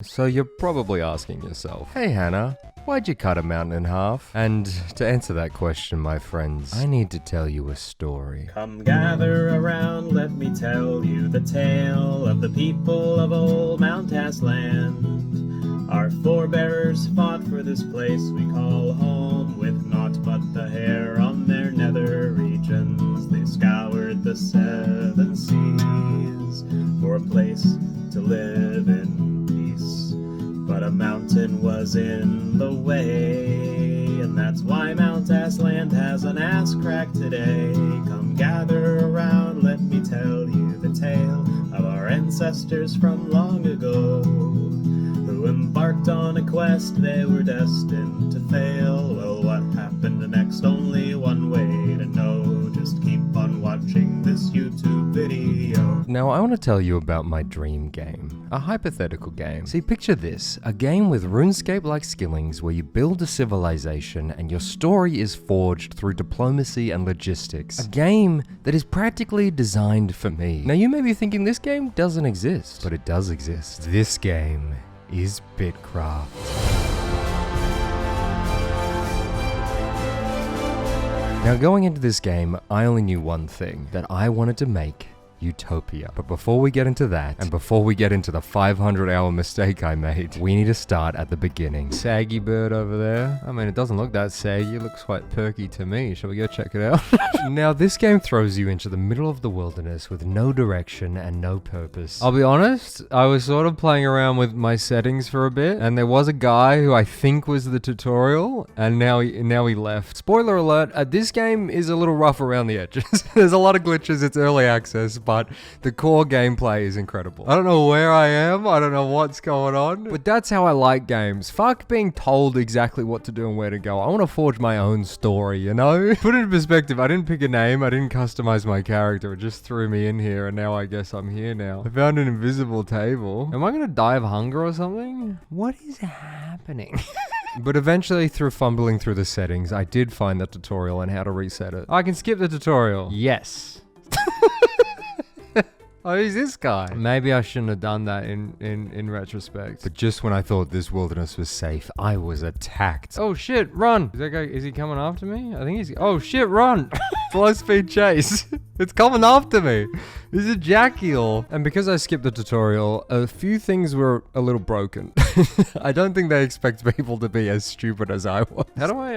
So you're probably asking yourself, hey Hannah, why'd you cut a mountain in half? And to answer that question, my friends, I need to tell you a story. Come gather around, let me tell you the tale of the people of old Mount Land. Our forebears fought for this place we call home, with naught but the hair on their nether regions. They scoured the 7 seas for a place to live in peace. But a mountain was in the way, and that's why Mount Land has an ass crack today. Come gather around, let me tell you the tale of our ancestors from long ago, who embarked on a quest they were destined to fail. Well, what happened next? Only one way to know. Just keep on watching this YouTube video. Now I want to tell you about my dream game, a hypothetical game. See, picture this, a game with RuneScape-like skillings where you build a civilization and your story is forged through diplomacy and logistics. A game that is practically designed for me. Now you may be thinking this game doesn't exist, but it does exist. This game is Bitcraft. Now going into this game, I only knew one thing, that I wanted to make Utopia. But before we get into that, and before we get into the 500-hour mistake I made, we need to start at the beginning. Saggy bird over there. I mean, it doesn't look that saggy, it looks quite perky to me. Shall we go check it out? Now, this game throws you into the middle of the wilderness with no direction and no purpose. I'll be honest, I was sort of playing around with my settings for a bit, and there was a guy who I think was the tutorial, and now he left. Spoiler alert, this game is a little rough around the edges. There's a lot of glitches, it's early access, but the core gameplay is incredible. I don't know where I am, I don't know what's going on, but that's how I like games. Fuck being told exactly what to do and where to go. I want to forge my own story, you know? Put it in perspective, I didn't pick a name, I didn't customize my character, it just threw me in here, and now I guess I'm here now. I found an invisible table. Am I gonna die of hunger or something? What is happening? But eventually, through fumbling through the settings, I did find the tutorial on how to reset it. I can skip the tutorial. Yes. Oh, who's this guy? Maybe I shouldn't have done that in retrospect. But just when I thought this wilderness was safe, I was attacked. Oh shit, run! Is that guy, is he coming after me? I think he's, oh shit, run! Slow speed chase. It's coming after me. He's a jackal. And because I skipped the tutorial, a few things were a little broken. I don't think they expect people to be as stupid as I was. How do I,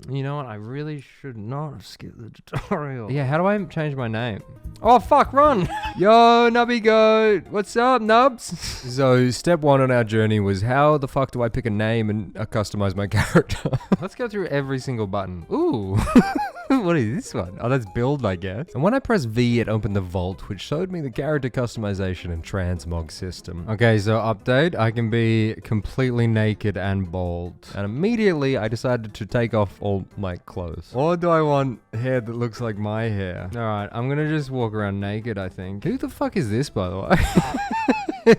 you know what? I really should not have skipped the tutorial. Yeah, how do I change my name? Oh, fuck, run! Yo, Nubby Goat! What's up, Nubs? So, step 1 on our journey was how the fuck do I pick a name and customize my character? Let's go through every single button. Ooh. What is this one? Oh, that's build, I guess. And when I pressed V, it opened the vault, which showed me the character customization and transmog system. Okay, so update. I can be completely naked and bald. And immediately, I decided to take off all my clothes. Or do I want hair that looks like my hair? Alright, I'm gonna just walk around naked, I think. Who the fuck is this, by the way?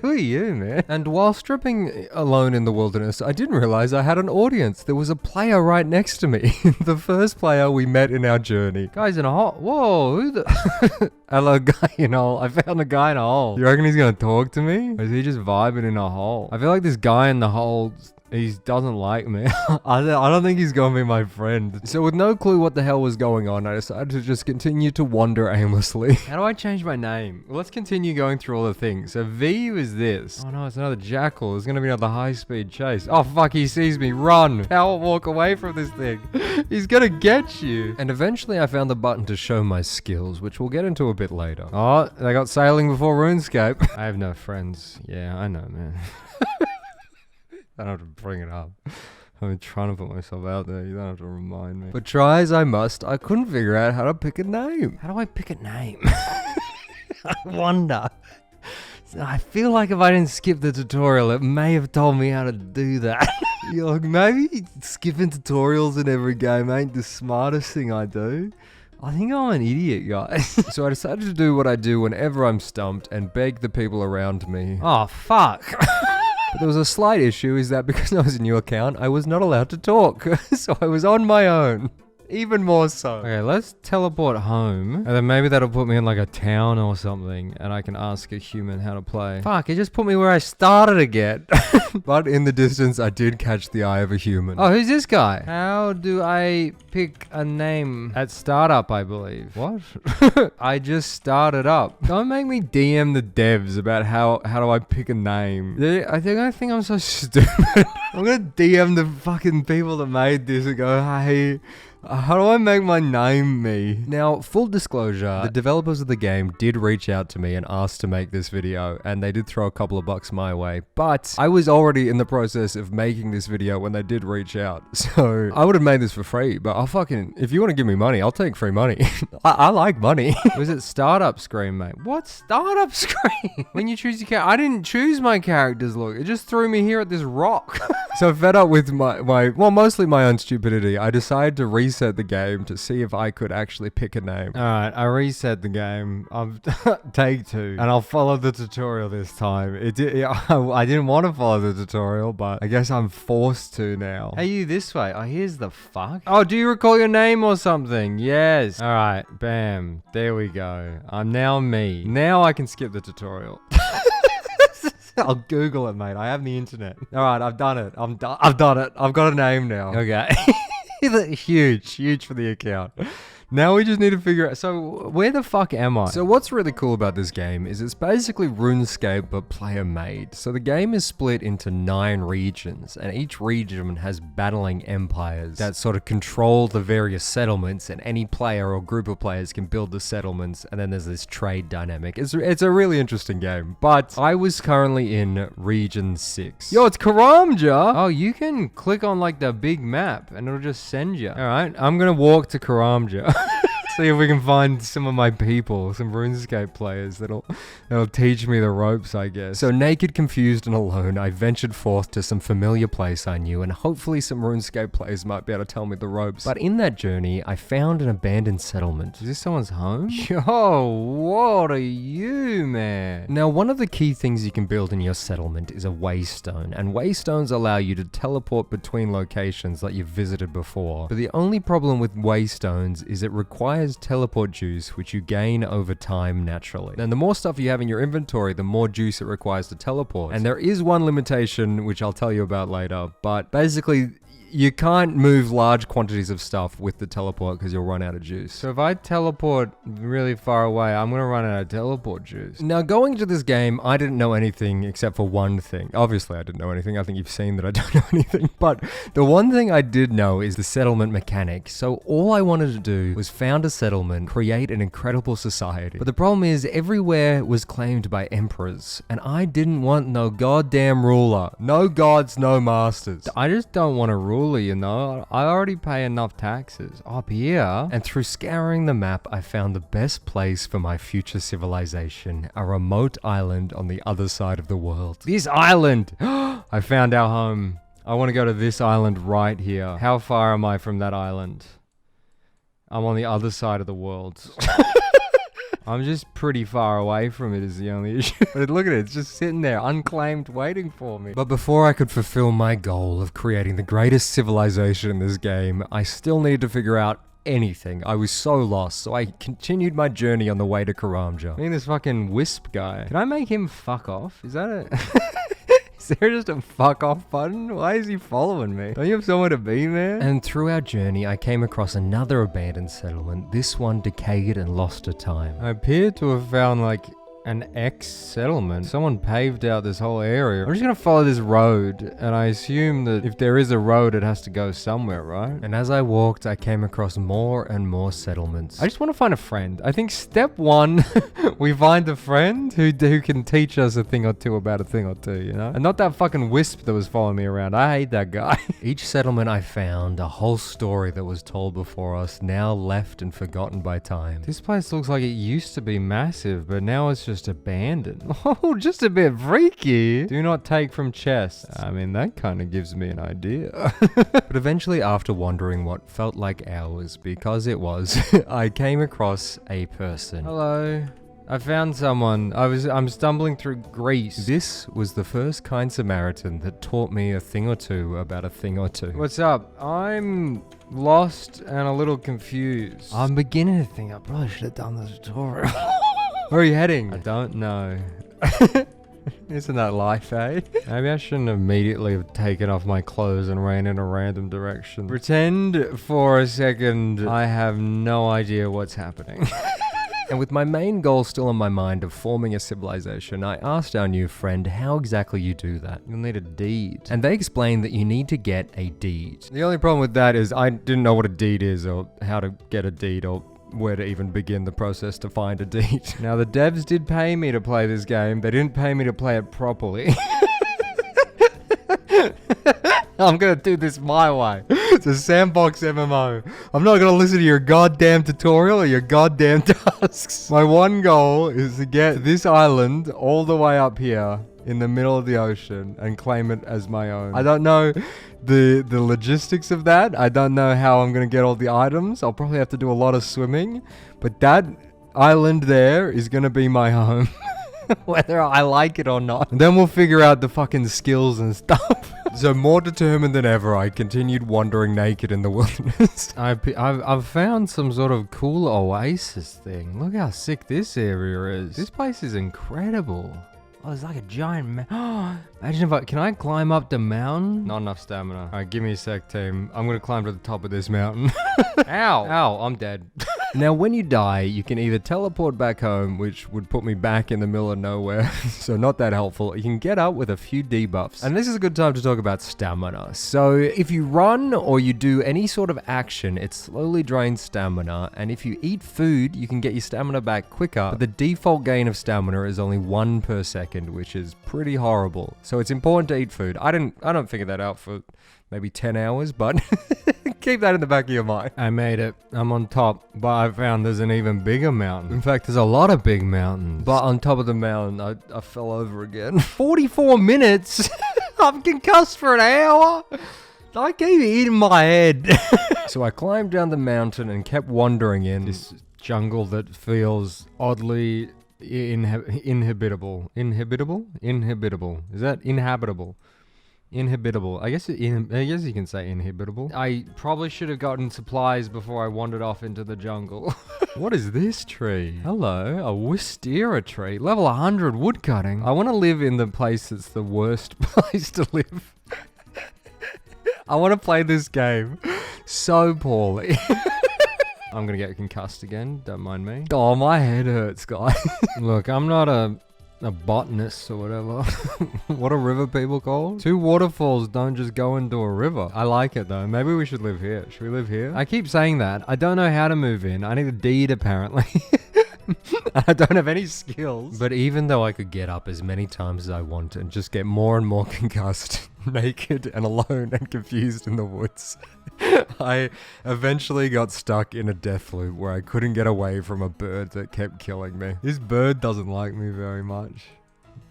Who are you, man? And while stripping alone in the wilderness, I didn't realize I had an audience. There was a player right next to me. The first player we met in our journey. Guy's in a hole. Whoa, who the... Hello, guy in a hole. I found a guy in a hole. You reckon he's gonna talk to me? Or is he just vibing in a hole? I feel like this guy in the hole... He doesn't like me. I don't think he's gonna be my friend. So with no clue what the hell was going on, I decided to just continue to wander aimlessly. How do I change my name? Let's continue going through all the things. So V was this. Oh no, it's another jackal. There's gonna be another high-speed chase. Oh fuck, he sees me. Run! How walk away from this thing? He's gonna get you. And eventually I found the button to show my skills, which we'll get into a bit later. Oh, they got sailing before RuneScape. I have no friends. Yeah, I know, man. I don't have to bring it up. I've been trying to put myself out there. You don't have to remind me. But try as I must, I couldn't figure out how to pick a name. How do I pick a name? I wonder. I feel like if I didn't skip the tutorial, it may have told me how to do that. You're like, maybe skipping tutorials in every game ain't the smartest thing I do. I think I'm an idiot, guys. So I decided to do what I do whenever I'm stumped and beg the people around me. Oh, fuck. But there was a slight issue, is that because I was a new account, I was not allowed to talk. So I was on my own. Even more so. Okay, let's teleport home. And then maybe that'll put me in like a town or something. And I can ask a human how to play. Fuck, it just put me where I started again. But in the distance, I did catch the eye of a human. Oh, who's this guy? How do I pick a name? At startup, I believe. What? I just started up. Don't make me DM the devs about how do I pick a name. I think I'm so stupid. I'm gonna DM the fucking people that made this and go, hey, how do I make my name me? Now, full disclosure, the developers of the game did reach out to me and ask to make this video, and they did throw a couple of bucks my way, but I was already in the process of making this video when they did reach out, so I would have made this for free, but if you want to give me money, I'll take free money. I like money. Was it startup screen, mate? What startup screen? When you choose your character, I didn't choose my character's look, it just threw me here at this rock. So fed up with well, mostly my own stupidity, I decided to reset the game to see if I could actually pick a name. Alright, I reset the game. Take 2. And I'll follow the tutorial this time. I didn't want to follow the tutorial, but I guess I'm forced to now. Hey, you this way. Oh, here's the fuck. Oh, do you recall your name or something? Yes. Alright, bam. There we go. I'm now me. Now I can skip the tutorial. I'll Google it, mate. I have the internet. All right, I've done it. I've done it. I've got a name now. Okay. Huge for the account. Now we just need to figure out, so where the fuck am I? So what's really cool about this game is it's basically RuneScape but player made. So the game is split into 9 regions, and each region has battling empires that sort of control the various settlements, and any player or group of players can build the settlements, and then there's this trade dynamic. It's a really interesting game, but I was currently in region 6. Yo, it's Karamja! Oh, you can click on like the big map and it'll just send you. All right, I'm gonna walk to Karamja. See if we can find some of my people, some RuneScape players that'll teach me the ropes, I guess. So naked, confused, and alone, I ventured forth to some familiar place I knew, and hopefully some RuneScape players might be able to tell me the ropes. But in that journey, I found an abandoned settlement. Is this someone's home? Yo, what are you, man? Now, one of the key things you can build in your settlement is a waystone, and waystones allow you to teleport between locations that you've visited before. But the only problem with waystones is it requires teleport juice, which you gain over time naturally. And the more stuff you have in your inventory, the more juice it requires to teleport. And there is one limitation, which I'll tell you about later, but basically, you can't move large quantities of stuff with the teleport because you'll run out of juice. So if I teleport really far away, I'm going to run out of teleport juice. Now, going into this game, I didn't know anything except for one thing. Obviously, I didn't know anything. I think you've seen that I don't know anything. But the one thing I did know is the settlement mechanic. So all I wanted to do was found a settlement, create an incredible society. But the problem is everywhere was claimed by emperors. And I didn't want no goddamn ruler. No gods, no masters. I just don't want to rule. You know, I already pay enough taxes up here. And through scouring the map, I found the best place for my future civilization, a remote island on the other side of the world. This island! I found our home. I want to go to this island right here. How far am I from that island? I'm on the other side of the world. I'm just pretty far away from it is the only issue. But look at it, it's just sitting there, unclaimed, waiting for me. But before I could fulfill my goal of creating the greatest civilization in this game, I still needed to figure out anything. I was so lost, so I continued my journey on the way to Karamja. Me and this fucking wisp guy. Can I make him fuck off? Is that a... Is there just a fuck off button? Why is he following me? Don't you have somewhere to be, man? And through our journey, I came across another abandoned settlement, this one decayed and lost to time. I appear to have found like an ex-settlement. Someone paved out this whole area. I'm just gonna follow this road, and I assume that if there is a road, it has to go somewhere, right? And as I walked, I came across more and more settlements. I just want to find a friend. I think step 1, we find a friend who can teach us a thing or two about a thing or two, you know? And not that fucking wisp that was following me around. I hate that guy. Each settlement I found, a whole story that was told before us, now left and forgotten by time. This place looks like it used to be massive, but now it's just abandoned. Oh, just a bit freaky. Do not take from chests. I mean, that kind of gives me an idea. But eventually, after wandering what felt like hours, because it was, I came across a person. Hello. I found someone. I'm stumbling through Greece. This was the first kind Samaritan that taught me a thing or two about a thing or two. What's up? I'm lost and a little confused. I'm beginning to think I probably should have done the tutorial. Where are you heading? I don't know. Isn't that life, eh? Maybe I shouldn't immediately have taken off my clothes and ran in a random direction. Pretend for a second I have no idea what's happening. And with my main goal still in my mind of forming a civilization, I asked our new friend how exactly you do that. You'll need a deed. And they explained that you need to get a deed. The only problem with that is I didn't know what a deed is or how to get a deed or where to even begin the process to find a deed. Now the devs did pay me to play this game. They didn't pay me to play it properly. I'm gonna do this my way. It's a sandbox MMO. I'm not gonna listen to your goddamn tutorial or your goddamn tasks. My one goal is to get this island all the way up here in the middle of the ocean and claim it as my own. I don't know the logistics of that. I don't know how I'm gonna get all the items. I'll probably have to do a lot of swimming, but that island there is gonna be my home. Whether I like it or not. And then we'll figure out the fucking skills and stuff. So more determined than ever, I continued wandering naked in the wilderness. I've found some sort of cool oasis thing. Look how sick this area is. This place is incredible. Oh, it's like a giant imagine if can I climb up the mountain? Not enough stamina. Alright, give me a sec, team. I'm gonna climb to the top of this mountain. Ow! Ow, I'm dead. Now, when you die, you can either teleport back home, which would put me back in the middle of nowhere, so not that helpful. You can get up with a few debuffs. And this is a good time to talk about stamina. So, if you run or you do any sort of action, it slowly drains stamina, and if you eat food, you can get your stamina back quicker, but the default gain of stamina is only 1 per second, which is pretty horrible. So it's important to eat food. I don't figure that out for maybe 10 hours, but keep that in the back of your mind. I made it. I'm on top, but I found there's an even bigger mountain. In fact, there's a lot of big mountains. But on top of the mountain, I fell over again. 44 minutes? I'm concussed for an hour? I keep hitting my head. So I climbed down the mountain and kept wandering in this jungle that feels oddly inhabitable. Inhabitable? Is that inhabitable? Inhabitable. I guess you can say inhabitable. I probably should have gotten supplies before I wandered off into the jungle. What is this tree? Hello, a wisteria tree. Level 100 woodcutting. I want to live in the place that's the worst place to live. I want to play this game so poorly. I'm gonna get concussed again, don't mind me. Oh, my head hurts, guys. Look, I'm not a botanist or whatever. What are river people called? 2 waterfalls don't just go into a river. I like it though. Maybe we should live here. Should we live here? I keep saying that. I don't know how to move in. I need a deed apparently. I don't have any skills. But even though I could get up as many times as I want and just get more and more concussed, naked and alone and confused in the woods, I eventually got stuck in a death loop where I couldn't get away from a bird that kept killing me. This bird doesn't like me very much.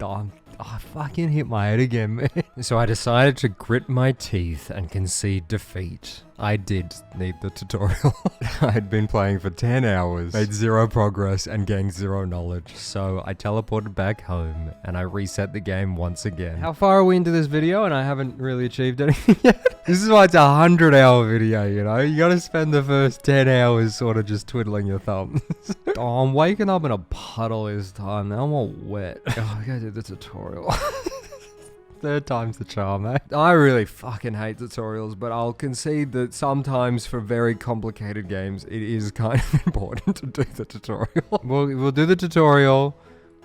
I fucking hit my head again, man. So I decided to grit my teeth and concede defeat. I did need the tutorial. I had been playing for 10 hours, made 0 progress, and gained 0 knowledge. So I teleported back home, and I reset the game once again. How far are we into this video, and I haven't really achieved anything yet? This is why it's a 100-hour video, you know? You gotta spend the first 10 hours sort of just twiddling your thumbs. Oh, I'm waking up in a puddle this time. Now I'm all wet. Oh, I gotta do the tutorial. 3rd time's the charm, eh? I really fucking hate tutorials, but I'll concede that sometimes for very complicated games, it is kind of important to do the tutorial. We'll do the tutorial.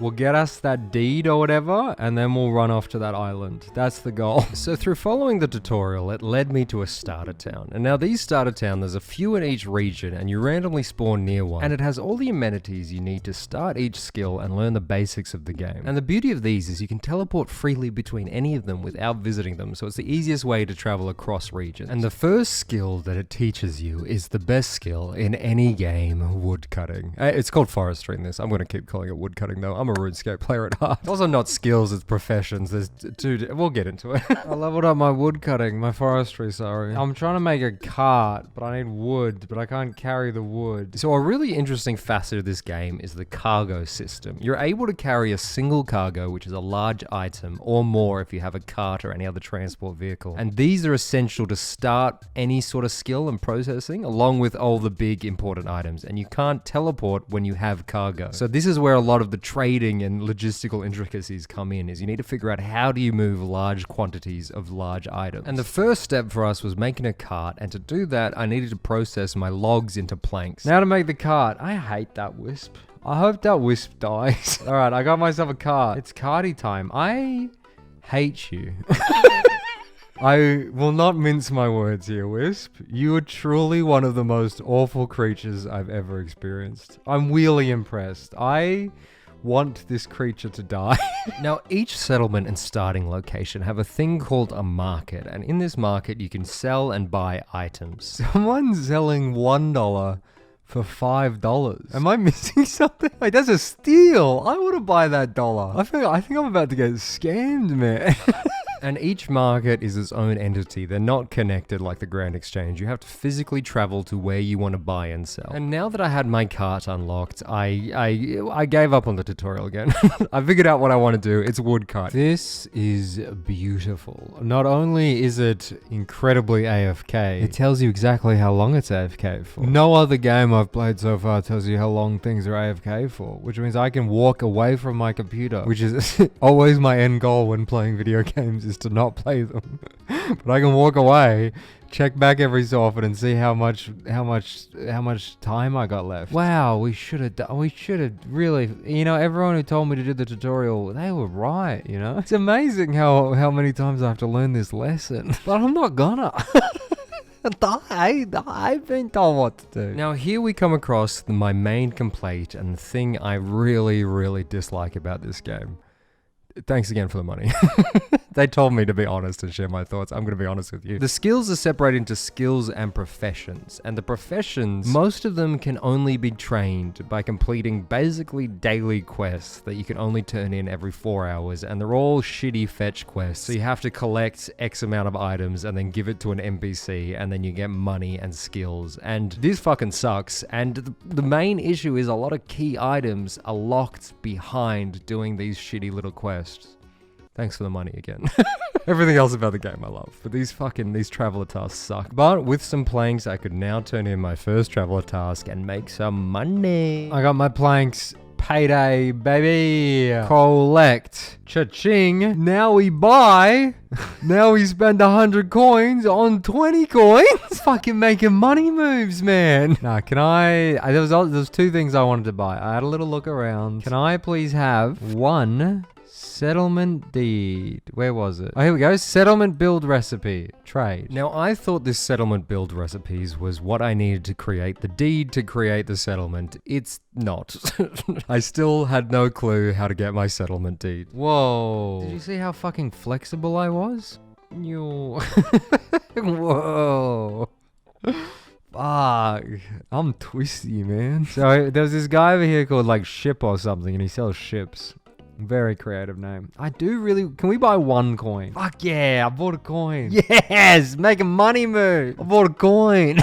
We'll get us that deed or whatever, and then we'll run off to that island. That's the goal. So through following the tutorial, it led me to a starter town. And now these starter towns, there's a few in each region, and you randomly spawn near one. And it has all the amenities you need to start each skill and learn the basics of the game. And the beauty of these is you can teleport freely between any of them without visiting them, so it's the easiest way to travel across regions. And the first skill that it teaches you is the best skill in any game, woodcutting. It's called forestry in this. I'm going to keep calling it woodcutting though. I'm I'm a RuneScape player at heart. It's also not skills, it's professions. There's we'll get into it. I leveled up my wood cutting, my forestry, sorry. I'm trying to make a cart, but I need wood, but I can't carry the wood. So a really interesting facet of this game is the cargo system. You're able to carry a single cargo, which is a large item, or more if you have a cart or any other transport vehicle. And these are essential to start any sort of skill and processing, along with all the big important items. And you can't teleport when you have cargo. So this is where a lot of the trading and logistical intricacies come in, is you need to figure out how do you move large quantities of large items. And the first step for us was making a cart, and to do that, I needed to process my logs into planks. Now to make the cart, I hate that wisp. I hope that wisp dies. All right, I got myself a cart. It's carty time. I hate you. I will not mince my words here, Wisp. You are truly one of the most awful creatures I've ever experienced. I'm really impressed. I want this creature to die. Now, each settlement and starting location have a thing called a market, and in this market you can sell and buy items. Someone's selling $1 for $5. Am I missing something? Like, that's a steal. I want to buy that dollar. I think I'm about to get scammed, man. And each market is its own entity. They're not connected like the Grand Exchange. You have to physically travel to where you want to buy and sell. And now that I had my cart unlocked, I gave up on the tutorial again. I figured out what I want to do. It's wood cut. This is beautiful. Not only is it incredibly AFK, it tells you exactly how long it's AFK for. No other game I've played so far tells you how long things are AFK for, which means I can walk away from my computer, which is always my end goal when playing video games, is to not play them. But I can walk away, check back every so often and see how much time I got left. Wow, we should have really, everyone who told me to do the tutorial, they were right, It's amazing how many times I have to learn this lesson. But I'm not gonna. I've been told what to do. Now here we come across my main complaint and the thing I really, really dislike about this game. Thanks again for the money. They told me to be honest and share my thoughts. I'm going to be honest with you. The skills are separated into skills and professions. And the professions, most of them can only be trained by completing basically daily quests that you can only turn in every 4 hours. And they're all shitty fetch quests. So you have to collect X amount of items and then give it to an NPC. And then you get money and skills. And this fucking sucks. And the main issue is a lot of key items are locked behind doing these shitty little quests. Thanks for the money again. Everything else about the game I love, but these traveler tasks suck. But with some planks, I could now turn in my first traveler task and make some money. I got my planks. Payday, baby. Collect. Cha-ching. Now we buy. Now we spend 100 coins on 20 coins. Fucking making money moves, man. Nah, can there was two things I wanted to buy. I had a little look around. Can I please have one settlement deed? Where was it? Oh, here we go. Settlement build recipe. Trade. Now, I thought this settlement build recipes was what I needed to create the deed to create the settlement. It's not. I still had no clue how to get my settlement deed. Whoa. Did you see how fucking flexible I was? Whoa. Fuck. I'm twisty, man. So there was this guy over here called like Ship or something, and he sells ships. Very creative name. Can we buy one coin? Fuck yeah, I bought a coin. Yes, make a money move. I bought a coin.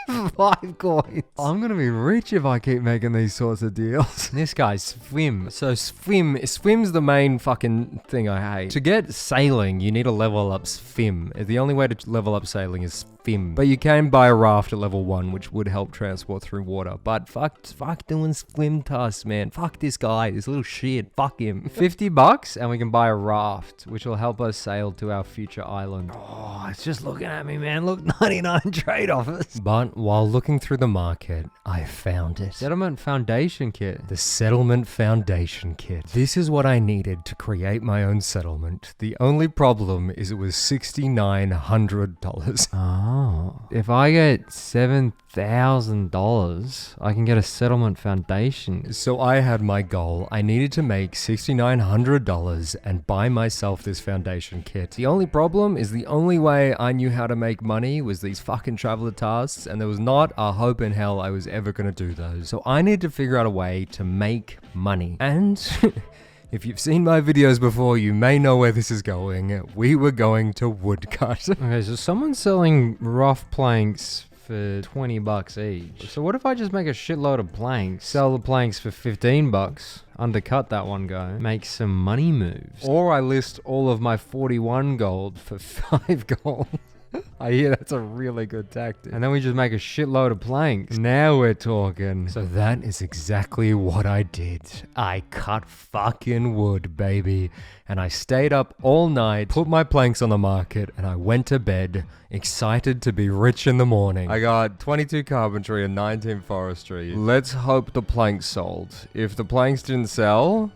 5 coins. I'm gonna be rich if I keep making these sorts of deals. This guy's swim. So swim's the main fucking thing I hate. To get sailing, you need to level up swim. The only way to level up sailing is swim. But you can buy a raft at level 1, which would help transport through water. But fuck doing swim tasks, man. Fuck this guy, this little shit. Fuck him. $50 and we can buy a raft, which will help us sail to our future island. Oh, it's just looking at me, man. Look, 99 trade offers. But while looking through the market, I found it. Settlement Foundation Kit. The Settlement Foundation Kit. This is what I needed to create my own settlement. The only problem is it was $6,900. Oh. If I get $7,000, I can get a settlement foundation. So I had my goal. I needed to make $6,900 and buy myself this foundation kit. The only problem is the only way I knew how to make money was these fucking traveler tasks, and there was not a hope in hell I was ever going to do those. So I need to figure out a way to make money. And if you've seen my videos before, you may know where this is going. We were going to woodcut. Okay, so someone's selling rough planks for 20 bucks each. So what if I just make a shitload of planks, sell the planks for 15 bucks, undercut that one guy, make some money moves? Or I list all of my 41 gold for 5 gold. I hear that's a really good tactic. And then we just make a shitload of planks. Now we're talking. So that is exactly what I did. I cut fucking wood, baby. And I stayed up all night, put my planks on the market, and I went to bed, excited to be rich in the morning. I got 22 carpentry and 19 forestry. Let's hope the planks sold. If the planks didn't sell...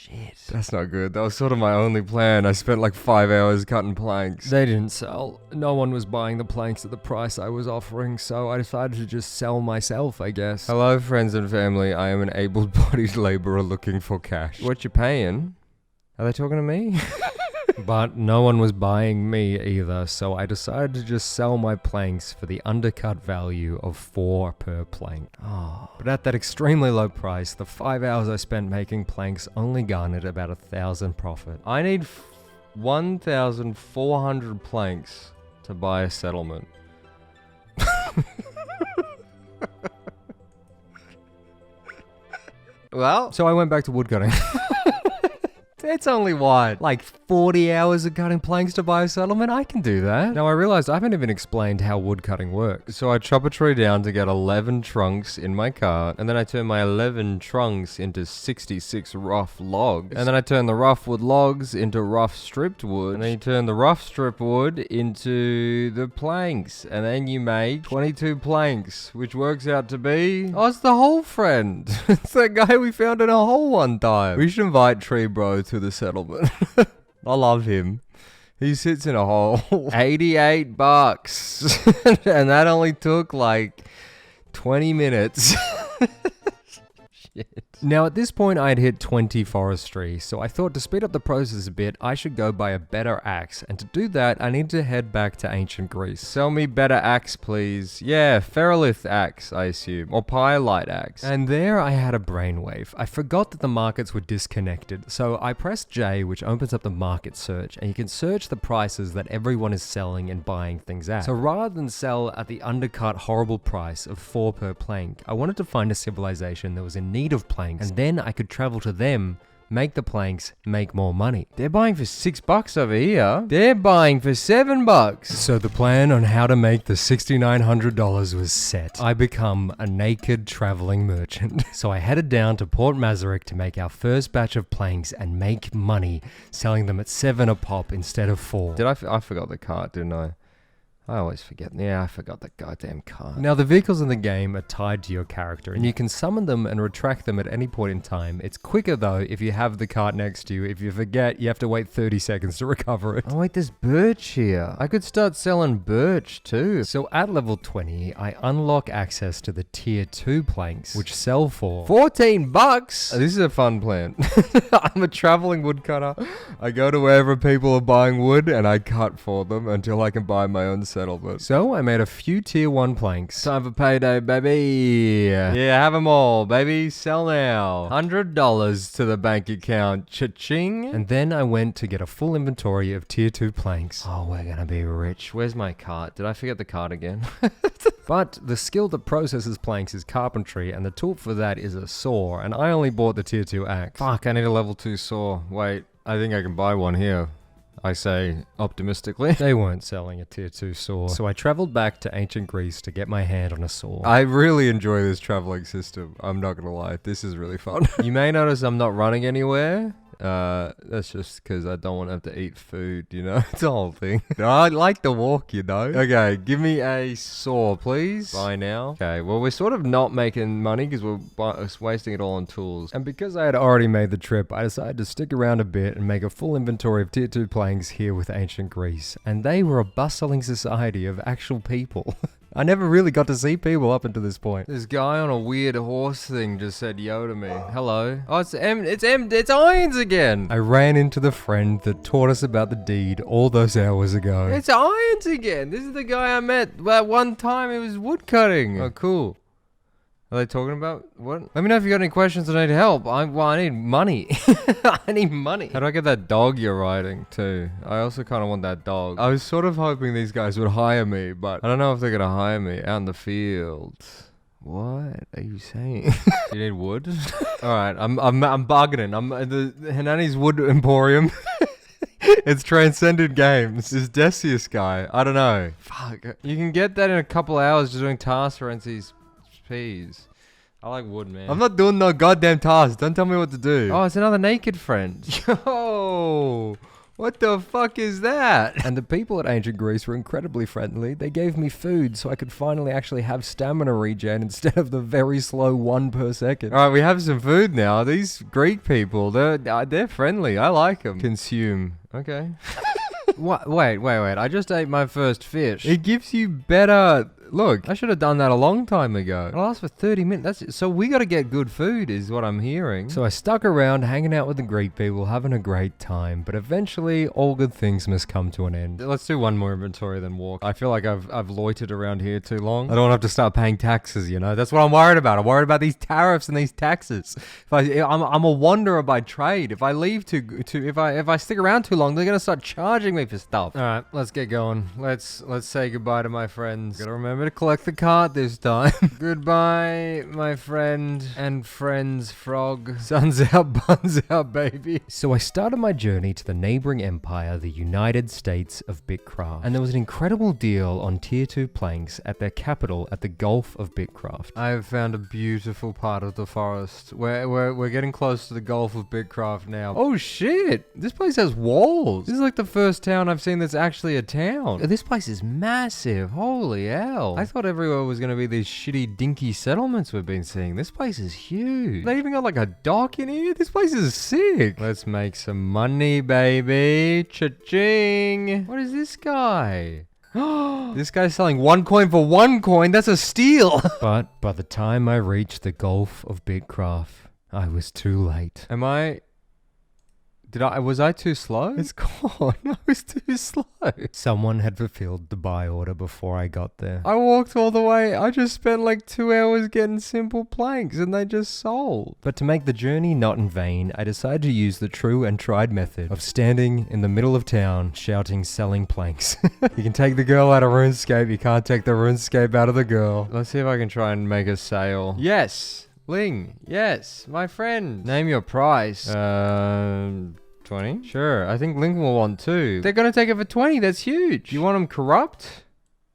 Shit. That's not good. That was sort of my only plan. I spent like 5 hours cutting planks. They didn't sell. No one was buying the planks at the price I was offering, so I decided to just sell myself, I guess. Hello, friends and family. I am an able-bodied laborer looking for cash. What you paying? Are they talking to me? But no one was buying me either, so I decided to just sell my planks for the undercut value of 4 per plank. Oh. But at that extremely low price, the 5 hours I spent making planks only garnered about 1,000 profit. I need 1,400 planks to buy a settlement. Well, so I went back to woodcutting. It's only what, like 40 hours of cutting planks to buy a settlement? I can do that. Now I realized I haven't even explained how wood cutting works. So I chop a tree down to get 11 trunks in my cart, and then I turn my 11 trunks into 66 rough logs. And then I turn the rough wood logs into rough stripped wood, and then you turn the rough stripped wood into the planks, and then you make 22 planks, which works out to be... Oh, it's the hole friend. It's that guy we found in a hole one time. We should invite Tree Bro to the settlement. I love him. He sits in a hole. 88 bucks. And that only took like 20 minutes. Shit. Now at this point I had hit 20 forestry, so I thought to speed up the process a bit, I should go buy a better axe, and to do that I need to head back to ancient Greece. Sell me better axe please. Yeah, ferrolith axe I assume, or pyrite axe. And there I had a brainwave. I forgot that the markets were disconnected, so I pressed J, which opens up the market search, and you can search the prices that everyone is selling and buying things at. So rather than sell at the undercut horrible price of 4 per plank, I wanted to find a civilization that was in need of planks, and then I could travel to them, make the planks, make more money. They're buying for 6 bucks over here. They're buying for 7 bucks. So the plan on how to make the $6,900 was set. I become a naked traveling merchant. So I headed down to Port Masaryk to make our first batch of planks and make money, selling them at 7 a pop instead of 4. I forgot the cart, didn't I? I always forget. Yeah, I forgot the goddamn card. Now, the vehicles in the game are tied to your character, and you can summon them and retract them at any point in time. It's quicker, though, if you have the cart next to you. If you forget, you have to wait 30 seconds to recover it. Oh, wait, there's birch here. I could start selling birch, too. So at level 20, I unlock access to the tier 2 planks, which sell for 14 bucks. This is a fun plan. I'm a traveling woodcutter. I go to wherever people are buying wood, and I cut for them until I can buy my own settlement. So I made a few tier 1 planks. Time for payday, baby. Yeah, have them all, baby. Sell now. $100 to the bank account. Cha-ching. And then I went to get a full inventory of tier 2 planks. Oh, we're gonna be rich. Where's my cart? Did I forget the cart again? But the skill that processes planks is carpentry, and the tool for that is a saw, and I only bought the tier 2 axe. Fuck, I need a level 2 saw. Wait, I think I can buy one here. I say optimistically. They weren't selling a tier 2 saw, so I traveled back to ancient Greece to get my hand on a saw. I really enjoy this traveling system. I'm not gonna lie, this is really fun. You may notice I'm not running anywhere. That's just because I don't want to have to eat food, you know? It's a whole thing. No, I like to walk, you know? Okay, give me a saw, please. Buy now. Okay, well, we're sort of not making money because we're wasting it all on tools. And because I had already made the trip, I decided to stick around a bit and make a full inventory of tier 2 planks here with ancient Greece. And they were a bustling society of actual people. I never really got to see people up until this point. This guy on a weird horse thing just said yo to me. Hello. Oh, it's Irons again. I ran into the friend that taught us about the deed all those hours ago. It's Irons again. This is the guy I met that one time he was woodcutting. Oh, cool. Are they talking about what? Let me know if you got any questions or need help. I need money. I need money. How do I get that dog you're riding too? I also kind of want that dog. I was sort of hoping these guys would hire me, but I don't know if they're gonna hire me out in the field. What are you saying? You need wood? All right, I'm bargaining. I'm the Hanannie's Wood Emporium. It's Transcended Games. This Decius guy. I don't know. Fuck. You can get that in a couple hours just doing tasks for NC's peas. I like wood, man. I'm not doing no goddamn tasks. Don't tell me what to do. Oh, it's another naked friend. Yo, what the fuck is that? And the people at ancient Greece were incredibly friendly. They gave me food so I could finally actually have stamina regen instead of the very slow 1 per second. All right, we have some food now. These Greek people, they're friendly. I like them. Consume. Okay. What? Wait. I just ate my first fish. It gives you better... Look, I should have done that a long time ago. It lasts for 30 minutes. That's it. So we got to get good food is what I'm hearing. So I stuck around hanging out with the Greek people, having a great time. But eventually, all good things must come to an end. Let's do one more inventory, then walk. I feel like I've loitered around here too long. I don't have to start paying taxes, you know? That's what I'm worried about. I'm worried about these tariffs and these taxes. I'm a wanderer by trade. If I leave if I stick around too long, they're going to start charging me for stuff. All right, let's get going. Let's say goodbye to my friends. Gotta remember to collect the cart this time. Goodbye, my friend and friend's frog. Sun's out, buns out, baby. So I started my journey to the neighboring empire, the United States of Bitcraft. And there was an incredible deal on tier 2 planks at their capital at the Gulf of Bitcraft. I have found a beautiful part of the forest. We're getting close to the Gulf of Bitcraft now. Oh shit! This place has walls. This is like the first town I've seen that's actually a town. This place is massive. Holy hell. I thought everywhere was going to be these shitty dinky settlements we've been seeing. This place is huge. They even got like a dock in here. This place is sick. Let's make some money, baby. Cha-ching. What is this guy? This guy's selling 1 coin for 1 coin. That's a steal. But by the time I reached the Gulf of Bitcraft, I was too late. Was I too slow? It's gone. I was too slow. Someone had fulfilled the buy order before I got there. I walked all the way. I just spent like 2 hours getting simple planks and they just sold. But to make the journey not in vain, I decided to use the true and tried method of standing in the middle of town, shouting, selling planks. You can take the girl out of RuneScape. You can't take the RuneScape out of the girl. Let's see if I can try and make a sale. Yes. Ling, yes, my friend. Name your price. 20? Sure, I think Ling will want 2. They're gonna take it for 20, that's huge. You want them corrupt?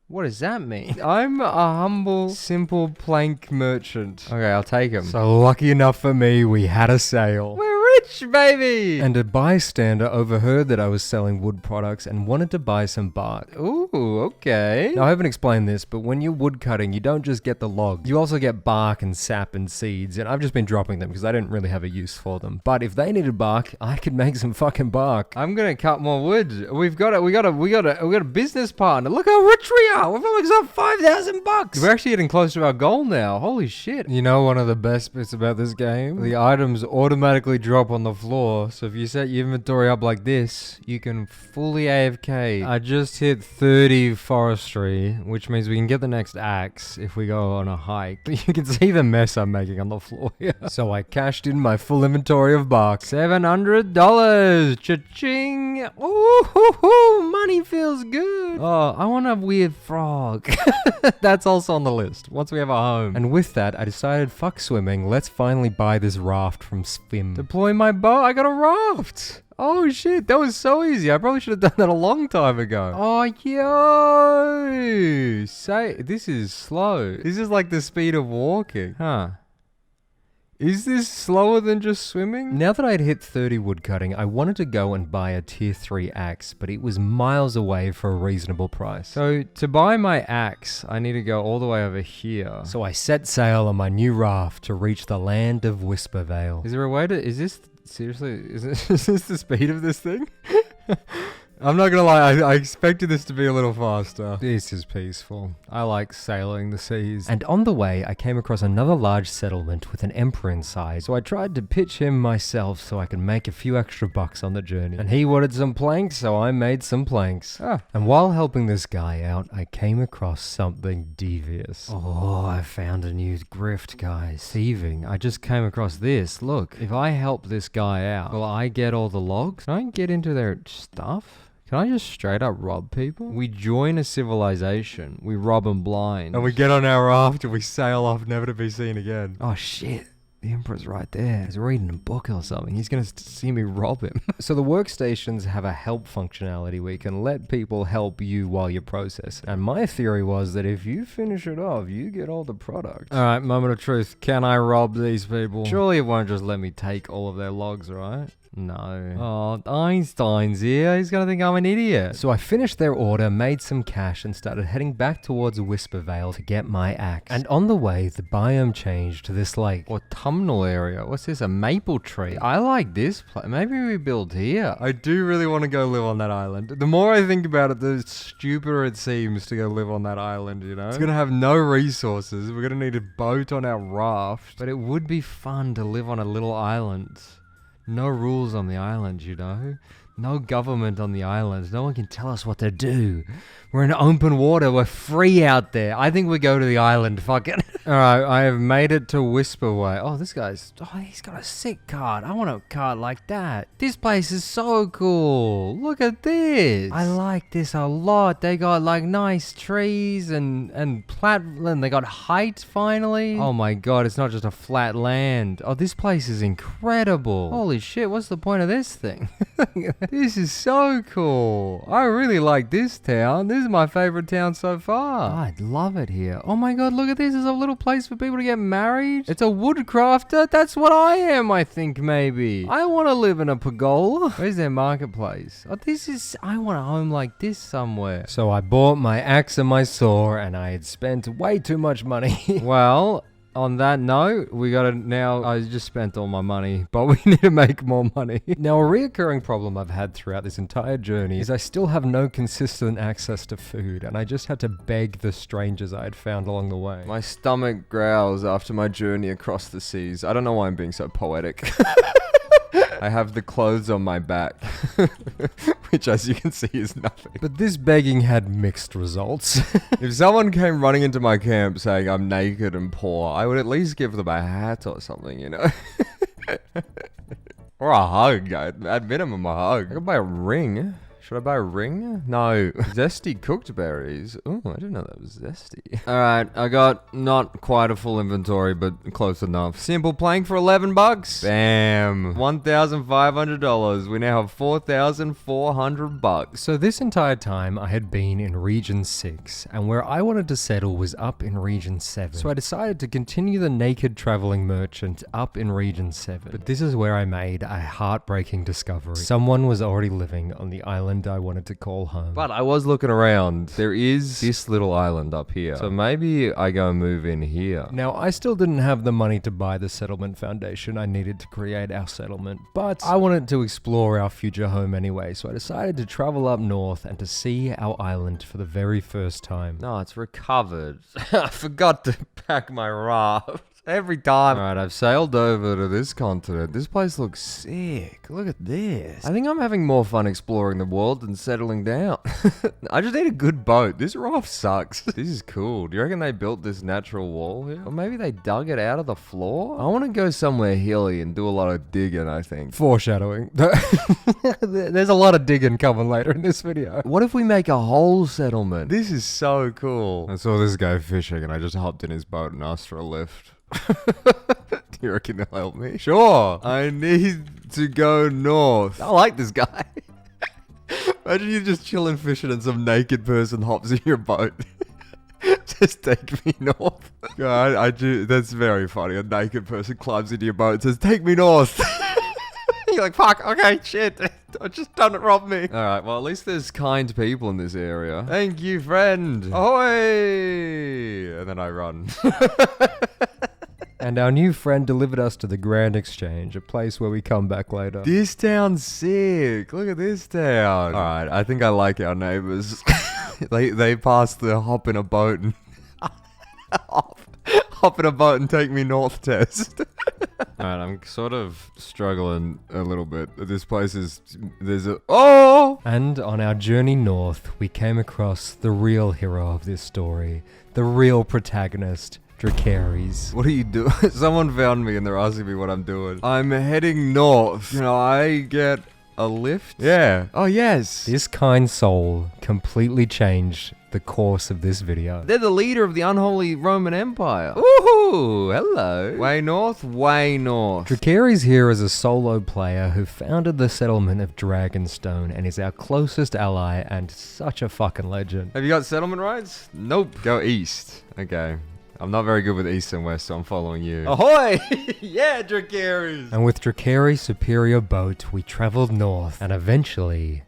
What does that mean? I'm a humble, simple plank merchant. Okay, I'll take him. So lucky enough for me, we had a sale. We're rich, baby! And a bystander overheard that I was selling wood products and wanted to buy some bark. Ooh, okay. Now, I haven't explained this, but when you're wood cutting, you don't just get the logs. You also get bark and sap and seeds, and I've just been dropping them because I didn't really have a use for them. But if they needed bark, I could make some fucking bark. I'm gonna cut more wood. We got a business partner. Look how rich we are. We've almost got $5,000. We're actually getting close to our goal now. Holy shit. You know one of the best bits about this game? The items automatically drop on the floor. So if you set your inventory up like this, you can fully AFK. I just hit 30 forestry, which means we can get the next axe if we go on a hike. You can see the mess I'm making on the floor here. So I cashed in my full inventory of bark. $700. Cha-ching. Ooh, money feels good. Oh, I want a weird frog. That's also on the list once we have a home. And with that, I decided fuck swimming. Let's finally buy this raft from Swim. Deploy my boat. I got a raft. Oh shit, that was so easy. I probably should have done that a long time ago. Oh, yo. This is slow. This is like the speed of walking. Huh. Is this slower than just swimming? Now that I had hit 30 woodcutting, I wanted to go and buy a tier 3 axe, but it was miles away for a reasonable price. So to buy my axe, I need to go all the way over here. So I set sail on my new raft to reach the land of Whispervale. Is there a way to... Is this... Seriously? Is this the speed of this thing? I'm not gonna lie, I expected this to be a little faster. This is peaceful. I like sailing the seas. And on the way, I came across another large settlement with an emperor inside, so I tried to pitch him myself so I could make a few extra bucks on the journey. And he wanted some planks, so I made some planks. And while helping this guy out, I came across something devious. Oh, I found a new grift, guys. Thieving. I just came across this. Look, if I help this guy out, will I get all the logs? Can I get into their stuff? Can I just straight up rob people? We join a civilization, we rob them blind. And we get on our raft and we sail off never to be seen again. Oh shit. The Emperor's right there. He's reading a book or something. He's gonna see me rob him. So the workstations have a help functionality where you can let people help you while you process. And my theory was that if you finish it off, you get all the product. Alright, moment of truth. Can I rob these people? Surely it won't just let me take all of their logs, right? No. Oh, Einstein's here. He's gonna think I'm an idiot. So I finished their order, made some cash, and started heading back towards Whispervale to get my axe. And on the way, the biome changed to this like autumnal area. What's this? A maple tree. I like this place. Maybe we build here. I do really want to go live on that island. The more I think about it, the stupider it seems to go live on that island, you know? It's gonna have no resources. We're gonna need a boat on our raft. But it would be fun to live on a little island. No rules on the island, you know? No government on the island. No one can tell us what to do. We're in open water. We're free out there. I think we go to the island. Fuck it. Alright, I have made it to Whisperway. Oh, this guy's... Oh, he's got a sick card. I want a card like that. This place is so cool. Look at this. I like this a lot. They got like nice trees and they got height finally. Oh my god, it's not just a flat land. Oh, this place is incredible. Holy shit, what's the point of this thing? This is so cool. I really like this town. This is my favorite town so far. I love it here. Oh my god, look at this. There's a little place for people to get married. It's a woodcrafter. That's what I am, I think, maybe. I want to live in a pergola. Where's their marketplace? Oh, I want a home like this somewhere. So I bought my axe and my saw, and I had spent way too much money. Well... On that note, I just spent all my money, but we need to make more money. Now, a reoccurring problem I've had throughout this entire journey is I still have no consistent access to food, and I just had to beg the strangers I had found along the way. My stomach growls after my journey across the seas. I don't know why I'm being so poetic. I have the clothes on my back, which as you can see is nothing. But this begging had mixed results. If someone came running into my camp saying I'm naked and poor, I would at least give them a hat or something, you know? Or a hug, at minimum a hug. I could buy a ring. Should I buy a ring? No. Zesty cooked berries. Oh, I didn't know that was zesty. Alright, I got not quite a full inventory, but close enough. Simple plank for 11 bucks. Bam. $1,500. We now have 4,400 bucks. So this entire time I had been in Region 6, and where I wanted to settle was up in Region 7. So I decided to continue the naked traveling merchant up in Region 7. But this is where I made a heartbreaking discovery. Someone was already living on the island I wanted to call home. But I was looking around. There is this little island up here. So maybe I go move in here. Now, I still didn't have the money to buy the settlement foundation I needed to create our settlement, but I wanted to explore our future home anyway, so I decided to travel up north and to see our island for the very first time. No, it's recovered. I forgot to pack my raft. Every time. Alright, I've sailed over to this continent. This place looks sick. Look at this. I think I'm having more fun exploring the world than settling down. I just need a good boat. This raft sucks. This is cool. Do you reckon they built this natural wall here? Or maybe they dug it out of the floor? I want to go somewhere hilly and do a lot of digging, I think. Foreshadowing. There's a lot of digging coming later in this video. What if we make a whole settlement? This is so cool. I saw this guy fishing and I just hopped in his boat and asked for a lift. Do you reckon he'll help me? Sure. I need to go north. I like this guy. Imagine you just chilling fishing and some naked person hops in your boat. Just take me north. God, I do. That's very funny. A naked person climbs into your boat and says, "Take me north." You're like, fuck, okay, shit. Just don't rob me. Alright, well, at least there's kind people in this area. Thank you, friend. Ahoy! And then I run. And our new friend delivered us to the Grand Exchange, a place where we come back later. This town's sick. Look at this town. All right, I think I like our neighbors. They passed the hop in a boat and hop in a boat and take me north test. Alright, I'm sort of struggling a little bit. This place And on our journey north, we came across the real hero of this story, the real protagonist, Dracarys. What are you doing? Someone found me and they're asking me what I'm doing. I'm heading north. Can I get a lift? Yeah. Oh, yes. This kind soul completely changed the course of this video. They're the leader of the unholy Roman Empire. Woohoo! Hello. Way north, way north. Dracarys here is a solo player who founded the settlement of Dragonstone and is our closest ally and such a fucking legend. Have you got settlement rights? Nope. Go east. Okay. I'm not very good with east and west, so I'm following you. Ahoy! Yeah, Dracarys! And with Dracarys' superior boat, we traveled north, and eventually,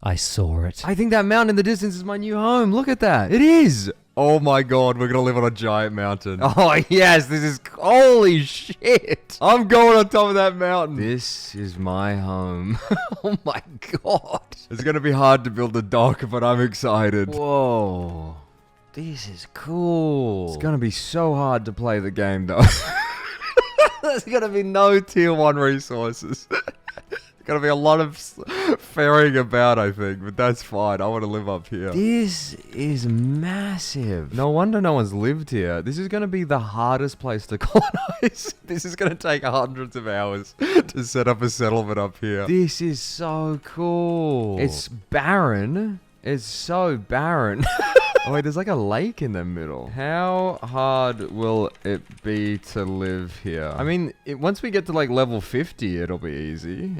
I saw it. I think that mountain in the distance is my new home. Look at that. It is! Oh my god, we're gonna live on a giant mountain. Oh yes, this is... Holy shit! I'm going on top of that mountain. This is my home. Oh my god. It's gonna be hard to build a dock, but I'm excited. Whoa. This is cool. It's gonna be so hard to play the game though. There's gonna be no tier 1 resources. Gonna be a lot of ferrying about, I think, but that's fine. I want to live up here. This is massive. No wonder no one's lived here. This is gonna be the hardest place to colonize. This is gonna take hundreds of hours to set up a settlement up here. This is so cool. It's barren. It's so barren. Oh wait, there's like a lake in the middle. How hard will it be to live here? I mean, once we get to like level 50, it'll be easy.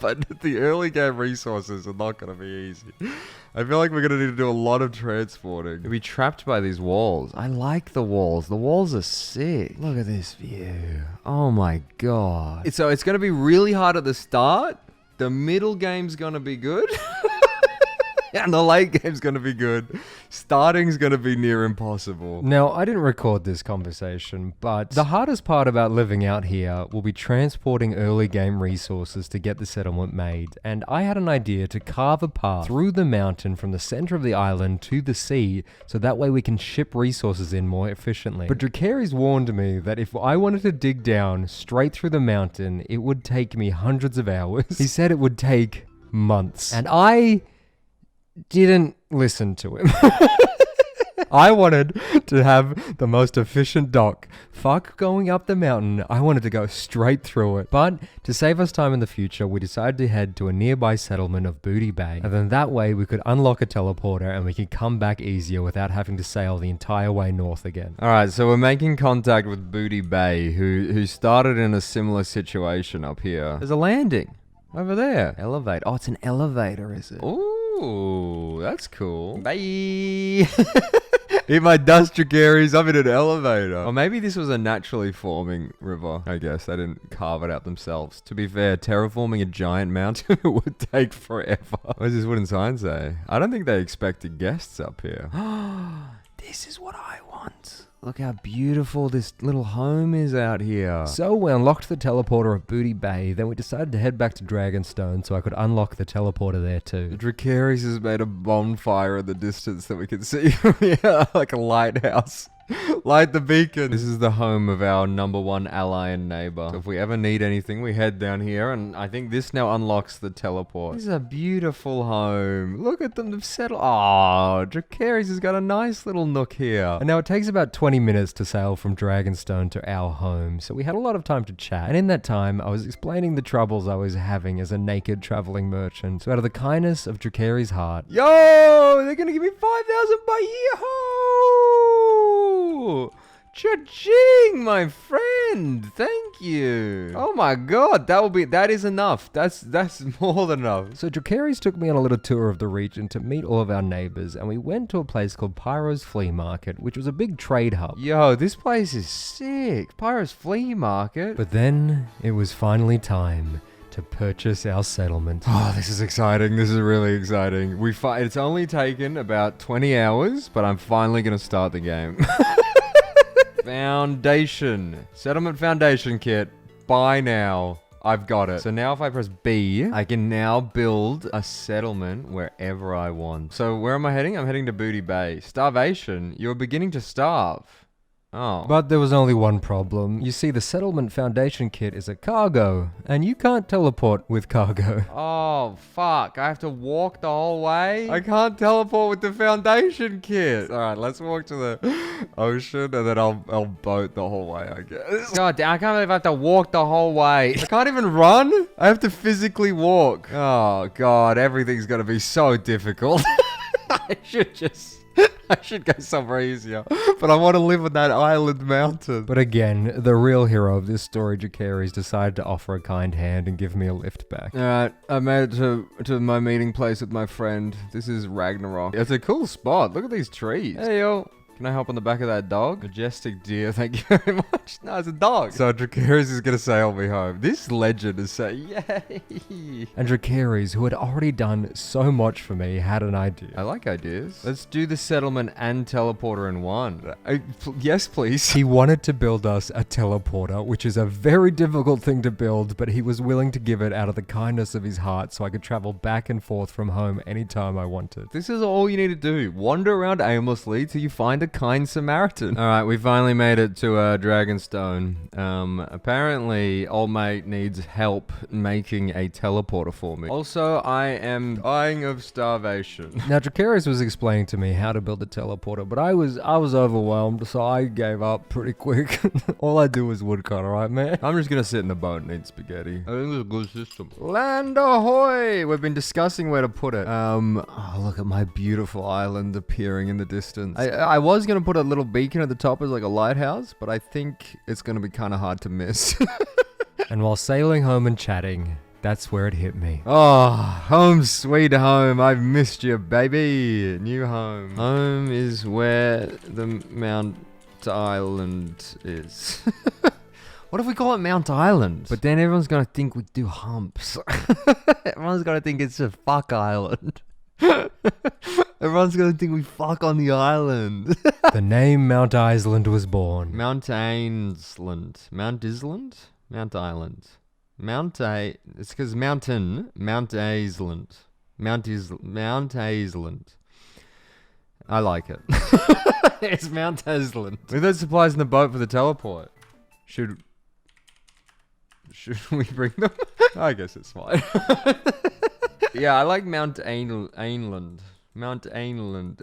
But the early game resources are not gonna be easy. I feel like we're gonna need to do a lot of transporting. We'll be trapped by these walls. I like the walls. The walls are sick. Look at this view. Oh my god. So it's gonna be really hard at the start. The middle game's gonna be good. And the late game's gonna be good. Starting's gonna be near impossible. Now, I didn't record this conversation, but the hardest part about living out here will be transporting early game resources to get the settlement made. And I had an idea to carve a path through the mountain from the center of the island to the sea, so that way we can ship resources in more efficiently. But Dracarys warned me that if I wanted to dig down straight through the mountain, it would take me hundreds of hours. He said it would take months. And I didn't listen to him. I wanted to have the most efficient dock. Fuck going up the mountain. I wanted to go straight through it. But to save us time in the future, we decided to head to a nearby settlement of Booty Bay. And then that way we could unlock a teleporter and we could come back easier without having to sail the entire way north again. Alright, so we're making contact with Booty Bay, who started in a similar situation up here. There's a landing over there. Elevate. Oh, it's an elevator, is it? Ooh, that's cool. Bye. Eat my dust, Dracarys. I'm in an elevator. Or maybe this was a naturally forming river. I guess they didn't carve it out themselves. To be fair, terraforming a giant mountain would take forever. What does this wooden sign say? I don't think they expected guests up here. This is what I want. Look how beautiful this little home is out here. So we unlocked the teleporter at Booty Bay, then we decided to head back to Dragonstone so I could unlock the teleporter there too. Dracarys has made a bonfire in the distance that we can see from here, like a lighthouse. Light the beacon. This is the home of our #1 ally and neighbor. So if we ever need anything, we head down here, and I think this now unlocks the teleport. This is a beautiful home. Look at them, they've settled. Oh, Dracarys has got a nice little nook here. And now it takes about 20 minutes to sail from Dragonstone to our home, so we had a lot of time to chat. And in that time, I was explaining the troubles I was having as a naked traveling merchant. So out of the kindness of Dracarys' heart, yo, they're gonna give me 5,000 by year. Cha-ching, my friend. Thank you. Oh my god, that is enough. That's more than enough. So Dracarys took me on a little tour of the region to meet all of our neighbors, and we went to a place called Pyro's Flea Market, which was a big trade hub. Yo, this place is sick. Pyro's Flea Market. But then it was finally time to purchase our settlement. Oh, this is exciting. This is really exciting. It's only taken about 20 hours, but I'm finally gonna start the game. Foundation. Settlement foundation kit. Buy now. I've got it. So now if I press B, I can now build a settlement wherever I want. So where am I heading? I'm heading to Booty Bay. Starvation? You're beginning to starve. Oh. But there was only one problem. You see, the settlement foundation kit is a cargo, and you can't teleport with cargo. Oh, fuck. I have to walk the whole way? I can't teleport with the foundation kit. All right, let's walk to the ocean, and then I'll boat the whole way, I guess. God damn, I can't believe I have to walk the whole way. I can't even run. I have to physically walk. Oh, God, everything's going to be so difficult. I should go somewhere easier, but I want to live on that island mountain. But again, the real hero of this story, Jacary's, decided to offer a kind hand and give me a lift back. Alright, I made it to my meeting place with my friend. This is Ragnarok. It's a cool spot. Look at these trees. Hey, yo. Can I hop on the back of that dog? Majestic deer, thank you very much. No, it's a dog. So Dracarys is going to sail me home. This legend is saying, yay. And Dracarys, who had already done so much for me, had an idea. I like ideas. Let's do the settlement and teleporter in one. Yes, please. He wanted to build us a teleporter, which is a very difficult thing to build, but he was willing to give it out of the kindness of his heart so I could travel back and forth from home anytime I wanted. This is all you need to do. Wander around aimlessly till you find a kind Samaritan. All right, we finally made it to Dragonstone. Apparently, old mate needs help making a teleporter for me. Also, I am dying of starvation. Now, Dracarys was explaining to me how to build a teleporter, but I was overwhelmed, so I gave up pretty quick. All I do is woodcut, all right, man? I'm just gonna sit in the boat and eat spaghetti. I think it's a good system. Land ahoy! We've been discussing where to put it. Oh, look at my beautiful island appearing in the distance. I was going to put a little beacon at the top as like a lighthouse, but I think it's going to be kind of hard to miss. And while sailing home and chatting, that's where it hit me. Oh, home sweet home. I've missed you, baby. New home. Home is where the Mount Island is. What if we call it Mount Island? But then everyone's going to think we do humps. Everyone's going to think it's a fuck island. Everyone's gonna think we fuck on the island. The name Mount Island was born. Mount Ainsland. Mount Island? Mount Island. It's because mountain. Mount Island. Mount Island. I like it. It's Mount Island. Leave those supplies in the boat for the teleport. Should we bring them? I guess it's fine. Yeah, I like Mount Ainland. Mount Ainland.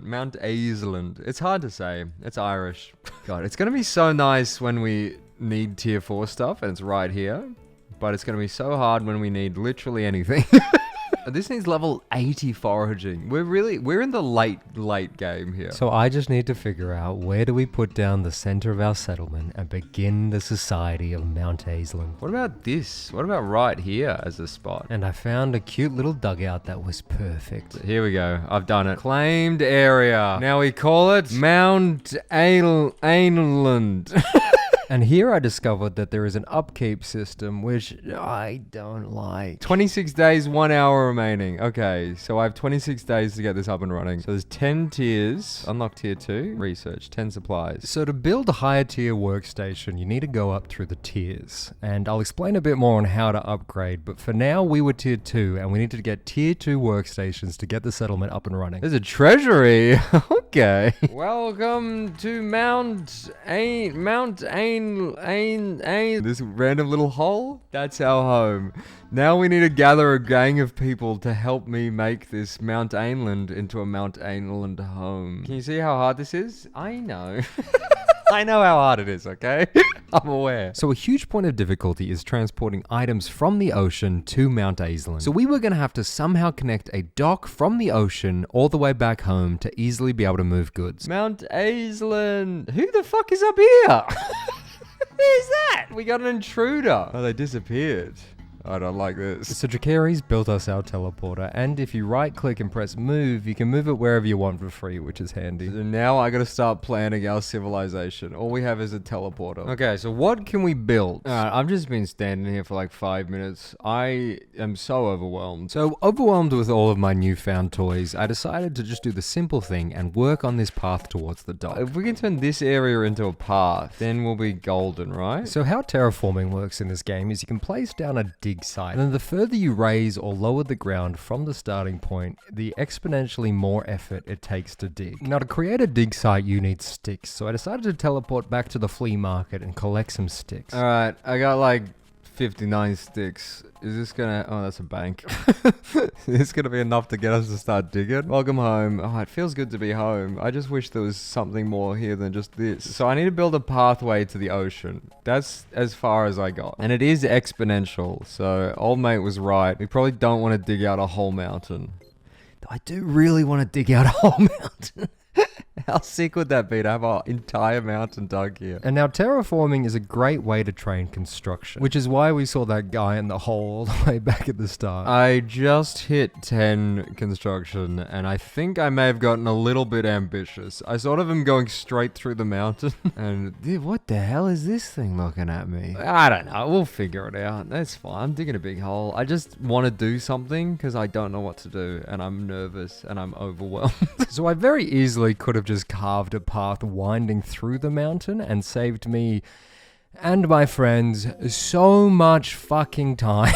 Mount Ainsland. It's hard to say. It's Irish. God, it's going to be so nice when we need tier 4 stuff, and it's right here. But it's going to be so hard when we need literally anything. This needs level 80 foraging. We're in the late game here. So I just need to figure out where do we put down the center of our settlement and begin the society of Mount Ainsland. What about this? What about right here as a spot? And I found a cute little dugout that was perfect. Here we go. I've done it. Claimed area. Now we call it Mount Ainland. And here I discovered that there is an upkeep system, which I don't like. 26 days, 1 hour remaining. Okay, so I have 26 days to get this up and running. So there's 10 tiers. Unlock tier 2. Research. 10 supplies. So to build a higher tier workstation, you need to go up through the tiers. And I'll explain a bit more on how to upgrade. But for now, we were tier 2, and we need to get tier 2 workstations to get the settlement up and running. There's a treasury. Okay. Welcome to Mount Ain. This random little hole? That's our home. Now we need to gather a gang of people to help me make this Mount Ainland into a Mount Ainland home. Can you see how hard this is? I know. I know how hard it is, okay? I'm aware. So a huge point of difficulty is transporting items from the ocean to Mount Ainsland. So we were going to have to somehow connect a dock from the ocean all the way back home to easily be able to move goods. Mount Ainsland. Who the fuck is up here? Who's that? We got an intruder. Oh, they disappeared. I don't like this. So Drakari's built us our teleporter, and if you right click and press move, you can move it wherever you want for free, which is handy. So now I gotta start planning our civilization. All we have is a teleporter. Okay, so what can we build? I've just been standing here for like 5 minutes. I am so overwhelmed. So overwhelmed with all of my newfound toys, I decided to just do the simple thing and work on this path towards the dock. If we can turn this area into a path, then we'll be golden, right? So how terraforming works in this game is you can place down a dig site, and then the further you raise or lower the ground from the starting point, the exponentially more effort it takes to dig. Now to create a dig site, you need sticks, so I decided to teleport back to the flea market and collect some sticks. Alright, I got like 59 sticks. Is this gonna... Oh, that's a bank. Is this gonna be enough to get us to start digging? Welcome home. Oh, it feels good to be home. I just wish there was something more here than just this. So I need to build a pathway to the ocean. That's as far as I got. And it is exponential, so old mate was right. We probably don't want to dig out a whole mountain. I do really want to dig out a whole mountain. How sick would that be to have our entire mountain dug here? And now terraforming is a great way to train construction, which is why we saw that guy in the hole all the way back at the start. I just hit 10 construction, and I think I may have gotten a little bit ambitious. I sort of am going straight through the mountain, and dude, what the hell is this thing looking at me? I don't know, we'll figure it out. That's fine, I'm digging a big hole. I just want to do something because I don't know what to do, and I'm nervous, and I'm overwhelmed. So I very easily could have just carved a path winding through the mountain and saved me and my friends so much fucking time.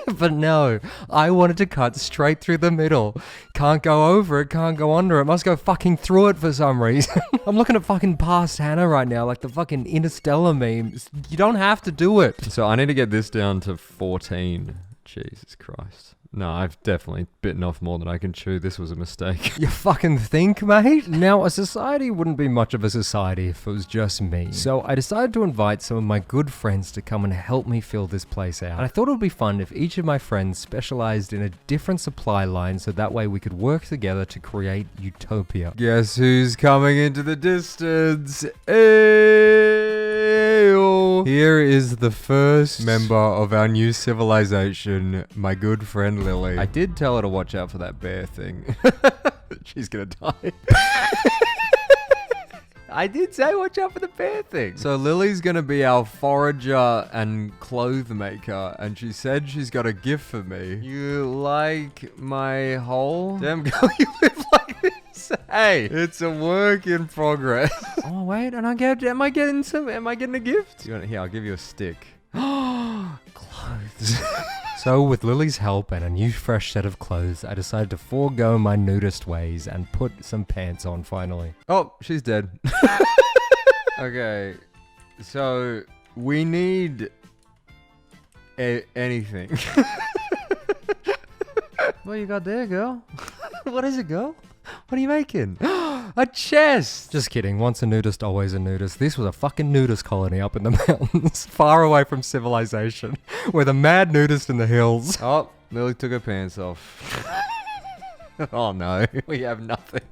But no, I wanted to cut straight through the middle. Can't go over it, can't go under it, must go fucking through it for some reason. I'm looking at fucking past Hannah right now, like the fucking Interstellar memes. You don't have to do it. So I need to get this down to 14. Jesus Christ. No, I've definitely bitten off more than I can chew. This was a mistake. You fucking think, mate? Now, a society wouldn't be much of a society if it was just me. So I decided to invite some of my good friends to come and help me fill this place out. And I thought it would be fun if each of my friends specialized in a different supply line, so that way we could work together to create utopia. Guess who's coming into the distance? Ayo! Here is the first member of our new civilization, my good friend Lily. I did tell her to watch out for that bear thing. She's gonna die. I did say watch out for the bear thing. So Lily's gonna be our forager and clothes maker, and she said she's got a gift for me. You like my hole? Damn girl, you live like this. Hey, it's a work in progress. Oh wait, and am I getting a gift? Here, I'll give you a stick. Clothes. So with Lily's help and a new fresh set of clothes, I decided to forego my nudist ways and put some pants on finally. Oh, she's dead. Okay, so we need anything. What you got there, girl? What is it, girl? What are you making? A chest! Just kidding. Once a nudist, always a nudist. This was a fucking nudist colony up in the mountains, far away from civilization, with a mad nudist in the hills. Oh, Lily took her pants off. Oh no, we have nothing.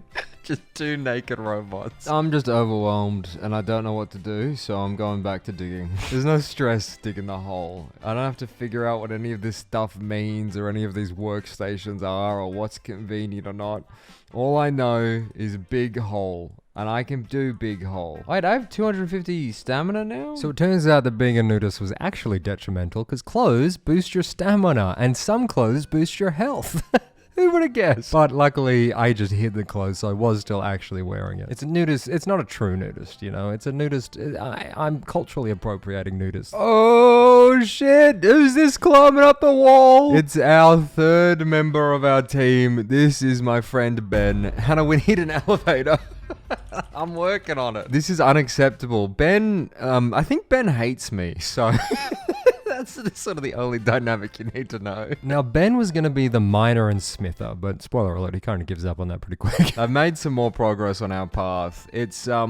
Just two naked robots. I'm just overwhelmed and I don't know what to do, so I'm going back to digging. There's no stress digging the hole. I don't have to figure out what any of this stuff means or any of these workstations are or what's convenient or not. All I know is big hole. And I can do big hole. Wait, I have 250 stamina now? So it turns out that being a nudist was actually detrimental because clothes boost your stamina and some clothes boost your health. Who would have guessed? But luckily, I just hid the clothes, so I was still actually wearing it. It's a nudist. It's not a true nudist, you know? It's a nudist. I'm culturally appropriating nudists. Oh, shit. Who's this climbing up the wall? It's our third member of our team. This is my friend Ben. Hannah, we need an elevator. I'm working on it. This is unacceptable. Ben, I think Ben hates me, so... That's sort of the only dynamic you need to know. Now, Ben was going to be the miner and smither, but spoiler alert, he kind of gives up on that pretty quick. I've made some more progress on our path. It's, a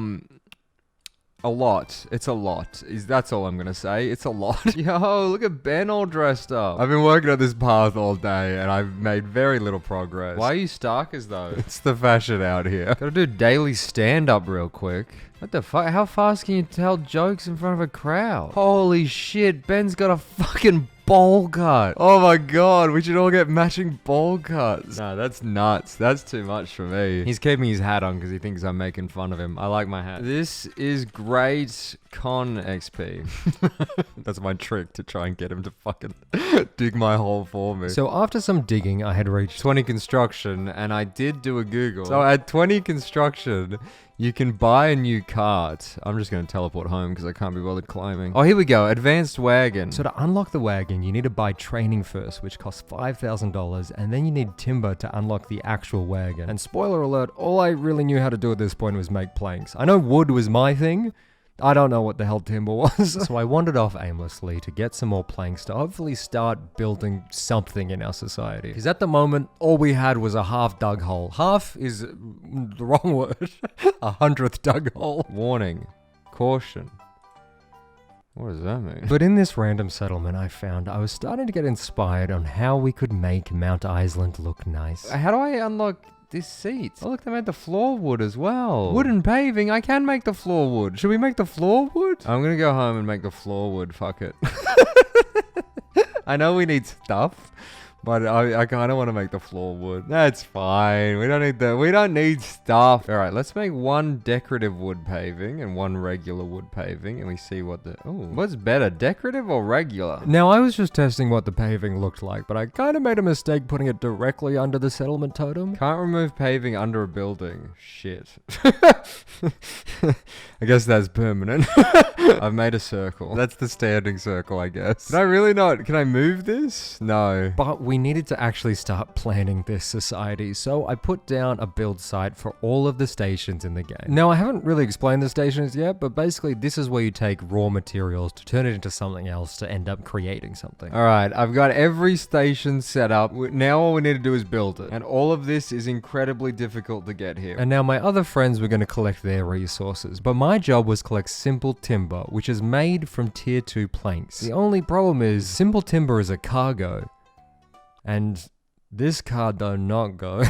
lot. It's a lot. That's all I'm going to say. It's a lot. Yo, look at Ben all dressed up. I've been working on this path all day, and I've made very little progress. Why are you starkers, though? It's the fashion out here. Gotta do daily stand-up real quick. What the fuck? How fast can you tell jokes in front of a crowd? Holy shit, Ben's got a fucking bowl cut. Oh my god, we should all get matching bowl cuts. Nah, that's nuts. That's too much for me. He's keeping his hat on because he thinks I'm making fun of him. I like my hat. This is great con XP. That's my trick to try and get him to fucking dig my hole for me. So after some digging, I had reached 20 construction and I did do a Google. So at 20 construction, you can buy a new cart. I'm just going to teleport home because I can't be bothered climbing. Oh, here we go. Advanced wagon. So to unlock the wagon, you need to buy training first, which costs $5,000. And then you need timber to unlock the actual wagon. And spoiler alert, all I really knew how to do at this point was make planks. I know wood was my thing. I don't know what the hell timber was. So I wandered off aimlessly to get some more planks to hopefully start building something in our society. Because at the moment, all we had was a half dug hole. Half is the wrong word. 100th dug hole. Warning. Caution. What does that mean? But in this random settlement I found, I was starting to get inspired on how we could make Mount Island look nice. How do I unlock this seat? Oh look, they made the floor wood as well. Wooden paving, I can make the floor wood. Should we make the floor wood? I'm gonna go home and make the floor wood, fuck it. I know we need stuff, but I kind of want to make the floor wood. That's fine. We don't need that. We don't need stuff. All right, let's make one decorative wood paving and one regular wood paving, and we see what the... Oh, what's better, decorative or regular? Now, I was just testing what the paving looked like, but I kind of made a mistake putting it directly under the settlement totem. Can't remove paving under a building. Shit. I guess that's permanent. I've made a circle. That's the standing circle, I guess. Did I really not? Can I move this? No. But we needed to actually start planning this society, so I put down a build site for all of the stations in the game. Now, I haven't really explained the stations yet, but basically this is where you take raw materials to turn it into something else to end up creating something. All right, I've got every station set up. Now all we need to do is build it. And all of this is incredibly difficult to get here. And now my other friends were going to collect their resources, but my job was collect simple timber, which is made from tier 2 planks. The only problem is simple timber is a cargo. And this car do not go.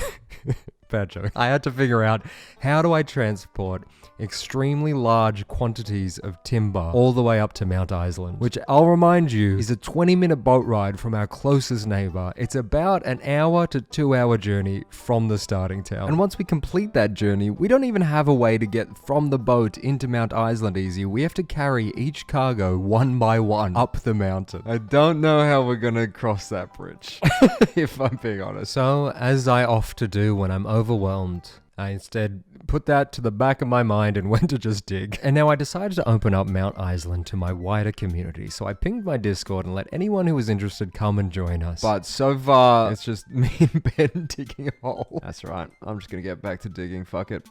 Bad joke. I had to figure out how do I transport extremely large quantities of timber all the way up to Mount Island, which I'll remind you is a 20-minute boat ride from our closest neighbor. It's about an hour to 2-hour journey from the starting town. And once we complete that journey, we don't even have a way to get from the boat into Mount Island easy. We have to carry each cargo one by one up the mountain. I don't know how we're gonna cross that bridge, if I'm being honest. So, as I often do when I'm overwhelmed, I instead put that to the back of my mind and went to just dig. And now I decided to open up Mount Island to my wider community. So I pinged my Discord and let anyone who was interested come and join us. But so far, it's just me and Ben digging a hole. That's right. I'm just gonna get back to digging. Fuck it.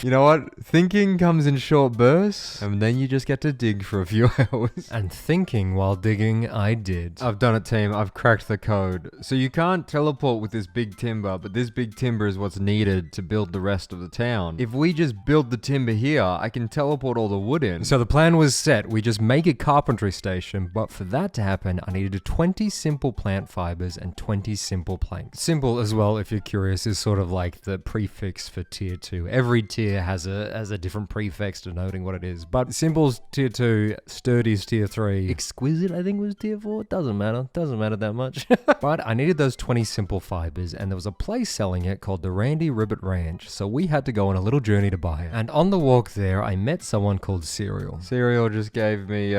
You know what? Thinking comes in short bursts, and then you just get to dig for a few hours. And thinking while digging, I did. I've done it, team. I've cracked the code. So you can't teleport with this big timber, but this big timber is what's needed to build the rest of the town. If we just build the timber here, I can teleport all the wood in. So the plan was set. We just make a carpentry station, but for that to happen, I needed 20 simple plant fibers and 20 simple planks. Simple as well, if you're curious, is sort of like the prefix for tier 2. Every tier has a different prefix denoting what it is. But simple's tier 2, sturdy's tier 3, exquisite I think was tier 4. It doesn't matter. Doesn't matter that much. But I needed those 20 simple fibers, and there was a place selling it called the Randy Ribbit Ranch, so we had to go on a little journey to buy it. And on the walk there, I met someone called Cereal. Cereal just gave me,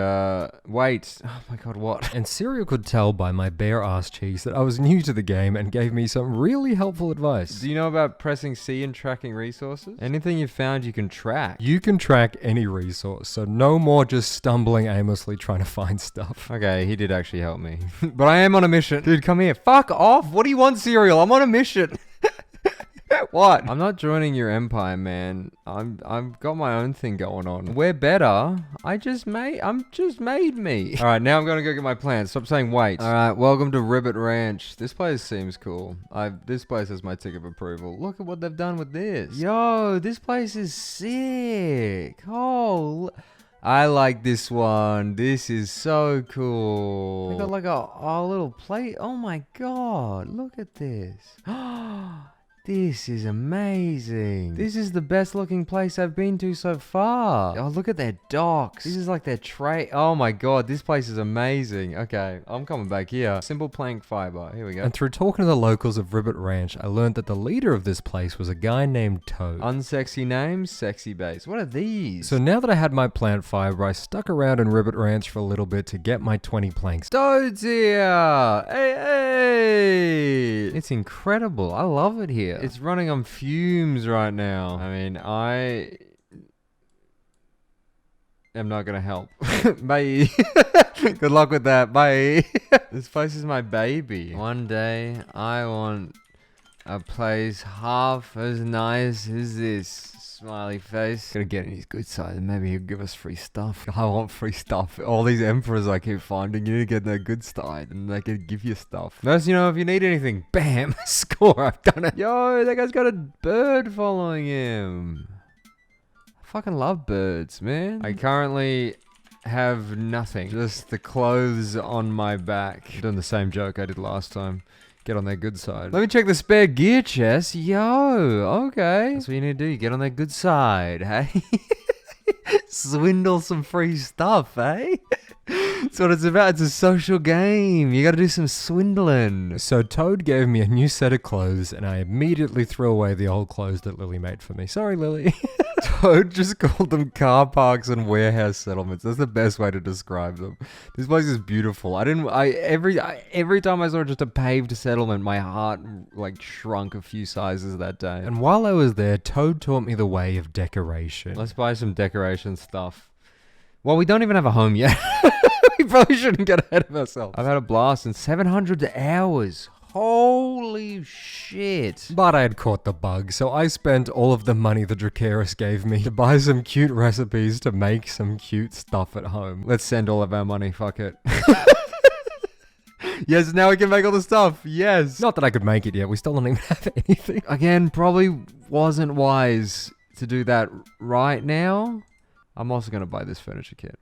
wait. Oh my god, what? And Cereal could tell by my bare ass cheeks that I was new to the game and gave me some really helpful advice. Do you know about pressing C and tracking resources? Anything you found you can track. You can track any resource, so no more just stumbling aimlessly trying to find stuff. Okay, he did actually help me. But I am on a mission. Dude, come here. Fuck off. What do you want, Cereal? I'm on a mission. What? I'm not joining your empire, man. I've got my own thing going on. We're better. I'm just made me. All right, now I'm gonna go get my plants. Stop saying wait. All right, welcome to Ribbit Ranch. This place seems cool. This place has my tick of approval. Look at what they've done with this. Yo, this place is sick. Oh, I like this one. This is so cool. They got like a little plate. Oh my god, look at this. This is amazing. This is the best looking place I've been to so far. Oh, look at their docks. This is like their tray. Oh my god, this place is amazing. Okay, I'm coming back here. Simple plank fiber. Here we go. And through talking to the locals of Ribbit Ranch, I learned that the leader of this place was a guy named Toad. Unsexy name, sexy base. What are these? So now that I had my plant fiber, I stuck around in Ribbit Ranch for a little bit to get my 20 planks. Toad's here! Hey, hey! It's incredible. I love it here. It's running on fumes right now. I mean, I am not gonna help. Bye. Good luck with that. Bye. This place is my baby. One day, I want a place half as nice as this. Smiley face. Gotta get in his good side and maybe he'll give us free stuff. I want free stuff. All these emperors I keep finding, you need to get their good side and they can give you stuff. Notice, you know, if you need anything, bam, score, I've done it. Yo, that guy's got a bird following him. I fucking love birds, man. I currently have nothing. Just the clothes on my back. I'm doing the same joke I did last time. Get on their good side. Let me check the spare gear chest. Yo, okay. That's what you need to do. You get on their good side, hey? Swindle some free stuff, eh? That's what it's about. It's a social game. You gotta do some swindling. So Toad gave me a new set of clothes and I immediately threw away the old clothes that Lily made for me. Sorry, Lily. Toad just called them car parks and warehouse settlements. That's the best way to describe them. This place is beautiful. Every time I saw just a paved settlement, my heart like shrunk a few sizes that day. And while I was there, Toad taught me the way of decoration. Let's buy some decoration stuff. Well, we don't even have a home yet. We probably shouldn't get ahead of ourselves. I've had a blast in 700 hours. Holy shit. But I had caught the bug, so I spent all of the money the Dracaris gave me to buy some cute recipes to make some cute stuff at home. Let's send all of our money, fuck it. Yes, now we can make all the stuff. Yes. Not that I could make it yet. We still don't even have anything. Again, probably wasn't wise to do that right now. I'm also going to buy this furniture kit.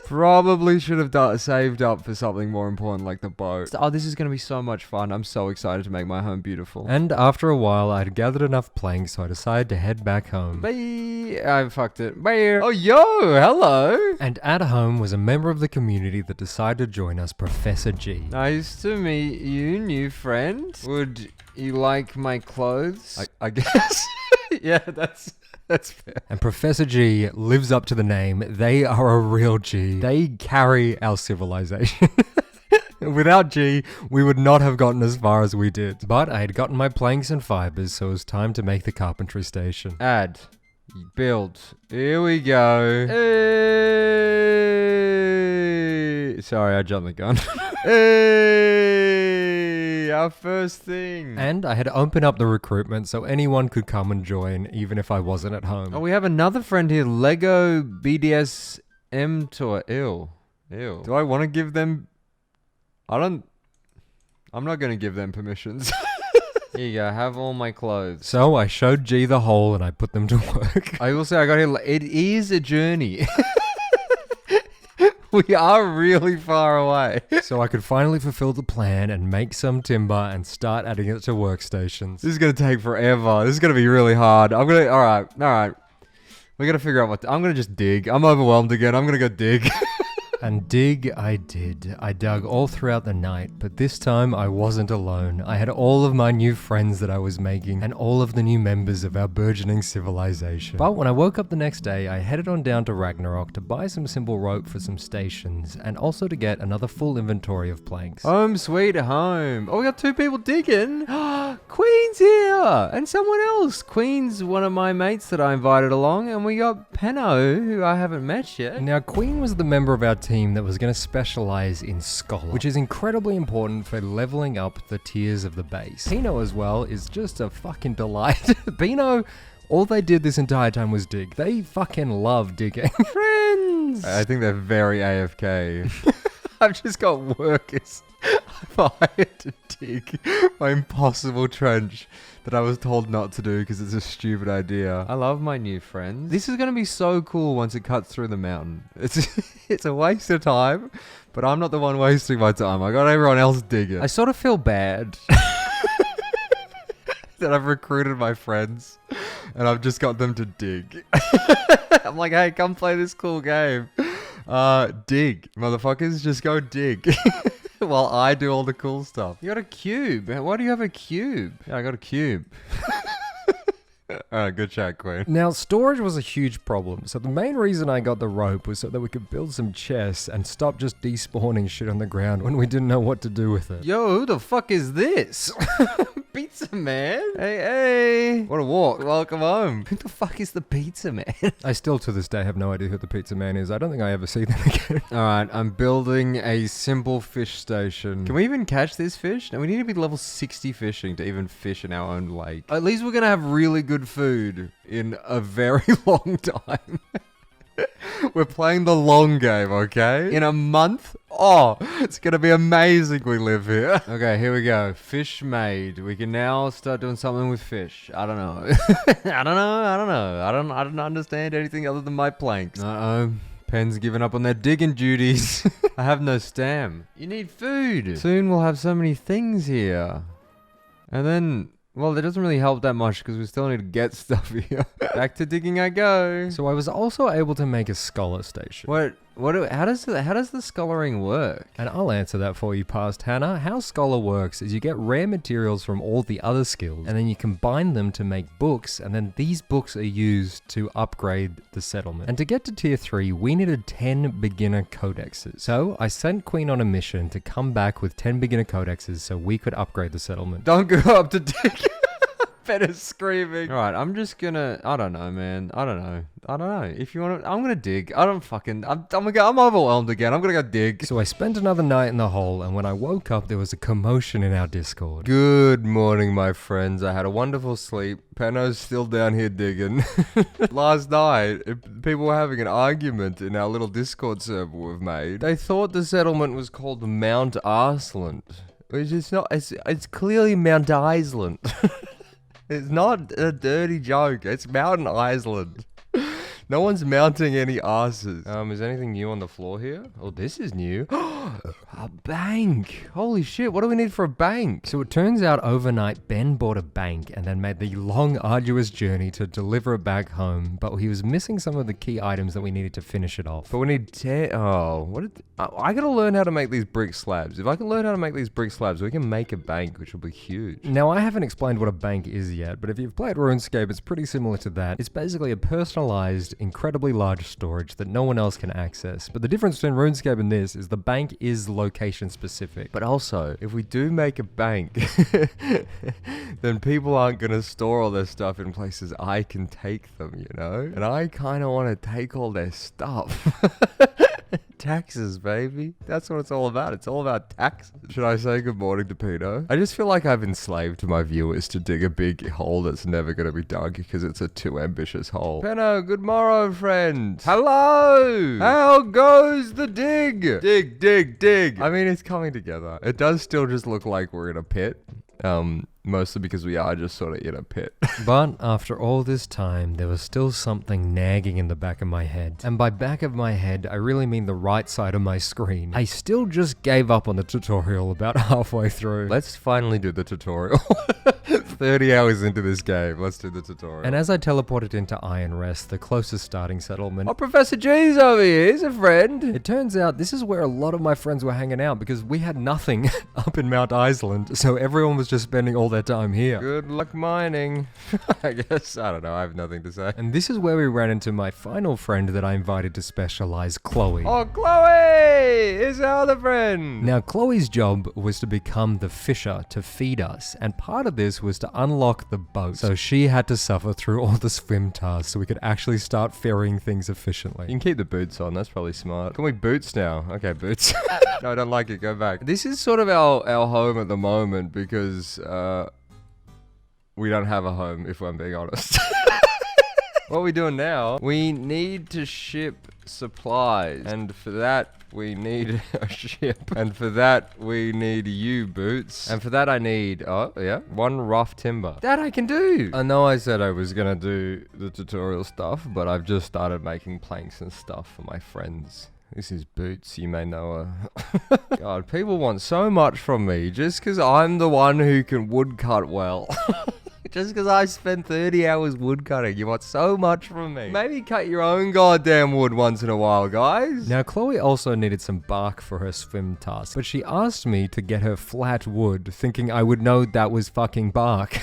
Probably should have saved up for something more important like the boat. Oh, this is going to be so much fun. I'm so excited to make my home beautiful. And after a while, I'd gathered enough planks, so I decided to head back home. Bye. I fucked it. Bye. Oh, yo, hello. And at home was a member of the community that decided to join us, Professor G. Nice to meet you, new friend. Would you like my clothes? I guess. Yeah, that's fair. And Professor G lives up to the name. They are a real G. They carry our civilization. Without G, we would not have gotten as far as we did. But I had gotten my planks and fibers, so it was time to make the carpentry station. Add. Build. Here we go. Hey. Sorry, I jumped the gun. Hey, our first thing. And I had opened up the recruitment so anyone could come and join, even if I wasn't at home. Oh, we have another friend here. Lego BDSM tour. Ew. Do I want to give them... I'm not going to give them permissions. Here you go, have all my clothes. So I showed G the hole and I put them to work. I will say I got here, it is a journey. We are really far away. So I could finally fulfill the plan and make some timber and start adding it to workstations. This is going to take forever. This is going to be really hard. All right. We got to figure out I'm going to just dig. I'm overwhelmed again. I'm going to go dig. And dig I did. I dug all throughout the night, but this time I wasn't alone. I had all of my new friends that I was making, and all of the new members of our burgeoning civilization. But when I woke up the next day, I headed on down to Ragnarok to buy some simple rope for some stations, and also to get another full inventory of planks. Home sweet home. Oh, we got 2 people digging. Queen's here! And someone else. Queen's one of my mates that I invited along, and we got Penno, who I haven't met yet. Now, Queen was the member of our team that was going to specialize in Scholar, which is incredibly important for leveling up the tiers of the base. Pino as well is just a fucking delight. Pino, all they did this entire time was dig. They fucking love digging. Friends! I think they're very AFK. I've just got workers I've hired to dig my impossible trench that I was told not to do because it's a stupid idea. I love my new friends. This is going to be so cool once it cuts through the mountain. It's a waste of time, but I'm not the one wasting my time. I got everyone else digging. I sort of feel bad. that I've recruited my friends and I've just got them to dig. I'm like, hey, come play this cool game. Dig. Motherfuckers, just go dig. While I do all the cool stuff. You got a cube. Why do you have a cube? Yeah, I got a cube. Alright, good chat, Queen. Now, storage was a huge problem, so the main reason I got the rope was so that we could build some chests and stop just despawning shit on the ground when we didn't know what to do with it. Yo, who the fuck is this? Pizza man? Hey. What a walk. Welcome home. Who the fuck is the pizza man? I still to this day have no idea who the pizza man is. I don't think I ever see them again. Alright, I'm building a simple fish station. Can we even catch this fish? No, we need to be level 60 fishing to even fish in our own lake. At least we're gonna have really good food in a very long time. We're playing the long game, okay? In a month? Oh, it's gonna be amazing we live here. Okay, here we go. Fish made. We can now start doing something with fish. I don't know. I don't understand anything other than my planks. Uh-oh. Pen's given up on their digging duties. I have no stam. You need food. Soon we'll have so many things here. And then... well, that doesn't really help that much because we still need to get stuff here. Back to digging I go. So I was also able to make a scholar station. How does the scholaring work? And I'll answer that for you, past Hannah. How Scholar works is you get rare materials from all the other skills, and then you combine them to make books, and then these books are used to upgrade the settlement. And to get to tier 3, we needed 10 beginner codexes. So I sent Queen on a mission to come back with 10 beginner codexes so we could upgrade the settlement. Don't go up to dig. Better screaming. Alright, I'm just gonna... I don't know, man. I don't know. If you want to... I'm gonna dig. I'm overwhelmed again. I'm gonna go dig. So I spent another night in the hole, and when I woke up, there was a commotion in our Discord. Good morning, my friends. I had a wonderful sleep. Penno's still down here digging. Last night, people were having an argument in our little Discord server we've made. They thought the settlement was called Mount Arsland. Which is not... It's clearly Mount Iceland. It's not a dirty joke. It's Mountain Island. No one's mounting any arses. Is anything new on the floor here? Oh, this is new. A bank. Holy shit, what do we need for a bank? So it turns out overnight, Ben bought a bank and then made the long, arduous journey to deliver it back home, but he was missing some of the key items that we needed to finish it off. But we need 10... I gotta learn how to make these brick slabs. If I can learn how to make these brick slabs, we can make a bank, which will be huge. Now, I haven't explained what a bank is yet, but if you've played RuneScape, it's pretty similar to that. It's basically a personalized, incredibly large storage that no one else can access. But the difference between RuneScape and this is the bank is location specific. But also, if we do make a bank, then people aren't gonna store all their stuff in places I can take them, you know? And I kind of want to take all their stuff. Taxes, baby. That's what it's all about. It's all about taxes. Should I say good morning to Pino? I just feel like I've enslaved my viewers to dig a big hole that's never going to be dug because it's a too ambitious hole. Pino, good morrow, friend. Hello. How goes the dig? Dig, dig, dig. I mean, it's coming together. It does still just look like we're in a pit. Mostly because we are just sort of in a pit. But after all this time, there was still something nagging in the back of my head. And by back of my head, I really mean the right side of my screen. I still just gave up on the tutorial about halfway through. Let's finally do the tutorial. 30 hours into this game, let's do the tutorial. And as I teleported into Iron Rest, the closest starting settlement... Oh, Professor G's over here, he's a friend. It turns out this is where a lot of my friends were hanging out because we had nothing up in Mount Iceland, so everyone was just spending all their time here. Good luck mining. I guess, I don't know, I have nothing to say. And this is where we ran into my final friend that I invited to specialize, Chloe. Oh, Chloe! Is our other friend! Now, Chloe's job was to become the fisher to feed us, and part of this was to unlock the boat. So she had to suffer through all the swim tasks so we could actually start ferrying things efficiently. You can keep the boots on, that's probably smart. Can we boots now? Okay, boots. No, I don't like it, go back. This is sort of our home at the moment because, we don't have a home, if I'm being honest. What are we doing now? We need to ship supplies. And for that, we need a ship. And for that, we need you, Boots. And for that, I need, oh, yeah, 1 rough timber. That I can do. I know I said I was gonna do the tutorial stuff, but I've just started making planks and stuff for my friends. This is Boots, you may know her. God, people want so much from me just because I'm the one who can woodcut well. Just because I spent 30 hours wood cutting, you want so much from me. Maybe cut your own goddamn wood once in a while, guys. Now, Chloe also needed some bark for her swim task, but she asked me to get her flat wood, thinking I would know that was fucking bark.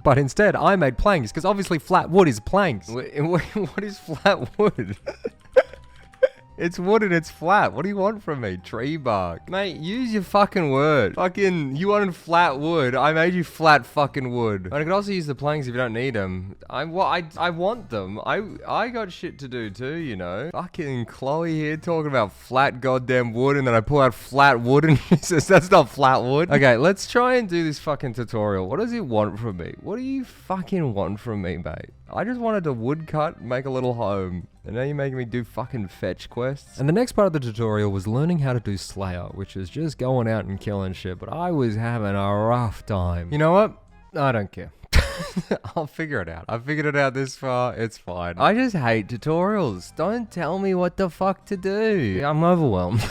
But instead, I made planks, because obviously flat wood is planks. What is flat wood? It's wood and it's flat. What do you want from me? Tree bark. Mate, use your fucking word. Fucking, you wanted flat wood. I made you flat fucking wood. And I could also use the planks if you don't need them. I want them. I got shit to do too, you know. Fucking Chloe here talking about flat goddamn wood, and then I pull out flat wood and she says that's not flat wood. Okay, let's try and do this fucking tutorial. What does it want from me? What do you fucking want from me, mate? I just wanted to wood cut, make a little home. And now you're making me do fucking fetch quests. And the next part of the tutorial was learning how to do Slayer, which is just going out and killing shit, but I was having a rough time. You know what? I don't care. I'll figure it out. I figured it out this far. It's fine. I just hate tutorials. Don't tell me what the fuck to do. I'm overwhelmed.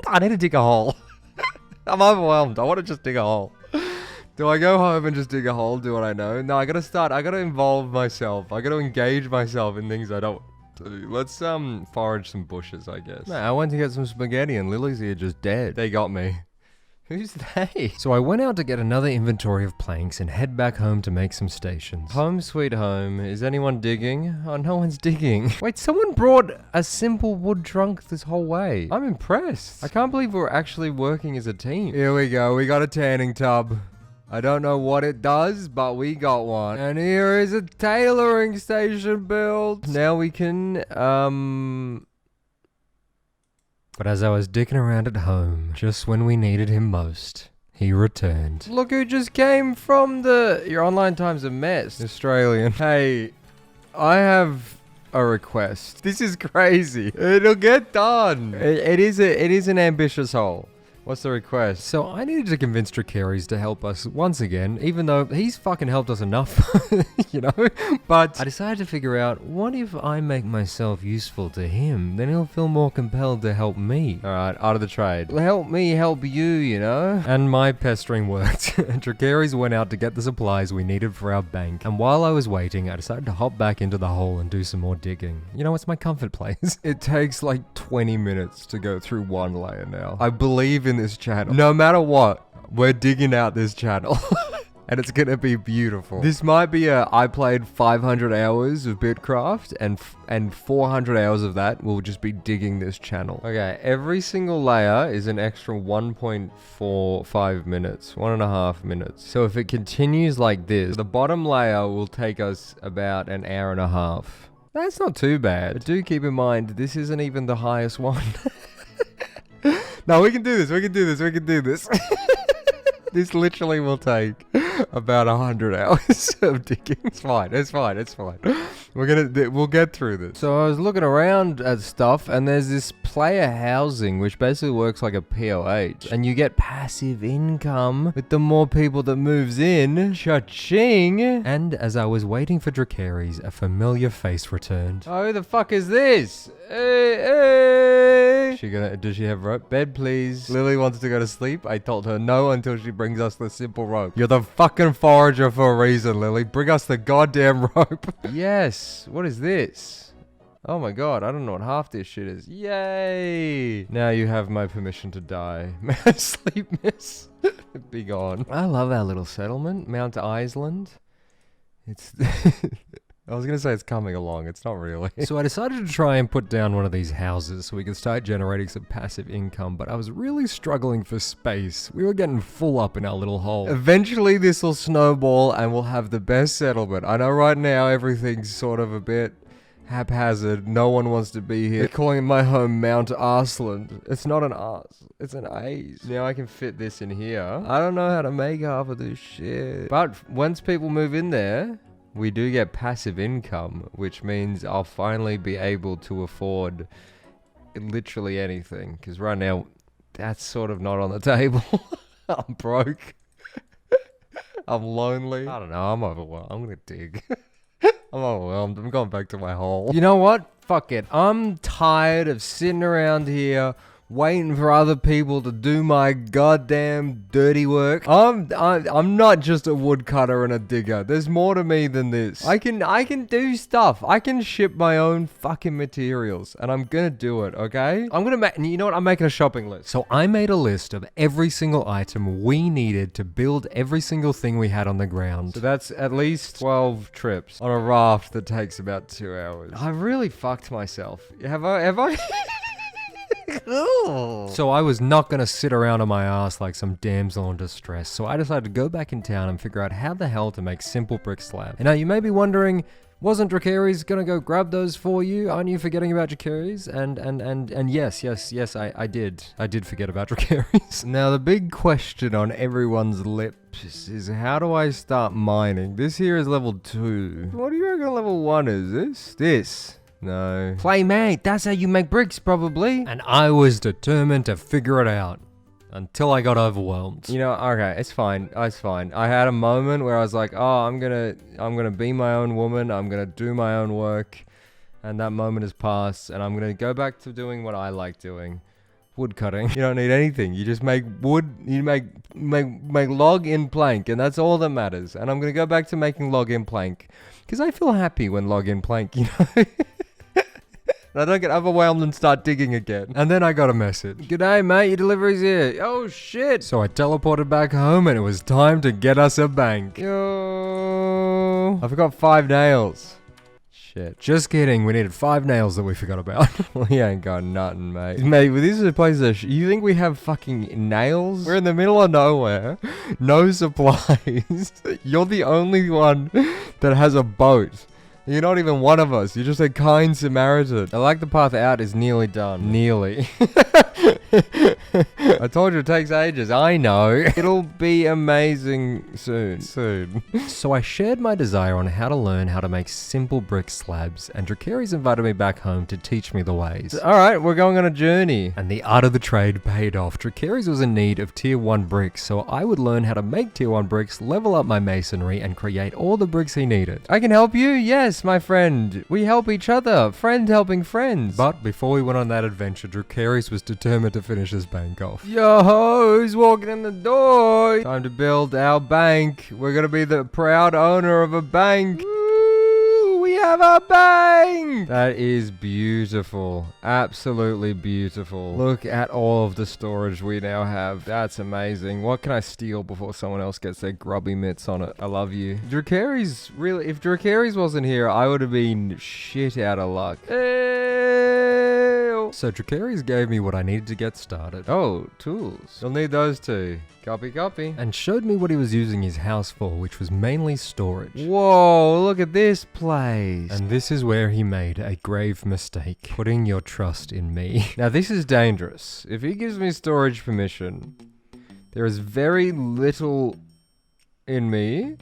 I need to dig a hole. I'm overwhelmed. I want to just dig a hole. Do I go home and just dig a hole, do what I know? No, I gotta involve myself. I gotta engage myself in things I don't do. Let's forage some bushes, I guess. No, I went to get some spaghetti and Lily's here just dead. They got me. Who's they? So I went out to get another inventory of planks and head back home to make some stations. Home sweet home. Is anyone digging? Oh, no one's digging. Wait, someone brought a simple wood trunk this whole way. I'm impressed. I can't believe we're actually working as a team. Here we go. We got a tanning tub. I don't know what it does, but we got one. And here is a tailoring station built. Now we can, But as I was dicking around at home, just when we needed him most, he returned. Look who just came from your online time's a mess. Australian. Hey, I have a request. This is crazy. It'll get done. It is an ambitious hole. What's the request? So I needed to convince Dracarys to help us once again, even though he's fucking helped us enough, you know? But I decided to figure out, what if I make myself useful to him? Then he'll feel more compelled to help me. Alright, out of the trade. Help me help you, you know? And my pestering worked. Dracarys went out to get the supplies we needed for our bank. And while I was waiting, I decided to hop back into the hole and do some more digging. You know, it's my comfort place. It takes like 20 minutes to go through one layer now. I believe in this channel. No matter what, we're digging out this channel. And it's gonna be beautiful. This might be I played 500 hours of Bitcraft and 400 hours of that will just be digging this channel. Okay, every single layer is an extra 1.45 minutes, 1.5 minutes. So if it continues like this, the bottom layer will take us about an hour and a half. That's not too bad. But do keep in mind, this isn't even the highest one. No, we can do this. We can do this. We can do this. This literally will take about 100 hours of digging. It's fine. It's fine. It's fine. We'll get through this. So I was looking around at stuff, and there's this player housing, which basically works like a POH, and you get passive income with the more people that moves in. Cha-ching! And as I was waiting for Dracarys, a familiar face returned. Oh, who the fuck is this? Hey, hey! Does she have rope? Bed, please. Lily wants to go to sleep. I told her no until she brings us the simple rope. You're the fucking forager for a reason, Lily. Bring us the goddamn rope. Yes. What is this? Oh my god, I don't know what half this shit is. Yay! Now you have my permission to die. May I sleep, miss? Be gone. I love our little settlement, Mount Island. It's... I was going to say it's coming along. It's not really. So I decided to try and put down one of these houses so we could start generating some passive income, but I was really struggling for space. We were getting full up in our little hole. Eventually this will snowball and we'll have the best settlement. I know right now everything's sort of a bit haphazard. No one wants to be here. They're calling my home Mount Arsland. It's not an arse. It's an A's. Now I can fit this in here. I don't know how to make half of this shit. But once people move in there, we do get passive income, which means I'll finally be able to afford literally anything. Because right now, that's sort of not on the table. I'm broke. I'm lonely. I don't know. I'm overwhelmed. I'm going to dig. I'm overwhelmed. I'm going back to my hole. You know what? Fuck it. I'm tired of sitting around here waiting for other people to do my goddamn dirty work. I'm not just a woodcutter and a digger. There's more to me than this. I can do stuff. I can ship my own fucking materials, and I'm gonna do it, okay? I'm gonna make, you know what? I'm making a shopping list. So I made a list of every single item we needed to build every single thing we had on the ground. So that's at least 12 trips on a raft that takes about 2 hours. I really fucked myself. Have I? So I was not going to sit around on my ass like some damsel in distress. So I decided to go back in town and figure out how the hell to make simple brick slabs. And now you may be wondering, wasn't Dracarys gonna go grab those for you? Aren't you forgetting about Dracarys? And yes, I did forget about Dracarys. Now the big question on everyone's lips is, how do I start mining? This here is level 2. What do you reckon level 1 is? This? No. Playmate, that's how you make bricks, probably. And I was determined to figure it out. Until I got overwhelmed. You know, okay, it's fine. It's fine. I had a moment where I was like, oh, I'm gonna be my own woman. I'm gonna do my own work. And that moment has passed, and I'm gonna go back to doing what I like doing. Wood cutting. You don't need anything. You just make wood, you make log in plank, and that's all that matters. And I'm gonna go back to making log in plank. Because I feel happy when log in plank, you know? I don't get overwhelmed and start digging again. And then I got a message. G'day, mate, your delivery's here. Oh, shit. So I teleported back home and it was time to get us a bank. Yo. I forgot 5 nails. Shit. Just kidding, we needed 5 nails that we forgot about. We ain't got nothing, mate. Mate, this is a place that you think we have fucking nails? We're in the middle of nowhere. No supplies. You're the only one that has a boat. You're not even one of us. You're just a kind Samaritan. I like the path out is nearly done. Nearly. I told you it takes ages. I know. It'll be amazing soon. So I shared my desire on how to learn how to make simple brick slabs, and Dracarys invited me back home to teach me the ways. Alright, we're going on a journey. And the art of the trade paid off. Dracarys was in need of tier 1 bricks, so I would learn how to make tier 1 bricks, level up my masonry, and create all the bricks he needed. I can help you? Yes, my friend. We help each other. Friend helping friends. But before we went on that adventure, Dracarys was determined to finish his bank off. Yo, who's walking in the door? Time to build our bank. We're gonna be the proud owner of a bank. Woo, we have a bank! That is beautiful. Absolutely beautiful. Look at all of the storage we now have. That's amazing. What can I steal before someone else gets their grubby mitts on it? I love you. Dracarys, really, if Dracarys wasn't here, I would have been shit out of luck. So Dracarys gave me what I needed to get started. Oh, tools. You'll need those too. Copy. And showed me what he was using his house for, which was mainly storage. Whoa, look at this place. And this is where he made a grave mistake, putting your trust in me. Now this is dangerous. If he gives me storage permission, there is very little in me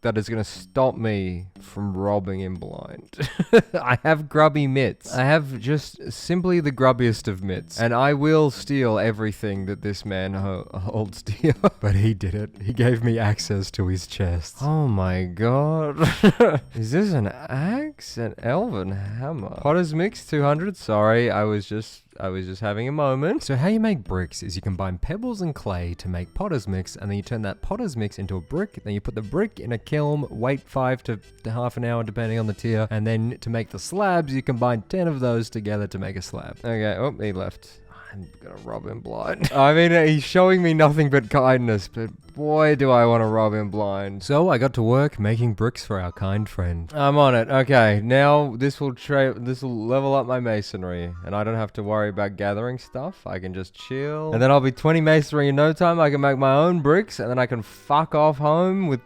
that is going to stop me from robbing him blind. I have grubby mitts. I have just simply the grubbiest of mitts. And I will steal everything that this man holds dear. But he did it. He gave me access to his chest. Oh my god. Is this an axe? An elven hammer? Potter's Mix 200? Sorry, I was just having a moment. So how you make bricks is you combine pebbles and clay to make potter's mix, and then you turn that potter's mix into a brick, then you put the brick in a kiln, wait 5 to half an hour depending on the tier, and then to make the slabs you combine 10 of those together to make a slab. Okay, oh, he left. I'm gonna rob him blind. I mean, he's showing me nothing but kindness, but boy, do I want to rob him blind. So I got to work making bricks for our kind friend. I'm on it. Okay, now this will level up my masonry, and I don't have to worry about gathering stuff. I can just chill, and then I'll be 20 masonry in no time. I can make my own bricks, and then I can fuck off home with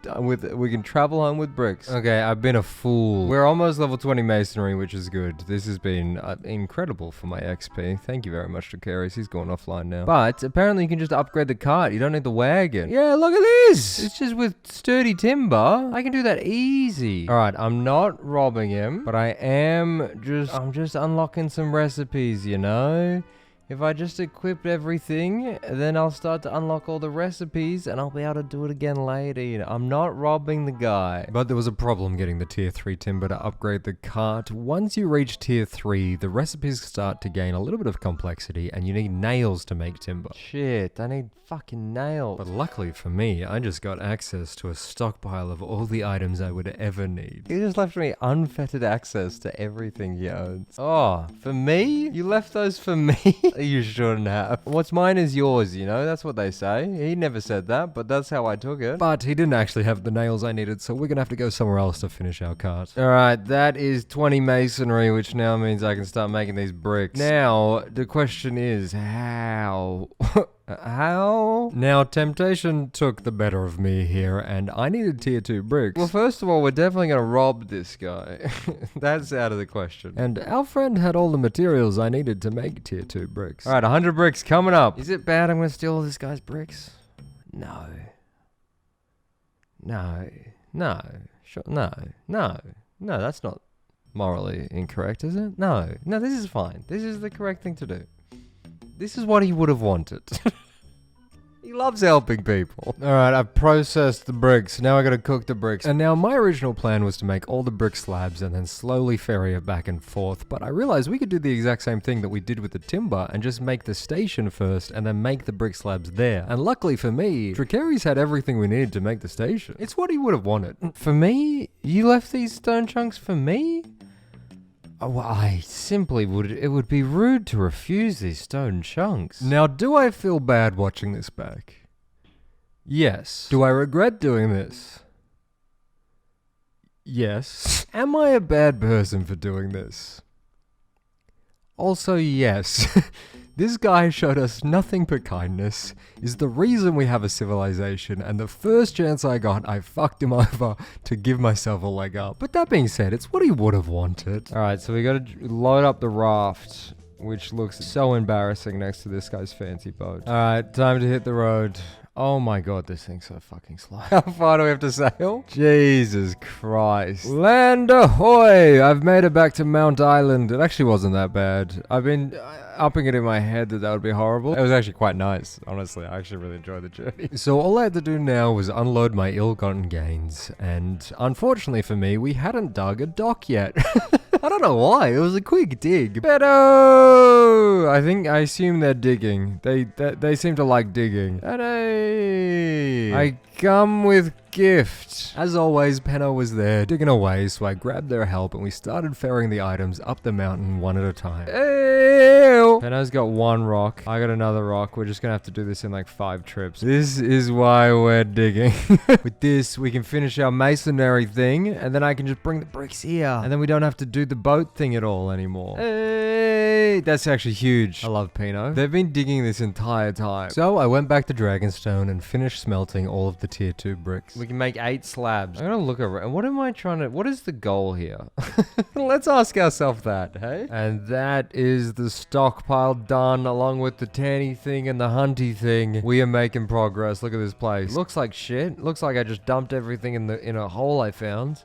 we can travel home with bricks. Okay, I've been a fool. We're almost level 20 masonry, which is good. This has been incredible for my XP. Thank you very much to Carrie. He's going offline now. But apparently you can just upgrade the cart. You don't need the wagon. Yeah, look at this. It's just with sturdy timber. I can do that easy. All right, I'm not robbing him, but I'm just unlocking some recipes, you know? If I just equip everything, then I'll start to unlock all the recipes and I'll be able to do it again later. You know, I'm not robbing the guy. But there was a problem getting the tier 3 timber to upgrade the cart. Once you reach tier 3, the recipes start to gain a little bit of complexity and you need nails to make timber. Shit, I need fucking nails. But luckily for me, I just got access to a stockpile of all the items I would ever need. You just left me unfettered access to everything he owns. Oh, for me? You left those for me? You shouldn't have. What's mine is yours, you know? That's what they say. He never said that, but that's how I took it. But he didn't actually have the nails I needed, so we're gonna have to go somewhere else to finish our cart. Alright, that is 20 masonry, which now means I can start making these bricks. Now, the question is, how? How? Now, temptation took the better of me here, and I needed tier 2 bricks. Well, first of all, we're definitely going to rob this guy. That's out of the question. And our friend had all the materials I needed to make tier 2 bricks. Alright, 100 bricks coming up. Is it bad I'm going to steal all this guy's bricks? No. No. No. Sure. No. No. No, that's not morally incorrect, is it? No. No, this is fine. This is the correct thing to do. This is what he would have wanted. He loves helping people. Alright, I've processed the bricks. Now I gotta cook the bricks. And now my original plan was to make all the brick slabs and then slowly ferry it back and forth, but I realized we could do the exact same thing that we did with the timber and just make the station first and then make the brick slabs there. And luckily for me, Tricari's had everything we needed to make the station. It's what he would have wanted. For me? You left these stone chunks for me? Oh, well, I simply would. It would be rude to refuse these stone chunks. Now, do I feel bad watching this back? Yes. Do I regret doing this? Yes. Am I a bad person for doing this? Also, yes. This guy showed us nothing but kindness, is the reason we have a civilization, and the first chance I got, I fucked him over to give myself a leg up. But that being said, it's what he would have wanted. Alright, so we gotta load up the raft, which looks so embarrassing next to this guy's fancy boat. Alright, time to hit the road. Oh my god, this thing's so fucking slow. How far do we have to sail? Jesus Christ. Land ahoy! I've made it back to Mount Island. It actually wasn't that bad. I've been upping it in my head that would be horrible. It was actually quite nice, honestly. I actually really enjoyed the journey. So all I had to do now was unload my ill-gotten gains, and unfortunately for me, we hadn't dug a dock yet. I don't know why, it was a quick dig. Beto! I assume they're digging. They seem to like digging. Hey! I come with gift. As always, Penno was there digging away, so I grabbed their help and we started ferrying the items up the mountain one at a time. Ew. Penno's got one rock. I got another rock. We're just gonna have to do this in like 5 trips. This is why we're digging. With this, we can finish our masonry thing, and then I can just bring the bricks here. And then we don't have to do the boat thing at all anymore. Hey, that's actually huge. I love Pino. They've been digging this entire time. So I went back to Dragonstone and finished smelting all of the tier 2 bricks. We can make 8 slabs. I'm gonna look around. What am I trying to... What is the goal here? Let's ask ourselves that, hey? And that is the stockpile done, along with the tanny thing and the hunty thing. We are making progress. Look at this place. Looks like shit. Looks like I just dumped everything in a hole I found.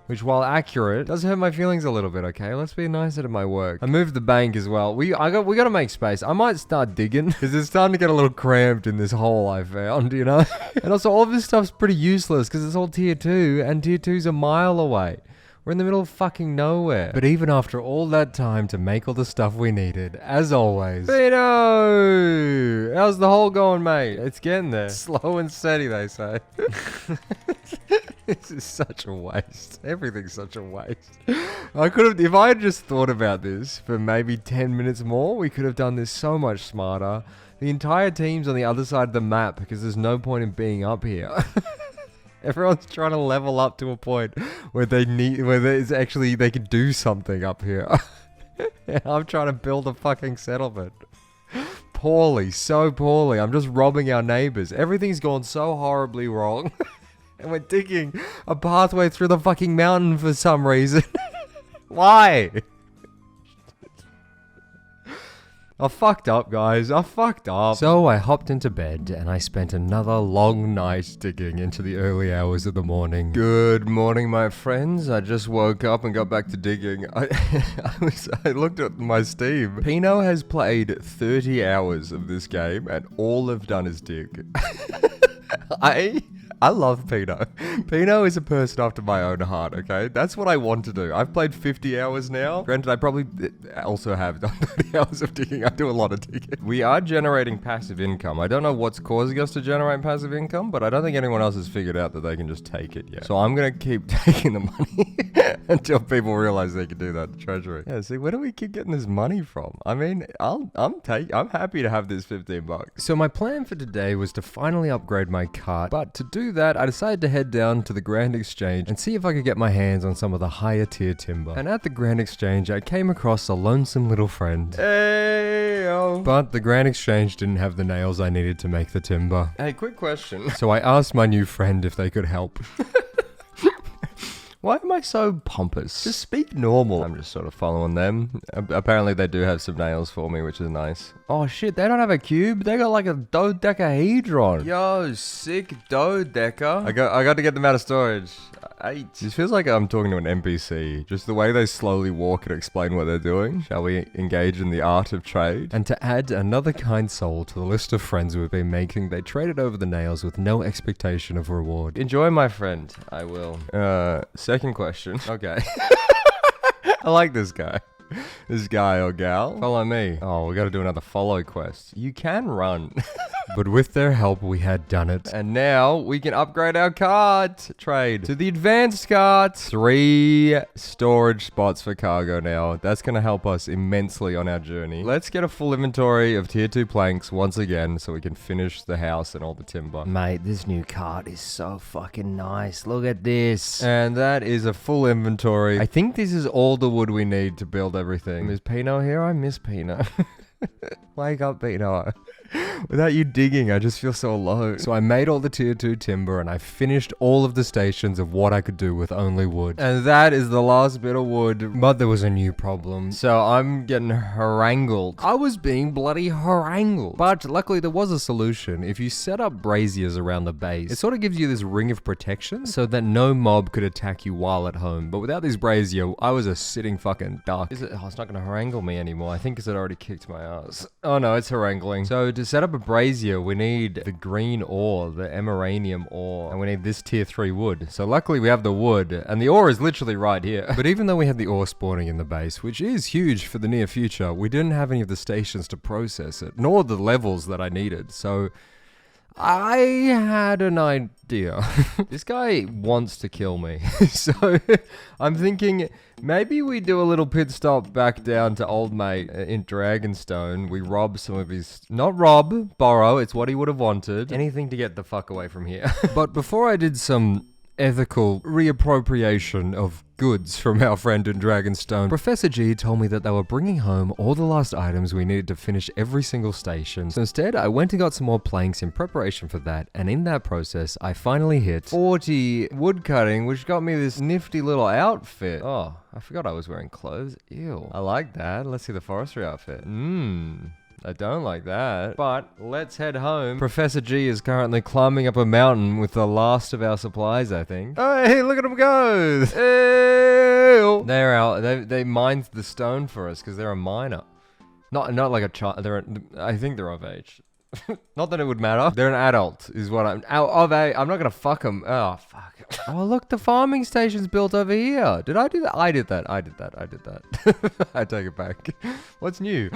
Which, while accurate, does hurt my feelings a little bit, okay? Let's be nicer to my work. I moved the bank as well. We gotta make space. I might start digging, because it's starting to get a little cramped in this hole I found, you know? And also, all of this stuff's pretty useless, because it's all tier 2, and tier 2's a mile away. We're in the middle of fucking nowhere. But even after all that time to make all the stuff we needed, as always... Pino! How's the hole going, mate? It's getting there. Slow and steady, they say. This is such a waste. Everything's such a waste. I could have, if I had just thought about this for maybe 10 minutes more, we could have done this so much smarter. The entire team's on the other side of the map because there's no point in being up here. Everyone's trying to level up to a point where they can do something up here. I'm trying to build a fucking settlement. Poorly, so poorly. I'm just robbing our neighbors. Everything's gone so horribly wrong. And we're digging a pathway through the fucking mountain for some reason. Why? I fucked up, guys. I fucked up. So I hopped into bed and I spent another long night digging into the early hours of the morning. Good morning, my friends. I just woke up and got back to digging. I looked at my Steam. Pino has played 30 hours of this game and all I've done is dig. I love Pino. Pino is a person after my own heart, okay? That's what I want to do. I've played 50 hours now. Granted, I probably also have done 30 hours of digging. I do a lot of digging. We are generating passive income. I don't know what's causing us to generate passive income, but I don't think anyone else has figured out that they can just take it yet. So I'm going to keep taking the money until people realize they can do that in Treasury. Yeah, see, where do we keep getting this money from? I mean, I'm happy to have this 15 bucks. So my plan for today was to finally upgrade my cart, but to do that, I decided to head down to the Grand Exchange and see if I could get my hands on some of the higher tier timber. And at the Grand Exchange, I came across a lonesome little friend. Hey-o. But the Grand Exchange didn't have the nails I needed to make the timber. Hey, quick question. So I asked my new friend if they could help. Why am I so pompous? Just speak normal. I'm just sort of following them. Apparently they do have some nails for me, which is nice. Oh shit, they don't have a cube. They got like a dodecahedron. Yo, sick dodeca. I got to get them out of storage. This feels like I'm talking to an NPC. Just the way they slowly walk and explain what they're doing. Shall we engage in the art of trade? And to add another kind soul to the list of friends we've been making, they traded over the nails with no expectation of reward. Enjoy, my friend. I will. Second question. Okay. I like this guy. This guy or gal. Follow me. Oh, we gotta do another follow quest. You can run. But with their help, we had done it. And now we can upgrade our cart. Trade to the advanced cart. 3 storage spots for cargo now. That's gonna help us immensely on our journey. Let's get a full inventory of tier 2 planks once again so we can finish the house and all the timber. Mate, this new cart is so fucking nice. Look at this. And that is a full inventory. I think this is all the wood we need to build everything. Is Pino here? I miss Pino. Wake up, Pino. Without you digging, I just feel so alone. So I made all the tier 2 timber and I finished all of the stations of what I could do with only wood. And that is the last bit of wood. But there was a new problem. So I'm getting harangled. I was being bloody harangled. But luckily there was a solution. If you set up braziers around the base, it sort of gives you this ring of protection so that no mob could attack you while at home. But without this brazier, I was a sitting fucking duck. Is it? Oh, it's not going to harangle me anymore. I think it's already kicked my ass. Oh no, it's haranguling. So to set up a brazier, we need the green ore, the emeranium ore, and we need this tier 3 wood. So luckily we have the wood, and the ore is literally right here. But even though we had the ore spawning in the base, which is huge for the near future, we didn't have any of the stations to process it, nor the levels that I needed. So I had an idea. This guy wants to kill me. So I'm thinking maybe we do a little pit stop back down to old mate in Dragonstone. We rob some of his... Not rob, borrow. It's what he would have wanted. Anything to get the fuck away from here. But before I did some ethical reappropriation of goods from our friend in Dragonstone, Professor G told me that they were bringing home all the last items we needed to finish every single station. So instead, I went and got some more planks in preparation for that, and in that process, I finally hit 40 wood cutting, which got me this nifty little outfit. Oh, I forgot I was wearing clothes. Ew. I like that. Let's see the forestry outfit. I don't like that. But let's head home. Professor G is currently climbing up a mountain with the last of our supplies, I think. Oh, hey, look at him go. Ew. They're out. They mined the stone for us because they're a miner. Not like a child. I think they're of age. Not that it would matter. They're an adult, is what I'm... Of age. I'm not gonna fuck them. Oh, fuck. Oh, look, the farming station's built over here. Did I do that? I did that. I take it back. What's new?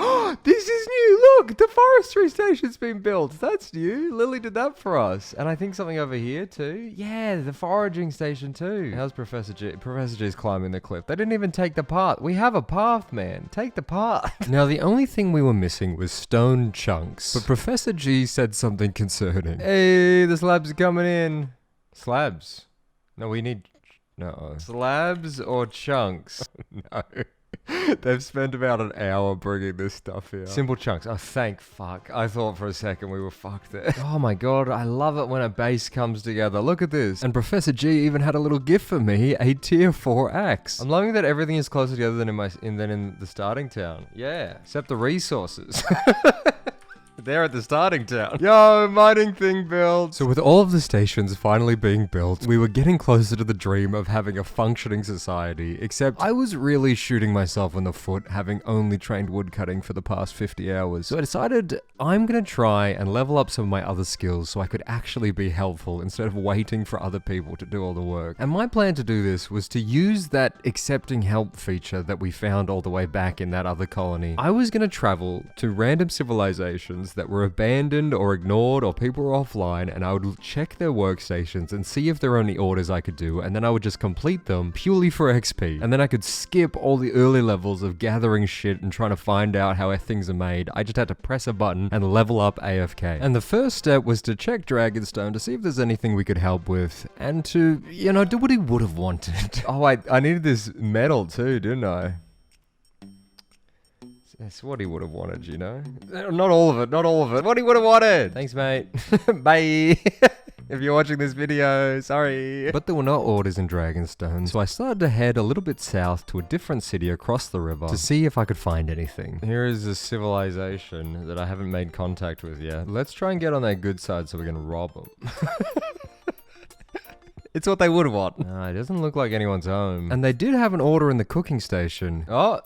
This is new. Look, the forestry station's been built. That's new. Lily did that for us. And I think something over here, too. Yeah, the foraging station, too. How's Professor G? Professor G's climbing the cliff. They didn't even take the path. We have a path, man. Take the path. Now, the only thing we were missing was stone chunks. But Professor G said something concerning. Hey, the slabs are coming in. Slabs? No, we need... No. Slabs or chunks? No. They've spent about an hour bringing this stuff here. Simple chunks. Oh, thank fuck. I thought for a second we were fucked there. Oh my god, I love it when a base comes together. Look at this. And Professor G even had a little gift for me, a tier 4 axe. I'm loving that everything is closer together than in the starting town. Yeah, except the resources. They're at the starting town. Yo, mining thing built. So with all of the stations finally being built, we were getting closer to the dream of having a functioning society, except I was really shooting myself in the foot having only trained woodcutting for the past 50 hours. So I decided I'm gonna try and level up some of my other skills so I could actually be helpful instead of waiting for other people to do all the work. And my plan to do this was to use that accepting help feature that we found all the way back in that other colony. I was gonna travel to random civilizations that were abandoned or ignored or people were offline, and I would check their workstations and see if there were any orders I could do, and then I would just complete them purely for XP. And then I could skip all the early levels of gathering shit and trying to find out how things are made. I just had to press a button and level up AFK. And the first step was to check Dragonstone to see if there's anything we could help with, and to, you know, do what he would have wanted. Oh wait, I needed this metal too, didn't I? That's what he would have wanted, you know? Not all of it, not all of it. What he would have wanted! Thanks, mate. Bye! If you're watching this video, sorry. But there were no orders in Dragonstone, so I started to head a little bit south to a different city across the river to see if I could find anything. Here is a civilization that I haven't made contact with yet. Let's try and get on their good side so we can rob them. It's what they would want. No, it doesn't look like anyone's home. And they did have an order in the cooking station. Oh!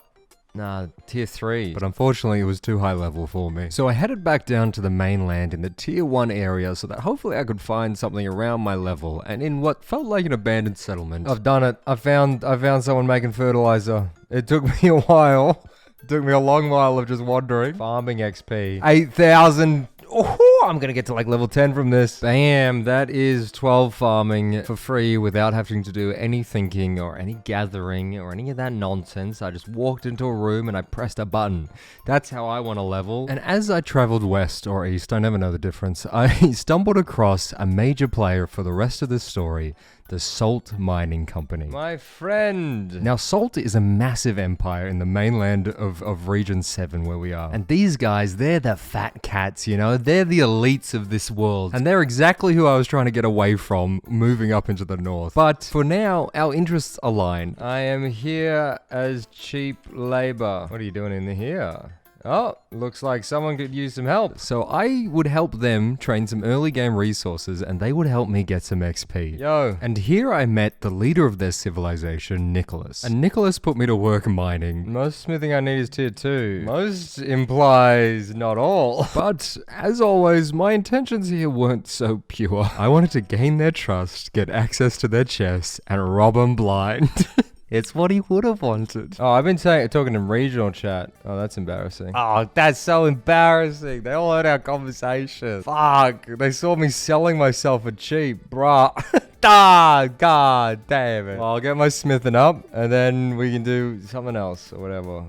Nah, tier 3. But unfortunately it was too high level for me. So I headed back down to the mainland in the tier 1 area so that hopefully I could find something around my level and in what felt like an abandoned settlement. I've done it. I found someone making fertilizer. It took me a while. It took me a long while of just wandering. Farming XP. 8,000. Oh, I'm gonna get to like level 10 from this. Bam, that is 12 farming for free without having to do any thinking or any gathering or any of that nonsense. I just walked into a room and I pressed a button. That's how I want to level. And as I traveled west or east, I never know the difference, I stumbled across a major player for the rest of this story, the Salt Mining Company. My friend! Now, Salt is a massive empire in the mainland of Region 7 where we are. And these guys, they're the fat cats, you know? They're the elites of this world. And they're exactly who I was trying to get away from moving up into the north. But for now, our interests align. I am here as cheap labor. What are you doing in here? Oh, looks like someone could use some help. So I would help them train some early game resources and they would help me get some XP. Yo. And here I met the leader of their civilization, Nicholas. And Nicholas put me to work mining. Most smithing I need is tier 2. Most implies not all. But as always, my intentions here weren't so pure. I wanted to gain their trust, get access to their chests, and rob them blind. It's what he would have wanted. Oh, I've been talking in regional chat. Oh, that's embarrassing. Oh, that's so embarrassing. They all heard our conversation. Fuck. They saw me selling myself for cheap, bruh. God damn it. Well, I'll get my smithing up, and then we can do something else, or whatever.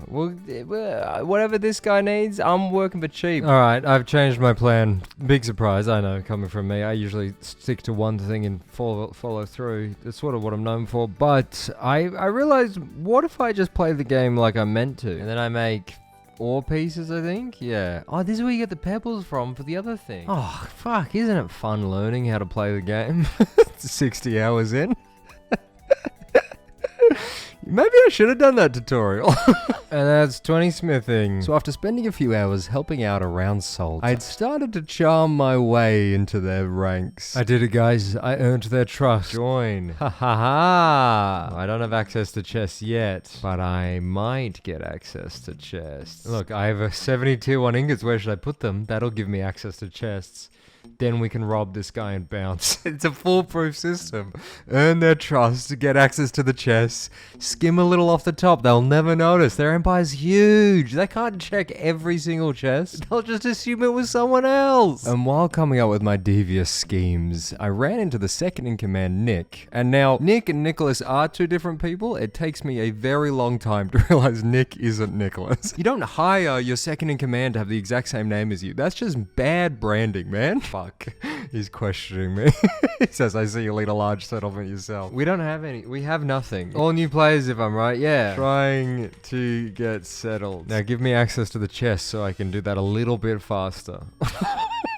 Whatever this guy needs, I'm working for cheap. Alright, I've changed my plan. Big surprise, I know, coming from me. I usually stick to one thing and follow through. That's sort of what I'm known for. But I realized, what if I just play the game like I'm meant to? And then I make ore pieces, I think? Yeah. Oh, this is where you get the pebbles from for the other thing. Oh, fuck. Isn't it fun learning how to play the game? 60 hours in. Maybe I should have done that tutorial. And that's 20 smithing. So after spending a few hours helping out around Salt, I'd started to charm my way into their ranks. I did it, guys. I earned their trust. Join. Ha ha ha. I don't have access to chests yet, but I might get access to chests. Look, I have a 70 tier 1 ingots. Where should I put them? That'll give me access to chests. Then we can rob this guy and bounce. It's a foolproof system. Earn their trust, get access to the chests, skim a little off the top. They'll never notice. Their empire's huge. They can't check every single chest. They'll just assume it was someone else. And while coming up with my devious schemes, I ran into the second in command, Nick. And now, Nick and Nicholas are two different people. It takes me a very long time to realize Nick isn't Nicholas. You don't hire your second in command to have the exact same name as you. That's just bad branding, man. fuck? He's questioning me. He says, I see you lead a large settlement yourself. We don't have any. We have nothing. All new players, if I'm right. Yeah. Trying to get settled. Now give me access to the chest so I can do that a little bit faster.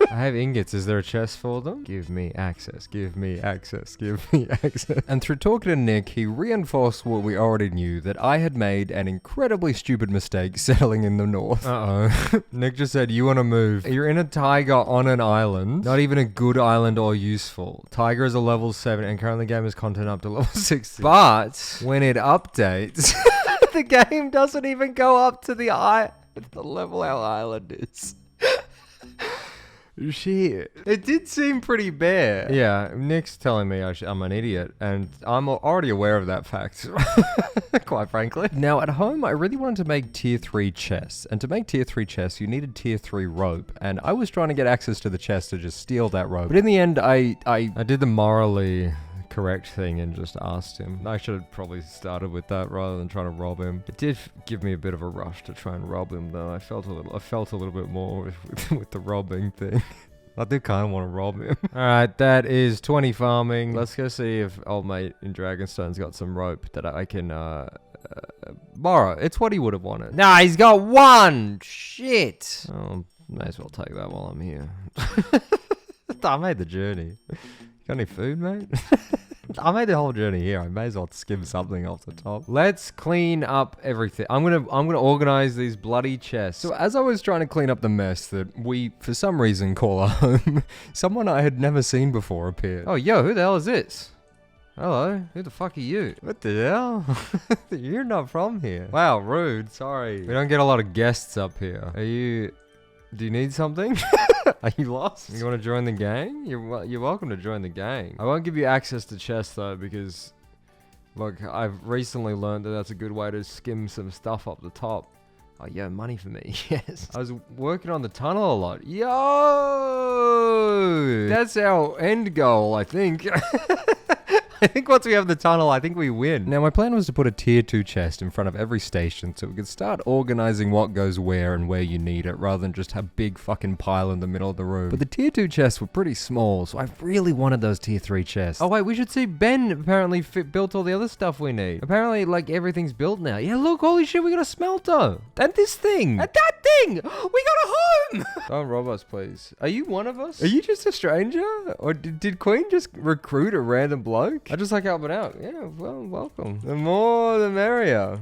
I have ingots. Is there a chest for them? Give me access. Give me access. Give me access. And through talking to Nick, he reinforced what we already knew, that I had made an incredibly stupid mistake settling in the north. Uh-oh. Nick just said, you want to move. You're in a taiga on an island. Not even a good island or useful. Taiga is a level 7 and currently game is content up to level 60. But when it updates, the game doesn't even go up to the level our island is. Shit. It did seem pretty bare. Yeah, Nick's telling me I'm an idiot, and I'm already aware of that fact, quite frankly. Now, at home, I really wanted to make tier 3 chests, and to make tier 3 chests, you needed tier 3 rope, and I was trying to get access to the chest to just steal that rope. But in the end, I did the morally correct thing and just asked him. I should have probably started with that rather than trying to rob him. It did give me a bit of a rush to try and rob him, though. I felt a little bit more with the robbing thing. I do kind of want to rob him. Alright, that is 20 farming. Let's go see if old mate in Dragonstone's got some rope that I can borrow. It's what he would have wanted. Nah, he's got 1! Shit! Oh, may as well take that while I'm here. I made the journey. Got any food, mate? I made the whole journey here. I may as well skim something off the top. Let's clean up everything. I'm gonna organize these bloody chests. So as I was trying to clean up the mess that we, for some reason, call our home, someone I had never seen before appeared. Oh, yo, who the hell is this? Hello, who the fuck are you? What the hell? You're not from here. Wow, rude. Sorry. We don't get a lot of guests up here. Do you need something? Are you lost? You want to join the gang? You're welcome to join the gang. I won't give you access to chests though, because look, I've recently learned that that's a good way to skim some stuff up the top. Oh yeah, money for me. Yes. I was working on the tunnel a lot. Yo! That's our end goal, I think. I think once we have the tunnel, I think we win. Now, my plan was to put a tier 2 chest in front of every station so we could start organizing what goes where and where you need it, rather than just have a big fucking pile in the middle of the room. But the tier 2 chests were pretty small, so I really wanted those tier 3 chests. Oh wait, we should see Ben apparently built all the other stuff we need. Apparently, like, everything's built now. Yeah, look, holy shit, we got a smelter. And this thing. And that thing. We got a home. Don't rob us, please. Are you one of us? Are you just a stranger? Or did Queen just recruit a random bloke? I just like helping out. Yeah, well, welcome. The more, the merrier.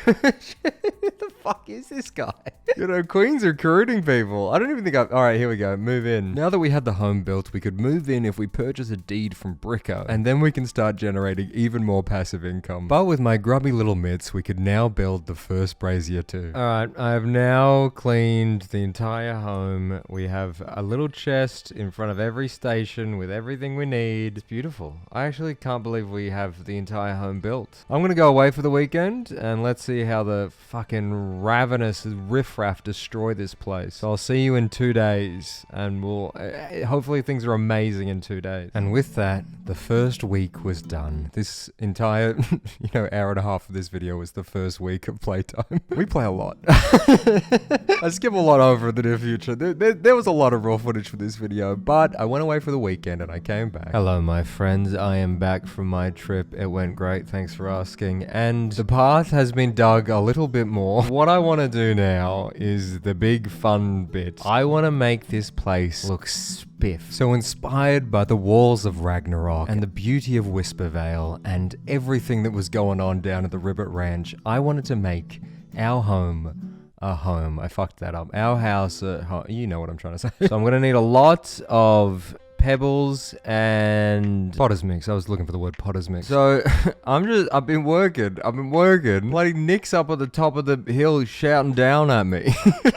Who the fuck is this guy? You know, Queen's recruiting people. I don't even think Alright, here we go. Move in. Now that we had the home built, we could move in if we purchase a deed from Bricko, and then we can start generating even more passive income. But with my grubby little mitts, we could now build the first brazier too. Alright, I have now cleaned the entire home. We have a little chest in front of every station with everything we need. It's beautiful. I actually can't believe we have the entire home built. I'm gonna go away for the weekend, and let's see how the fucking ravenous riffraff destroy this place. So I'll see you in 2 days, and we'll hopefully things are amazing in 2 days. And with that, the first week was done. This entire hour and a half of this video was the first week of playtime. We play a lot. I skip a lot over in the near future. There was a lot of raw footage for this video, but I went away for the weekend and I came back. Hello my friends, I am back from my trip. It went great, thanks for asking, and the path has been dug a little bit more. What I want to do now is the big fun bit. I want to make this place look spiff. So inspired by the walls of Ragnarok and the beauty of Whispervale and everything that was going on down at the Ribbit Ranch, I wanted to make our home a home. I fucked that up. Our house a home. You know what I'm trying to say. So I'm going to need a lot of pebbles and potter's mix. I was looking for the word potter's mix. So I've been working. Bloody Nick's up at the top of the hill shouting down at me.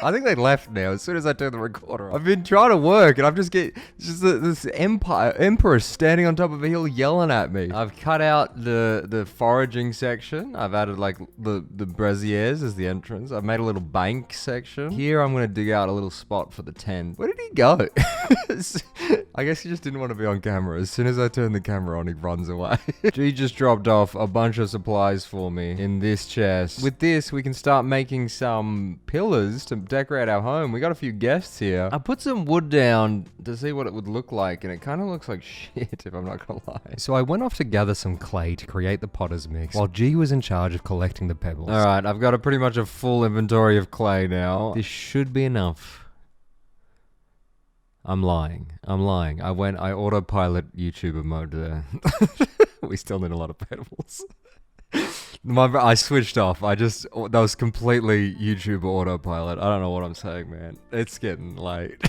I think they left now as soon as I turned the recorder off. I've been trying to work and I've just this emperor standing on top of a hill yelling at me. I've cut out the foraging section. I've added like the braziers as the entrance. I've made a little bank section. Here I'm going to dig out a little spot for the tent. Where did he go? I guess he just didn't want to be on camera. As soon as I turn the camera on, he runs away. G just dropped off a bunch of supplies for me in this chest. With this, we can start making some pillars to decorate our home. We got a few guests here. I put some wood down to see what it would look like, and it kind of looks like shit, if I'm not gonna lie. So I went off to gather some clay to create the potter's mix, while G was in charge of collecting the pebbles. Alright, I've got pretty much a full inventory of clay now. This should be enough. I'm lying. I autopilot YouTuber mode there. We still need a lot of pebbles. I switched off. That was completely YouTube autopilot. I don't know what I'm saying, man. It's getting late.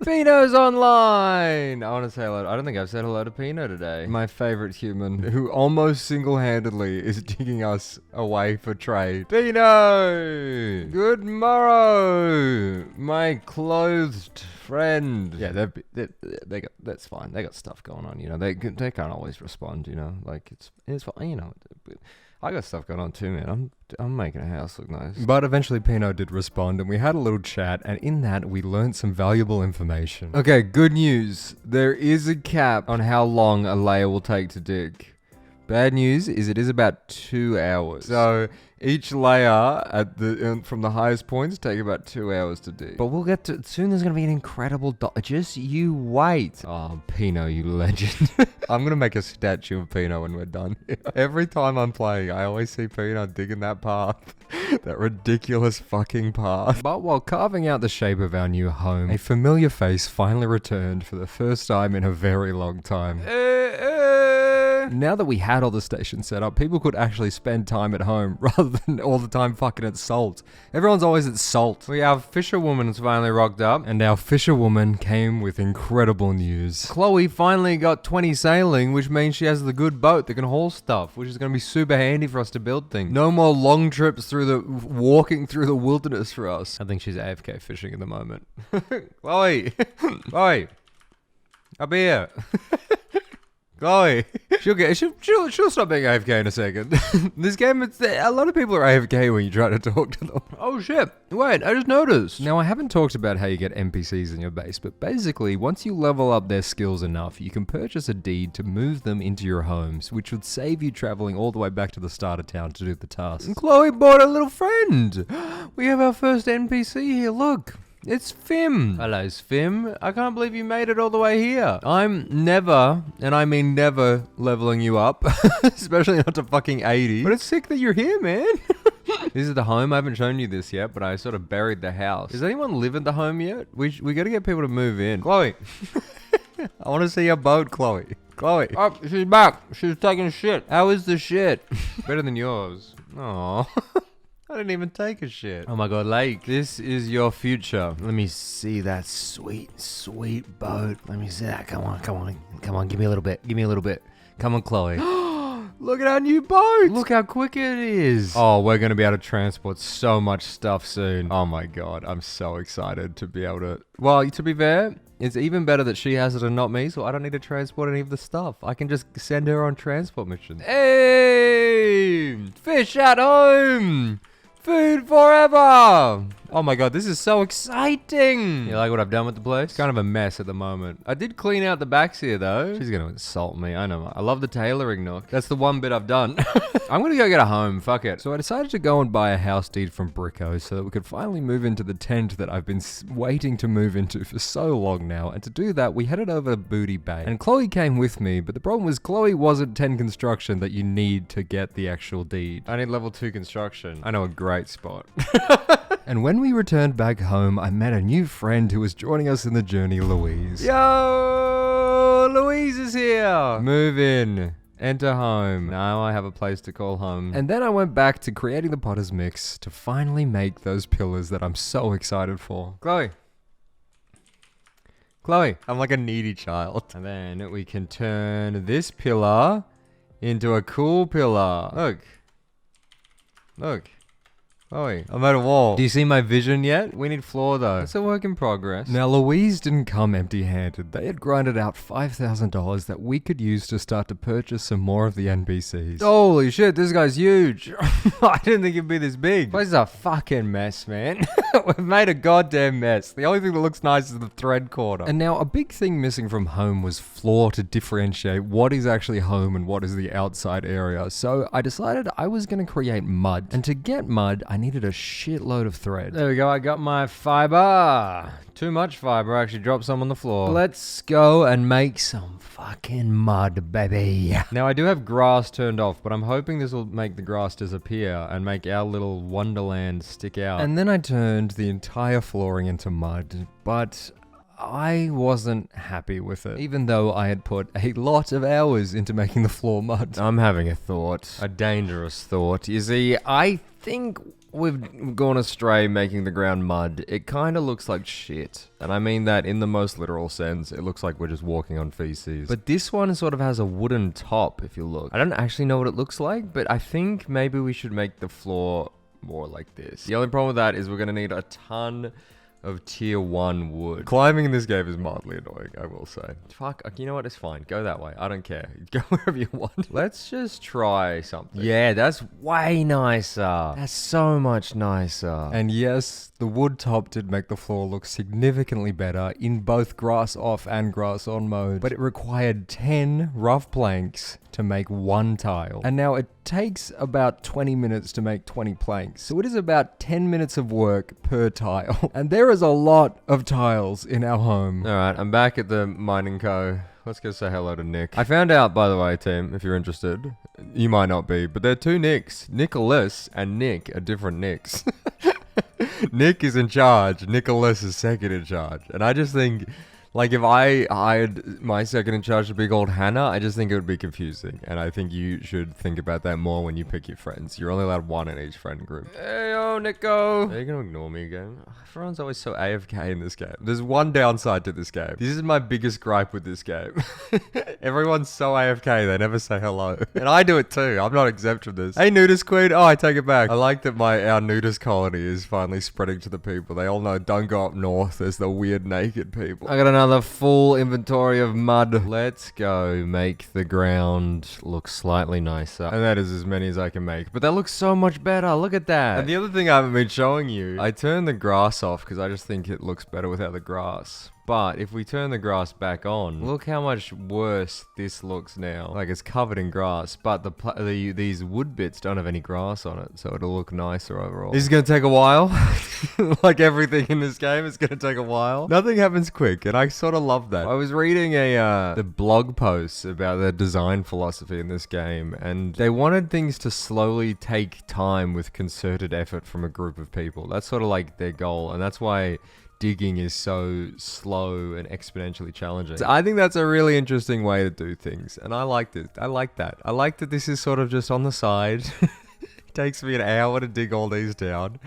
Pino's online! I want to say hello. I don't think I've said hello to Pino today. My favorite human, who almost single-handedly is digging us away for trade. Pino! Good morrow! My clothed friend. Yeah, that's fine. They got stuff going on, you know. They can't always respond, you know. Like, it's fine, you know. I got stuff going on too, man. I'm making a house look nice. But eventually Pino did respond, and we had a little chat, and in that we learned some valuable information. Okay, good news. There is a cap on how long a layer will take to dig. Bad news is it is about 2 hours. So each layer from the highest points take about 2 hours to dig. But we'll get to soon. There's gonna be an incredible just you wait. Oh, Pino, you legend. I'm gonna make a statue of Pino when we're done here. Every time I'm playing, I always see Pino digging that path. That ridiculous fucking path. But while carving out the shape of our new home, a familiar face finally returned for the first time in a very long time. Now that we had all the stations set up, people could actually spend time at home rather than all the time fucking at Salt. Everyone's always at Salt. Our fisherwoman's finally rocked up. And our fisherwoman came with incredible news. Chloe finally got 20 sailing, which means she has the good boat that can haul stuff, which is going to be super handy for us to build things. No more long trips walking through the wilderness for us. I think she's AFK fishing at the moment. Chloe! Chloe! Up here! Chloe, she'll stop being AFK in a second. This game, a lot of people are AFK when you try to talk to them. Oh shit, wait, I just noticed. Now I haven't talked about how you get NPCs in your base, but basically once you level up their skills enough, you can purchase a deed to move them into your homes, which would save you traveling all the way back to the start of town to do the tasks. And Chloe bought a little friend. We have our first NPC here, look. It's Fim. Hello, Fim. I can't believe you made it all the way here. I'm never, and I mean never, leveling you up. Especially not to fucking 80. But it's sick that you're here, man. This is the home. I haven't shown you this yet, but I sort of buried the house. Does anyone live in the home yet? We got to get people to move in. Chloe. I want to see your boat, Chloe. Chloe. Oh, she's back. She's taking a shit. How is the shit? Better than yours. Aww. I didn't even take a shit. Oh my god, Lake, this is your future. Let me see that sweet, sweet boat. Let me see that. Come on. Give me a little bit. Come on, Chloe. Look at our new boat. Look how quick it is. Oh, we're going to be able to transport so much stuff soon. Oh my god, I'm so excited to be able to... Well, to be fair, it's even better that she has it and not me, so I don't need to transport any of the stuff. I can just send her on transport missions. Hey! Fish at home! Food forever! Oh my god, this is so exciting! You like what I've done with the place? It's kind of a mess at the moment. I did clean out the backs here though. She's gonna insult me, I know. I love the tailoring nook. That's the one bit I've done. I'm gonna go get a home, fuck it. So I decided to go and buy a house deed from Bricko so that we could finally move into the tent that I've been waiting to move into for so long now. And to do that, we headed over to Booty Bay. And Chloe came with me, but the problem was Chloe wasn't 10 construction that you need to get the actual deed. I need level 2 construction. I know a great spot. And when we returned back home, I met a new friend who was joining us in the journey, Louise. Yo! Louise is here! Move in. Enter home. Now I have a place to call home. And then I went back to creating the potter's mix to finally make those pillars that I'm so excited for. Chloe, I'm like a needy child. And then we can turn this pillar into a cool pillar. Look. Oh, I made a wall. Do you see my vision yet? We need floor though. It's a work in progress. Now, Louise didn't come empty-handed. They had grinded out $5,000 that we could use to start to purchase some more of the NPCs. Holy shit, this guy's huge. I didn't think it'd be this big. This is a fucking mess, man. We've made a goddamn mess. The only thing that looks nice is the thread quarter. And now, a big thing missing from home was floor to differentiate what is actually home and what is the outside area. So I decided I was going to create mud. And to get mud, I needed a shitload of thread. There we go, I got my fiber. Too much fiber, I actually dropped some on the floor. Let's go and make some fucking mud, baby. Now I do have grass turned off, but I'm hoping this will make the grass disappear and make our little wonderland stick out. And then I turned the entire flooring into mud, but I wasn't happy with it, even though I had put a lot of hours into making the floor mud. I'm having a thought, a dangerous thought. You see, I think we've gone astray making the ground mud. It kind of looks like shit. And I mean that in the most literal sense. It looks like we're just walking on feces. But this one sort of has a wooden top, if you look. I don't actually know what it looks like, but I think maybe we should make the floor more like this. The only problem with that is we're going to need a ton of tier 1 wood. Climbing in this game is mildly annoying, I will say. Fuck, you know what? It's fine. Go that way. I don't care. Go wherever you want. Let's just try something. Yeah, that's way nicer. That's so much nicer. And yes, the wood top did make the floor look significantly better in both grass off and grass on mode, but it required 10 rough planks to make 1 tile. And now it takes about 20 minutes to make 20 planks. So it is about 10 minutes of work per tile. And there is a lot of tiles in our home. All right, I'm back at the mining co. Let's go say hello to Nick. I found out, by the way, team, if you're interested, you might not be, but there are 2 Nicks. Nicholas and Nick are different Nicks. Nick is in charge. Nicholas is second in charge. And I just think, like, if I hired my second in charge to be called Hannah, I just think it would be confusing. And I think you should think about that more when you pick your friends. You're only allowed 1 in each friend group. Hey, yo, Nico. Are you going to ignore me again? Everyone's always so AFK in this game. There's one downside to this game. This is my biggest gripe with this game. Everyone's so AFK, they never say hello. And I do it too. I'm not exempt from this. Hey, nudist queen. Oh, I take it back. I like that our nudist colony is finally spreading to the people. They all know, don't go up north. There's the weird naked people. I got another full inventory of mud. Let's go make the ground look slightly nicer. And that is as many as I can make. But that looks so much better. Look at that. And the other thing I haven't been showing you, I turned the grass off because I just think it looks better without the grass. But if we turn the grass back on, look how much worse this looks now. Like, it's covered in grass, but these wood bits don't have any grass on it, so it'll look nicer overall. This is gonna take a while. Like everything in this game, it's gonna take a while. Nothing happens quick, and I sort of love that. I was reading the blog posts about the design philosophy in this game, and they wanted things to slowly take time with concerted effort from a group of people. That's sort of like their goal, and that's why digging is so slow and exponentially challenging. So I think that's a really interesting way to do things, and I like it. I like that. I like that this is sort of just on the side. It takes me an hour to dig all these down,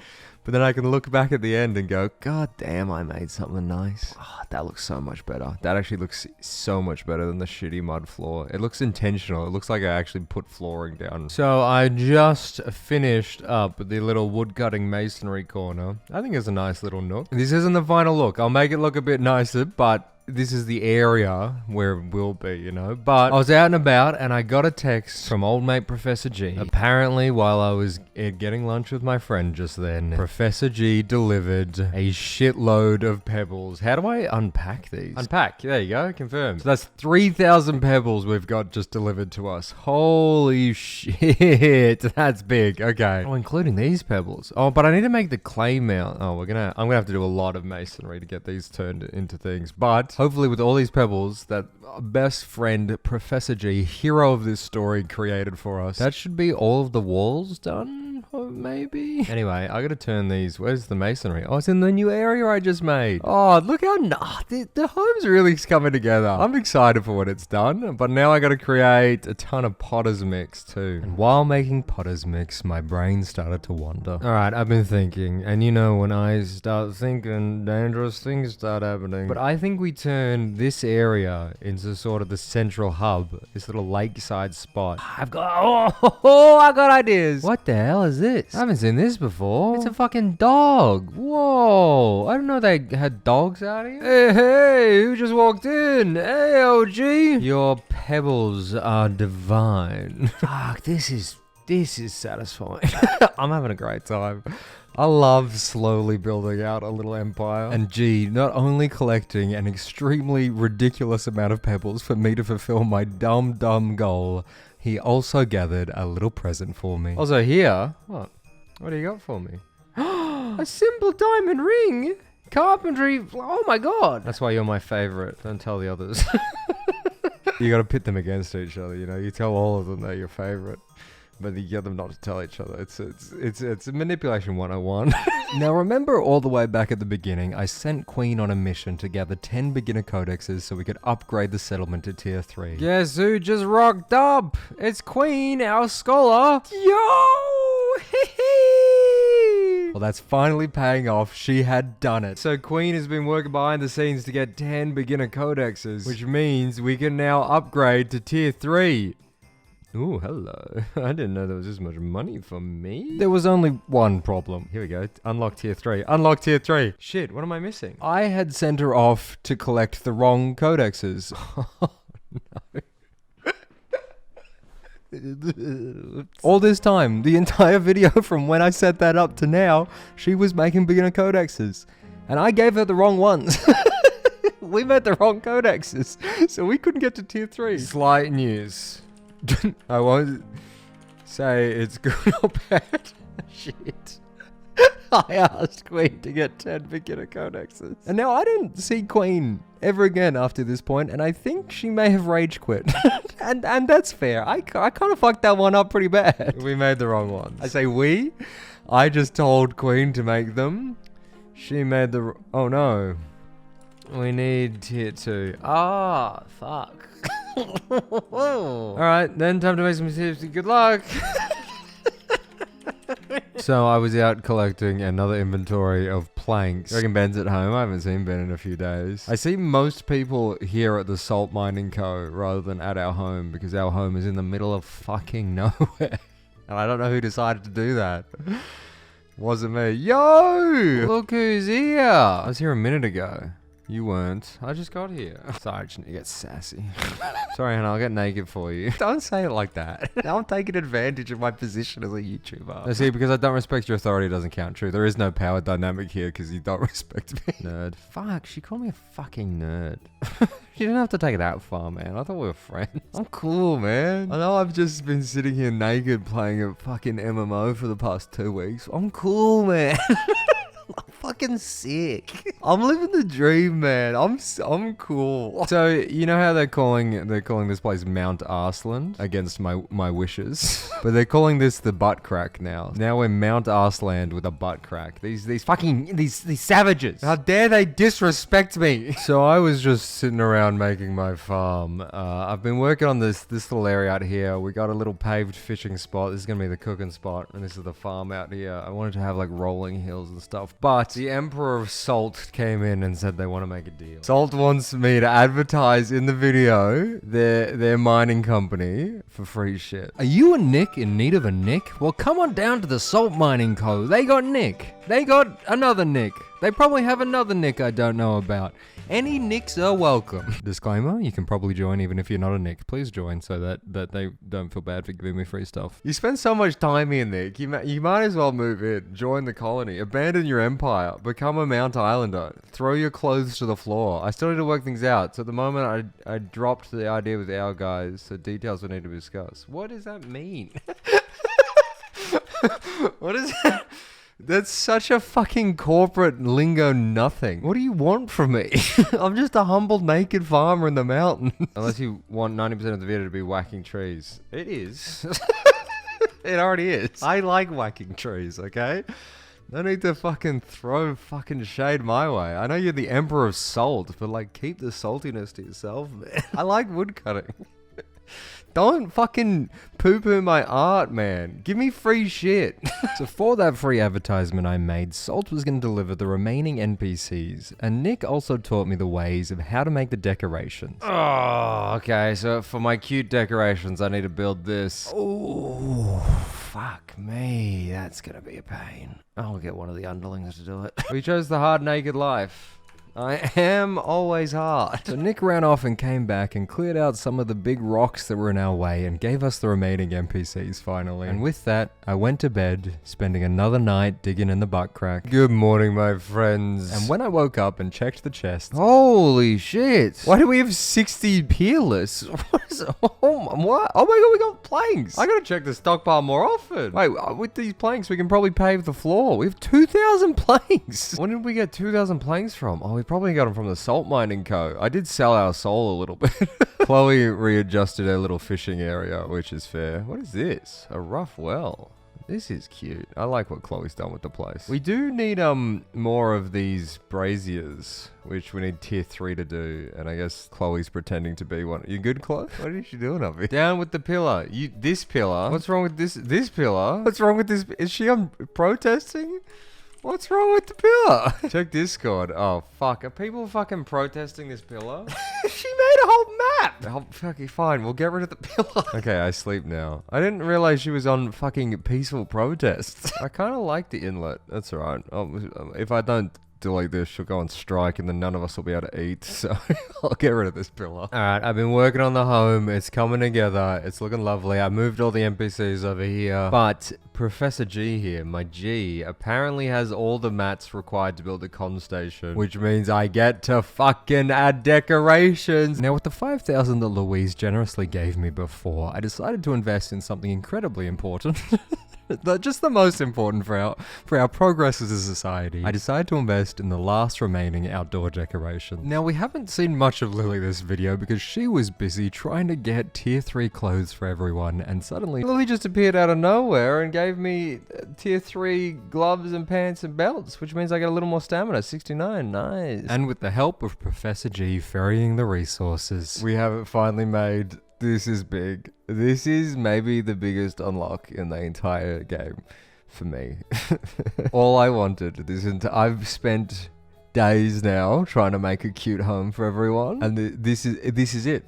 but then I can look back at the end and go, God damn, I made something nice. Oh, that looks so much better. That actually looks so much better than the shitty mud floor. It looks intentional. It looks like I actually put flooring down. So I just finished up the little woodcutting masonry corner. I think it's a nice little nook. This isn't the final look. I'll make it look a bit nicer, but this is the area where it will be, you know. But I was out and about and I got a text from old mate Professor G. Apparently, while I was getting lunch with my friend just then, Professor G delivered a shitload of pebbles. How do I unpack these? Unpack. There you go. Confirmed. So that's 3,000 pebbles we've got just delivered to us. Holy shit. That's big. Okay. Oh, including these pebbles. Oh, but I need to make the clay mount. Oh, I'm gonna have to do a lot of masonry to get these turned into things. But hopefully with all these pebbles that our best friend Professor G, hero of this story, created for us, that should be all of the walls done. Oh, maybe. Anyway, I gotta turn these. Where's the masonry? Oh, it's in the new area I just made. Oh, look how the home's really coming together. I'm excited for what it's done, but now I gotta create a ton of potter's mix too. And while making potter's mix, my brain started to wander. All right, I've been thinking, and you know, when I start thinking, dangerous things start happening. But I think we turn this area into sort of the central hub, this little lakeside spot. I got ideas. What the hell is this? this? I haven't seen this before. It's a fucking dog. Whoa, I didn't know they had dogs out here. Hey, who just walked in? Hey, OG. Your pebbles are divine. Fuck, this is satisfying. I'm having a great time. I love slowly building out a little empire. And G, not only collecting an extremely ridiculous amount of pebbles for me to fulfill my dumb goal, he also gathered a little present for me. Also here, what do you got for me? A simple diamond ring? Carpentry, oh my god. That's why you're my favorite. Don't tell the others. You gotta pit them against each other, you know? You tell all of them they're your favorite. But you get them not to tell each other. It's manipulation 101. Now remember all the way back at the beginning, I sent Queen on a mission to gather 10 beginner codexes so we could upgrade the settlement to tier 3. Guess who just rocked up? It's Queen, our scholar. Yo! Well, that's finally paying off. She had done it. So Queen has been working behind the scenes to get 10 beginner codexes, which means we can now upgrade to tier 3. Ooh, hello. I didn't know there was this much money for me. There was only one problem. Here we go. Unlock tier 3. Unlock tier 3. Shit, what am I missing? I had sent her off to collect the wrong codexes. No. All this time, the entire video from when I set that up to now, she was making beginner codexes. And I gave her the wrong ones. We made the wrong codexes. So we couldn't get to tier 3. Slight news. I won't say it's good or bad. Shit. I asked Queen to get 10 beginner codexes. And now I don't see Queen ever again after this point, and I think she may have rage quit. and that's fair. I kind of fucked that one up pretty bad. We made the wrong ones. I say we. I just told Queen to make them. She made the... Oh no. We need tier 2. Ah, fuck. Alright, then time to make some tips. Good luck. So I was out collecting another inventory of planks. I reckon Ben's at home. I haven't seen Ben in a few days. I see most people here at the Salt Mining Co. rather than at our home because our home is in the middle of fucking nowhere. And I don't know who decided to do that. Wasn't me. Yo! Look who's here. I was here a minute ago. You weren't. I just got here. Sorry, I just need to get sassy. Sorry, Hannah, I'll get naked for you. Don't say it like that. Now I'm taking advantage of my position as a YouTuber. No, see, because I don't respect your authority doesn't count. True, there is no power dynamic here because you don't respect me. Nerd. Fuck, she called me a fucking nerd. You didn't have to take it that far, man. I thought we were friends. I'm cool, man. I know I've just been sitting here naked playing a fucking MMO for the past 2 weeks. I'm cool, man. I'm fucking sick. I'm living the dream, man. I'm cool. So you know how they're calling this place Mount Arsland against my wishes, but they're calling this the butt crack now. Now we're Mount Arsland with a butt crack. These savages. How dare they disrespect me? So I was just sitting around making my farm. I've been working on this little area out here. We got a little paved fishing spot. This is gonna be the cooking spot, and this is the farm out here. I wanted to have like rolling hills and stuff. But the Emperor of Salt came in and said they want to make a deal. Salt wants me to advertise in the video their mining company for free shit. Are you a Nick in need of a Nick? Well, come on down to the Salt Mining Co. They got Nick. They got another Nick. They probably have another Nick I don't know about. Any Nicks are welcome. Disclaimer, you can probably join even if you're not a Nick. Please join so that they don't feel bad for giving me free stuff. You spend so much time here, Nick. You might as well move in, join the colony, abandon your empire, become a Mount Islander, throw your clothes to the floor. I still need to work things out. So at the moment, I dropped the idea with our guys, so details will need to be discussed. What does that mean? What is that? That's such a fucking corporate lingo nothing. What do you want from me? I'm just a humble naked farmer in the mountains. Unless you want 90% of the video to be whacking trees. It is. It already is. I like whacking trees, okay? No need to fucking throw fucking shade my way. I know you're the Emperor of Salt, but like keep the saltiness to yourself, man. I like woodcutting. Don't fucking poo-poo my art, man. Give me free shit. So for that free advertisement I made, Salt was going to deliver the remaining NPCs, and Nick also taught me the ways of how to make the decorations. Oh, okay, so for my cute decorations I need to build this. Oh, fuck me. That's gonna be a pain. I'll get one of the underlings to do it. We chose the hard naked life. I am always hard. So Nick ran off and came back and cleared out some of the big rocks that were in our way and gave us the remaining NPCs finally. And with that, I went to bed, spending another night digging in the butt crack. Good morning, my friends. And when I woke up and checked the chest... Holy shit. Why do we have 60 peerless? What is it? What? Oh my god, we got planks. I gotta check the stockpile more often. Wait, with these planks, we can probably pave the floor. We have 2,000 planks. When did we get 2,000 planks from? Oh, we probably got them from the Salt Mining Co. I did sell our soul a little bit. Chloe readjusted her little fishing area, which is fair. What is this? A rough well. This is cute. I like what Chloe's done with the place. We do need more of these braziers, which we need tier 3 to do. And I guess Chloe's pretending to be one. You good, Chloe? What is she doing up here? Down with the pillar. This pillar. What's wrong with this pillar? What's wrong with this? Is she protesting? What's wrong with the pillar? Check Discord. Oh, fuck. Are people fucking protesting this pillar? She made a whole map. Oh, fucking fine. We'll get rid of the pillar. Okay, I sleep now. I didn't realize she was on fucking peaceful protests. I kind of like the inlet. That's alright. If I don't delete this, she'll go on strike and then none of us will be able to eat. So I'll get rid of this pillar. Alright, I've been working on the home. It's coming together. It's looking lovely. I moved all the NPCs over here. But Professor G here, my G, apparently has all the mats required to build a con station, which means I get to fucking add decorations. Now, with the 5,000 that Louise generously gave me before, I decided to invest in something incredibly important. Just the most important for our progress as a society. I decided to invest in the last remaining outdoor decoration. Now, we haven't seen much of Lily this video because she was busy trying to get tier 3 clothes for everyone, and suddenly Lily just appeared out of nowhere and gave me tier 3 gloves and pants and belts, which means I get a little more stamina. 69, nice. And with the help of Professor G ferrying the resources, we have it finally made. This is big. This is maybe the biggest unlock in the entire game for me. All I wanted I've spent days now trying to make a cute home for everyone, and this is it.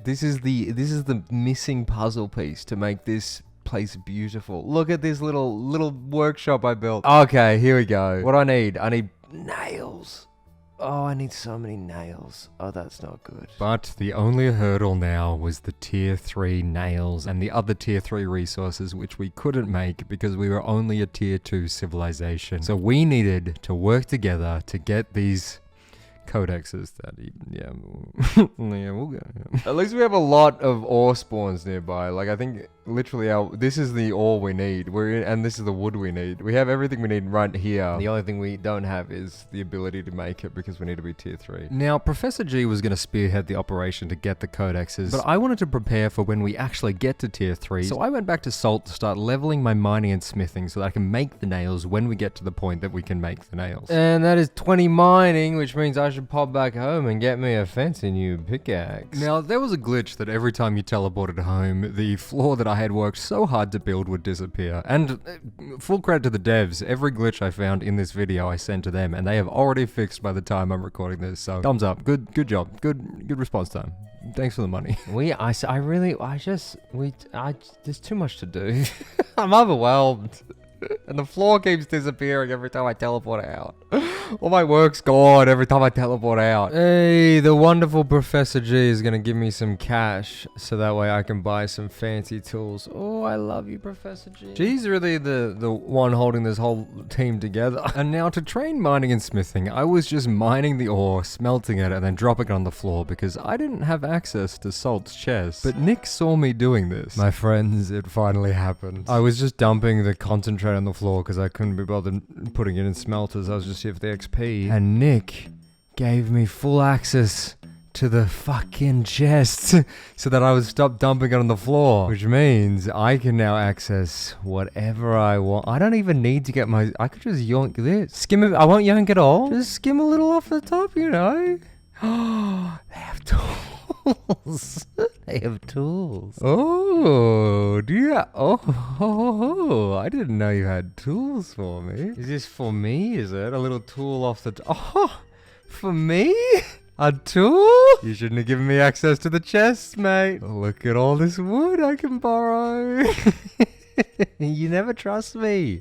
This is the missing puzzle piece to make this place beautiful. Look at this little workshop I built. Okay, here we go. What do I need? I need nails. Oh, I need so many nails. Oh, that's not good. But the only hurdle now was the tier 3 nails and the other tier 3 resources, which we couldn't make because we were only a tier 2 civilization. So we needed to work together to get these codexes that, yeah, we'll go. Yeah. At least we have a lot of ore spawns nearby. Like, I think literally this is the ore we need. And this is the wood we need. We have everything we need right here. The only thing we don't have is the ability to make it because we need to be tier 3. Now, Professor G was going to spearhead the operation to get the codexes, but I wanted to prepare for when we actually get to tier 3. So I went back to Salt to start leveling my mining and smithing so that I can make the nails when we get to the point that we can make the nails. And that is 20 mining, which means I should pop back home and get me a fancy new pickaxe. Now, there was a glitch that every time you teleported home, the floor that I had worked so hard to build would disappear. And full credit to the devs, every glitch I found in this video I sent to them, and they have already fixed by the time I'm recording this. So thumbs up, good job, good response time. Thanks for the money. There's too much to do. I'm overwhelmed. And the floor keeps disappearing every time I teleport out. All my work's gone every time I teleport out. Hey, the wonderful Professor G is gonna give me some cash so that way I can buy some fancy tools. Oh, I love you, Professor G. G's really the one holding this whole team together. And now to train mining and smithing, I was just mining the ore, smelting it, and then dropping it on the floor because I didn't have access to Salt's chest. But Nick saw me doing this. My friends, it finally happened. I was just dumping the concentrate on the floor because I couldn't be bothered putting it in smelters. I was just here for the XP. And Nick gave me full access to the fucking chest so that I would stop dumping it on the floor. Which means I can now access whatever I want. I don't even need to get I could just yoink this. Skim it. I won't yank it all. Just skim a little off the top, you know. Oh, they have tools. They have tools. Oh, do you? Oh, I didn't know you had tools for me. Is this for me? Is it a little tool off the? Oh, for me? A tool? You shouldn't have given me access to the chest, mate. Look at all this wood I can borrow. You never trust me.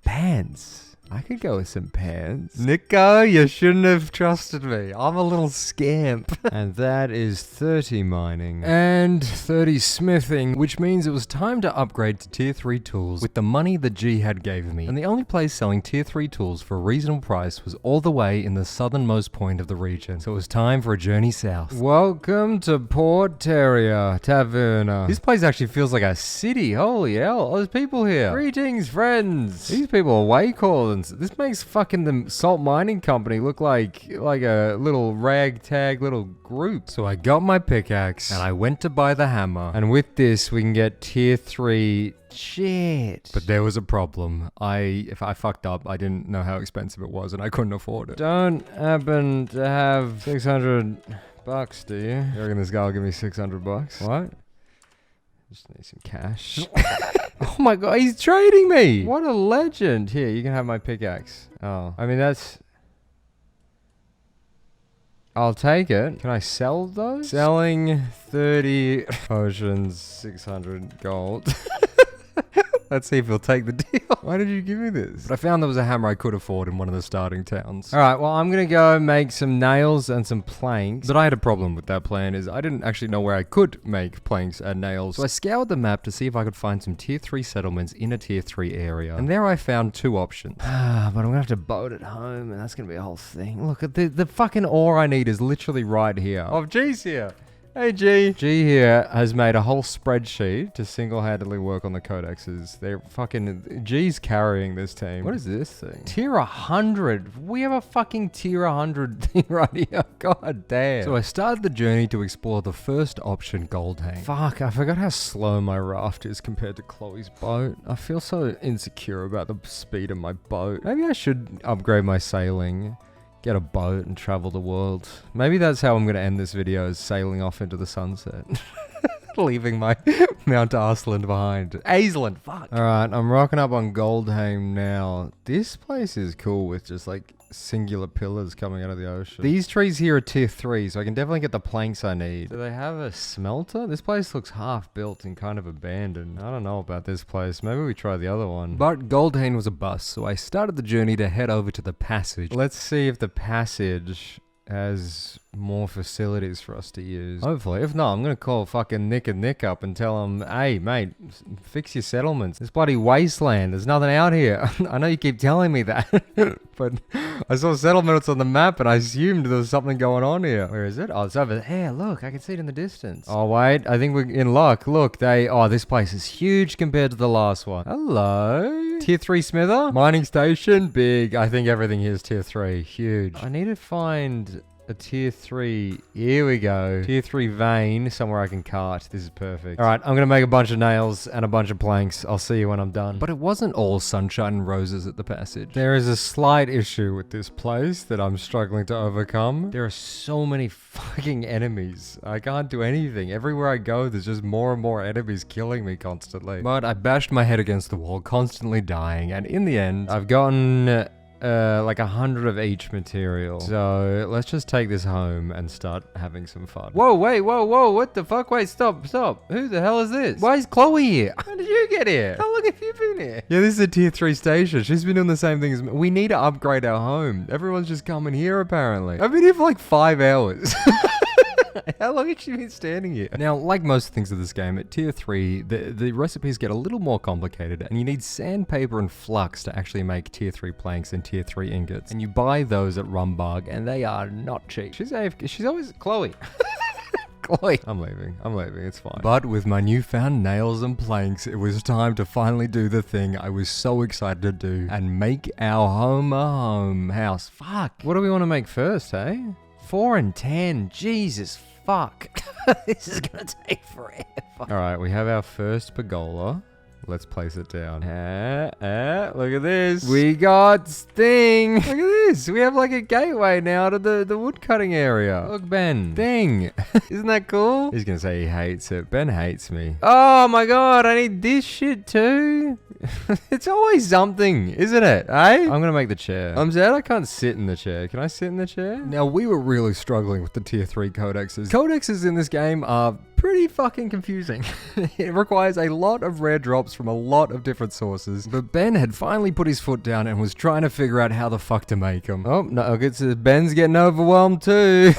Pants. I could go with some pants. Nico, you shouldn't have trusted me. I'm a little scamp. And that is 30 mining. And 30 smithing, which means it was time to upgrade to tier 3 tools with the money the Jihad gave me. And the only place selling tier 3 tools for a reasonable price was all the way in the southernmost point of the region. So it was time for a journey south. Welcome to Port Terrier Taverna. This place actually feels like a city. Holy hell. Oh, there's people here. Greetings, friends. These people are way cooler. This makes fucking the salt mining company look like a little ragtag little group. So I got my pickaxe and I went to buy the hammer. And with this, we can get tier 3 shit. But there was a problem. If I fucked up, I didn't know how expensive it was and I couldn't afford it. Don't happen to have $600, do you? You reckon this guy will give me $600? What? Just need some cash. Oh my god, he's trading me! What a legend! Here, you can have my pickaxe. Oh, I mean that's... I'll take it. Can I sell those? Selling 30 potions, 600 gold. Let's see if he'll take the deal. Why did you give me this? But I found there was a hammer I could afford in one of the starting towns. Alright, well I'm gonna go make some nails and some planks. But I had a problem with that plan is I didn't actually know where I could make planks and nails. So I scoured the map to see if I could find some tier 3 settlements in a tier 3 area. And there I found 2 options. But I'm gonna have to boat it home and that's gonna be a whole thing. Look at the fucking ore I need is literally right here. Oh, G's here. Hey G. G here has made a whole spreadsheet to single-handedly work on the codexes. They're fucking... G's carrying this team. What is this thing? Tier 100. We have a fucking tier 100 thing right here. God damn. So I started the journey to explore the first option, Goldhane. Fuck, I forgot how slow my raft is compared to Chloe's boat. I feel so insecure about the speed of my boat. Maybe I should upgrade my sailing. Get a boat and travel the world. Maybe that's how I'm going to end this video, is sailing off into the sunset. Leaving my Mount Arsland behind. Aisland, fuck. Alright, I'm rocking up on Goldhame now. This place is cool with just like singular pillars coming out of the ocean. These trees here are tier 3, so I can definitely get the planks I need. Do they have a smelter? This place looks half built and kind of abandoned. I don't know about this place. Maybe we try the other one. But Goldhane was a bust, so I started the journey to head over to the passage. Let's see if the passage has more facilities for us to use. Hopefully. If not, I'm gonna call fucking Nick and Nick up and tell him, hey, mate, fix your settlements. This bloody wasteland. There's nothing out here. I know you keep telling me that, but I saw settlements on the map and I assumed there was something going on here. Where is it? Oh, it's over there. Look, I can see it in the distance. Oh, wait. I think we're in luck. Look, oh, this place is huge compared to the last one. Hello? Tier 3 smither? Mining station? Big. I think everything here is tier 3. Huge. I need to find a tier 3. Here we go. Tier 3 vein, somewhere I can cart. This is perfect. Alright, I'm gonna make a bunch of nails and a bunch of planks. I'll see you when I'm done. But it wasn't all sunshine and roses at the passage. There is a slight issue with this place that I'm struggling to overcome. There are so many fucking enemies. I can't do anything. Everywhere I go, there's just more and more enemies killing me constantly. But I bashed my head against the wall, constantly dying, and in the end, I've gotten like 100 of each material. So let's just take this home and start having some fun. Whoa, wait, whoa, what the fuck? Wait, stop. Who the hell is this? Why is Chloe here? How did you get here? How long have you been here? Yeah, this is a tier 3 station. She's been doing the same thing as me. We need to upgrade our home. Everyone's just coming here apparently. I've been here for like 5 hours. How long has she been standing here? Now, like most things of this game, at tier 3, the recipes get a little more complicated, and you need sandpaper and flux to actually make tier 3 planks and tier 3 ingots. And you buy those at Rumbug, and they are not cheap. She's always... Chloe. Chloe. I'm leaving, it's fine. But with my newfound nails and planks, it was time to finally do the thing I was so excited to do, and make our home a home house. Fuck. What do we want to make first, hey? 4 and 10. Jesus fuck. This is gonna take forever. Alright, we have our first pergola. Let's place it down. Look at this. We got Sting. Look at this. We have like a gateway now to the wood cutting area. Look, Ben. Sting. Isn't that cool? He's gonna say he hates it. Ben hates me. Oh my god, I need this shit too. It's always something, isn't it? I'm gonna make the chair. I'm sad I can't sit in the chair. Can I sit in the chair? Now, we were really struggling with the tier 3 codexes. Codexes in this game are pretty fucking confusing. It requires a lot of rare drops from a lot of different sources. But Ben had finally put his foot down and was trying to figure out how the fuck to make them. Oh, no, Ben's getting overwhelmed too.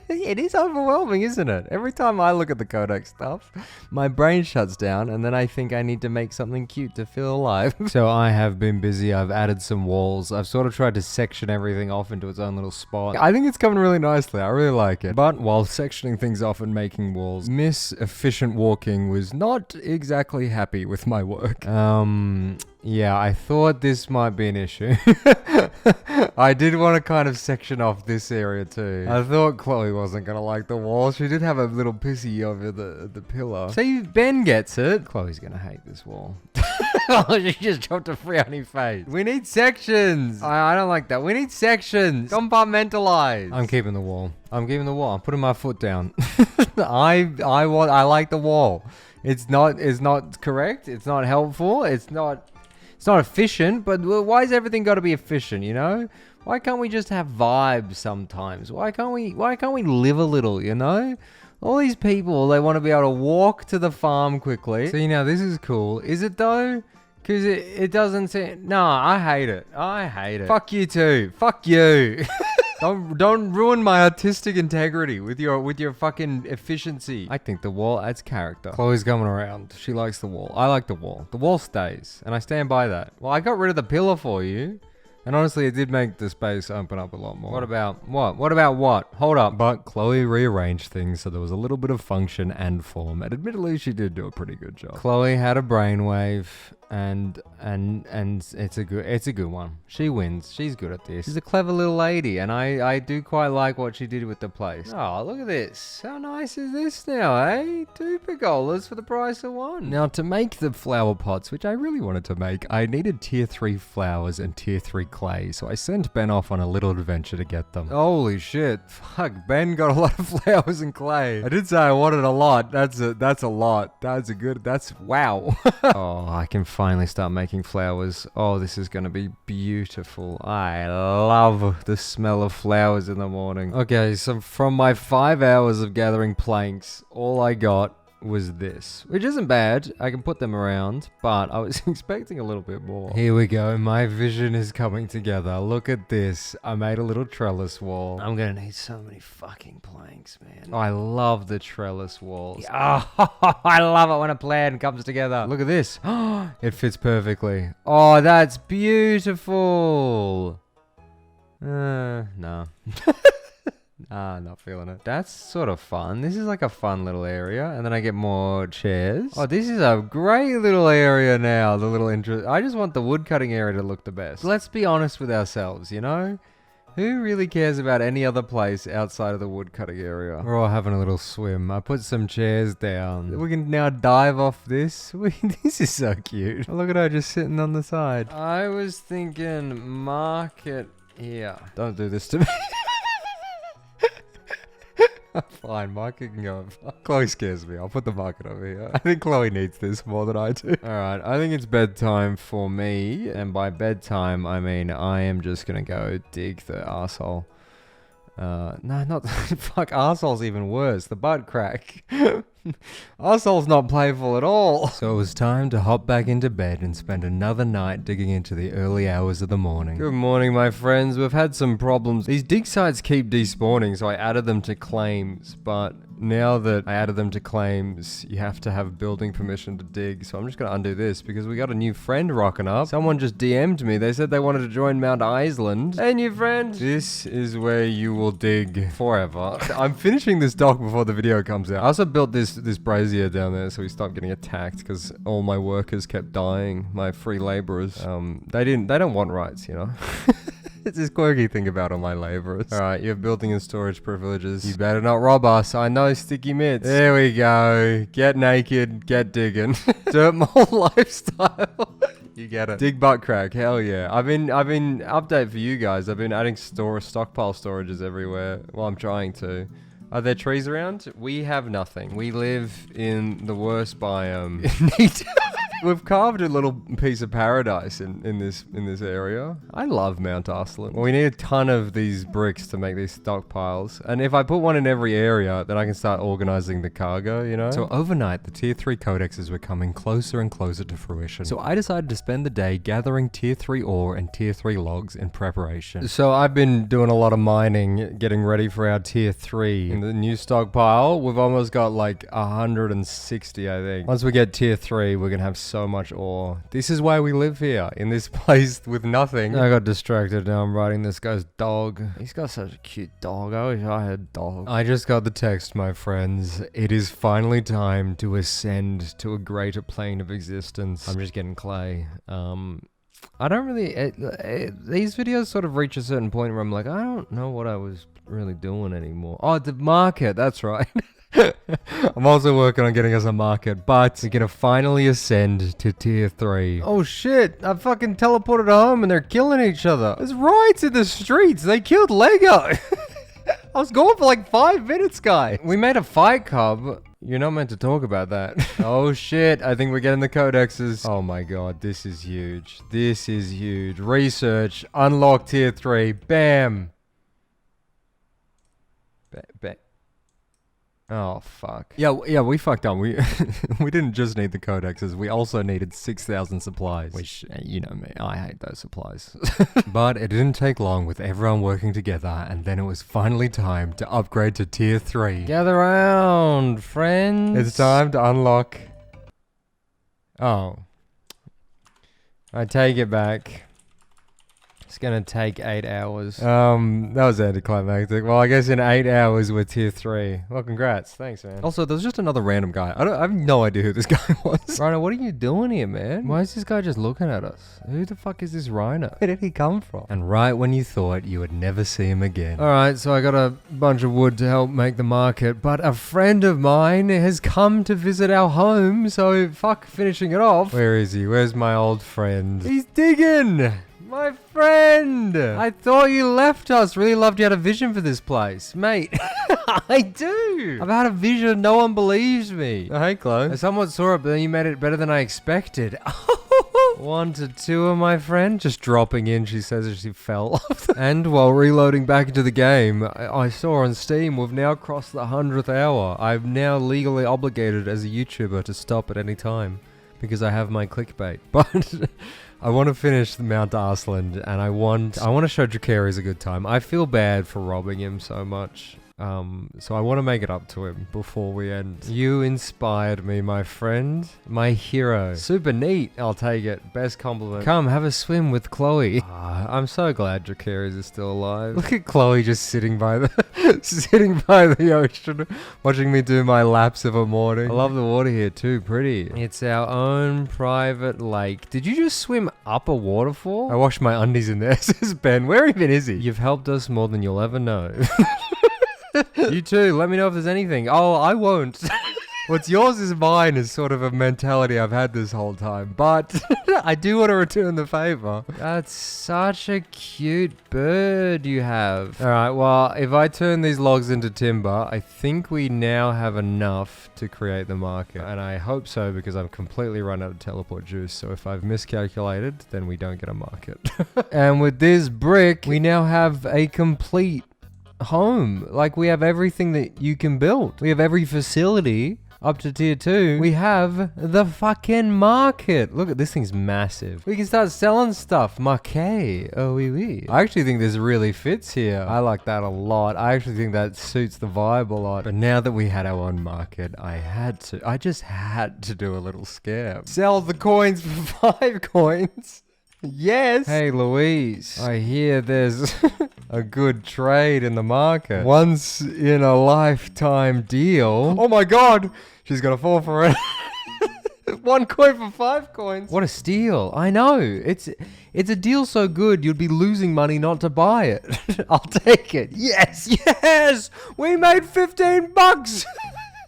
It is overwhelming, isn't it? Every time I look at the Codex stuff, my brain shuts down and then I think I need to make something cute to feel alive. So I have been busy. I've added some walls. I've sort of tried to section everything off into its own little spot. I think it's coming really nicely. I really like it. But while sectioning things off and making walls, Miss Efficient Walking was not exactly happy with my work. Yeah, I thought this might be an issue. I did want to kind of section off this area too. I thought Chloe wasn't going to like the wall. She did have a little pissy over the pillar. See, Ben gets it. Chloe's going to hate this wall. Oh, she just dropped a frowny face. We need sections. I don't like that. We need sections. Compartmentalize. I'm keeping the wall. I'm putting my foot down. I like the wall. It's not correct. It's not helpful. It's not efficient, but why is everything got to be efficient, you know? Why can't we just have vibes sometimes? Why can't we live a little, you know? All these people, they want to be able to walk to the farm quickly. See, now this is cool. Is it though? Because it doesn't say... No, I hate it. Fuck you too. Fuck you. Don't ruin my artistic integrity with your fucking efficiency. I think the wall adds character. Chloe's coming around. She likes the wall. I like the wall. The wall stays, and I stand by that. Well, I got rid of the pillar for you, and honestly, it did make the space open up a lot more. What about what? What about what? Hold up. But Chloe rearranged things so there was a little bit of function and form, and admittedly, she did do a pretty good job. Chloe had a brainwave. And it's a good one. She wins. She's good at this. She's a clever little lady, and I do quite like what she did with the place. Oh, look at this. How nice is this now, eh? 2 pergolas for the price of 1. Now, to make the flower pots, which I really wanted to make, I needed tier 3 flowers and tier 3 clay, so I sent Ben off on a little adventure to get them. Holy shit. Fuck, Ben got a lot of flowers and clay. I did say I wanted a lot. That's a lot. That's wow. Oh, I can finally start making flowers. Oh, this is gonna be beautiful. I love the smell of flowers in the morning. Okay, so from my 5 hours of gathering planks, all I got was this, which isn't bad. I can put them around, but I was expecting a little bit more. Here we go. My vision is coming together. Look at this. I made a little trellis wall. I'm gonna need so many fucking planks, man. Oh, I love the trellis walls. Oh, I love it when a plan comes together. Look at this. It fits perfectly. Oh, that's beautiful. No. Not feeling it. That's sort of fun. This is like a fun little area. And then I get more chairs. Oh, this is a great little area now. The little interest. I just want the wood cutting area to look the best. Let's be honest with ourselves, you know? Who really cares about any other place outside of the wood cutting area? We're all having a little swim. I put some chairs down. We can now dive off this. This is so cute. Look at her just sitting on the side. I was thinking market here. Don't do this to me. Fine, market can go. Chloe scares me. I'll put the market over here. I think Chloe needs this more than I do. Alright, I think it's bedtime for me. And by bedtime, I mean I am just gonna go dig the arsehole. No, not... Fuck, arsehole's even worse. The butt crack. Arsehole's not playful at all. So it was time to hop back into bed and spend another night digging into the early hours of the morning. Good morning, my friends. We've had some problems. These dig sites keep despawning, so I added them to claims, but now that I added them to claims, you have to have building permission to dig, so I'm just going to undo this because we got a new friend rocking up. Someone just DM'd me. They said they wanted to join Mount Iceland. Hey, new friend. This is where you will dig forever. I'm finishing this dock before the video comes out. I also built this brazier down there so we stopped getting attacked because all my workers kept dying. My free laborers. They don't want rights, you know? It's this quirky thing about all my laborers. Alright, you're building and storage privileges. You better not rob us. I know, sticky mitts. There we go. Get naked, get digging. Dirt mole lifestyle. You get it. Dig butt crack. Hell yeah. I've been update for you guys. I've been adding stockpile storages everywhere. Well, I'm trying to. Are there trees around? We have nothing. We live in the worst biome. We've carved a little piece of paradise in this area. I love Mount Arslan. We need a ton of these bricks to make these stockpiles. And if I put one in every area, then I can start organizing the cargo, you know? So overnight, the tier 3 codexes were coming closer and closer to fruition. So I decided to spend the day gathering tier 3 ore and tier 3 logs in preparation. So I've been doing a lot of mining, getting ready for our tier 3. In the new stockpile, we've almost got like 160, I think. Once we get tier 3, we're gonna have so much ore. This is why we live here, in this place with nothing. I got distracted. Now I'm riding this guy's dog. He's got such a cute dog. I wish I had a dog. I just got the text, my friends. It is finally time to ascend to a greater plane of existence. I'm just getting clay. I don't really... these videos sort of reach a certain point where I'm like, I don't know what I was really doing anymore. Oh, the market. That's right. I'm also working on getting us a market, but we're gonna finally ascend to tier 3. Oh shit, I fucking teleported home and they're killing each other. There's riots in the streets. They killed Lego. I was gone for like 5 minutes, guy. We made a fight cub. You're not meant to talk about that. Oh shit, I think we're getting the codexes. Oh my god, this is huge. This is huge. Research, unlock tier 3, bam. Oh fuck. Yeah, we fucked up. We we didn't just need the codexes. We also needed 6,000 supplies. Which, you know me, I hate those supplies. But it didn't take long with everyone working together, and then it was finally time to upgrade to tier 3. Gather round, friends. It's time to unlock. Oh. I take it back. It's gonna take 8 hours. That was anticlimactic. Well, I guess in 8 hours we're tier 3. Well, congrats. Thanks, man. Also, there's just another random guy. I have no idea who this guy was. Rhino, what are you doing here, man? Why is this guy just looking at us? Who the fuck is this Rhino? Where did he come from? And right when you thought you would never see him again. Alright, so I got a bunch of wood to help make the market, but a friend of mine has come to visit our home, so fuck finishing it off. Where is he? Where's my old friend? He's digging! My friend! I thought you left us. Really loved you had a vision for this place. Mate, I do. I've had a vision. No one believes me. Oh, hey, Chloe. I somewhat saw it, but then you made it better than I expected. 1 to 2 of my friend. Just dropping in, she says as she fell off. And while reloading back into the game, I saw on Steam we've now crossed the 100th hour. I'm now legally obligated as a YouTuber to stop at any time because I have my clickbait. But... I want to finish Mount Arslan, and I want to show Dracarys a good time. I feel bad for robbing him so much. So I want to make it up to him before we end. You inspired me, my friend. My hero. Super neat. I'll take it. Best compliment. Come, have a swim with Chloe. I'm so glad Dracarys is still alive. Look at Chloe just sitting by the ocean, watching me do my laps of a morning. I love the water here too. Pretty. It's our own private lake. Did you just swim up a waterfall? I washed my undies in there, says Ben. Where even is he? You've helped us more than you'll ever know. You too. Let me know if there's anything. Oh, I won't. What's yours is mine is sort of a mentality I've had this whole time. But I do want to return the favor. That's such a cute bird you have. All right, well, if I turn these logs into timber, I think we now have enough to create the market. And I hope so because I've completely run out of teleport juice. So if I've miscalculated, then we don't get a market. And with this brick, we now have a complete home. Like, we have everything that you can build. We have every facility up to tier 2. We have the fucking market. Look at this, thing's massive. We can start selling stuff. Marquet. Oh, oui, oui. I actually think this really fits here. I like that a lot. I actually think that suits the vibe a lot. But now that we had our own market, I just had to do a little scam. Sell the coins for 5 coins. Yes. Hey, Louise. I hear there's a good trade in the market. Once in a lifetime deal. Oh my god. She's gonna fall for it. 1 coin for 5 coins. What a steal. I know. It's a deal so good you'd be losing money not to buy it. I'll take it. Yes. Yes. We made 15 bucks.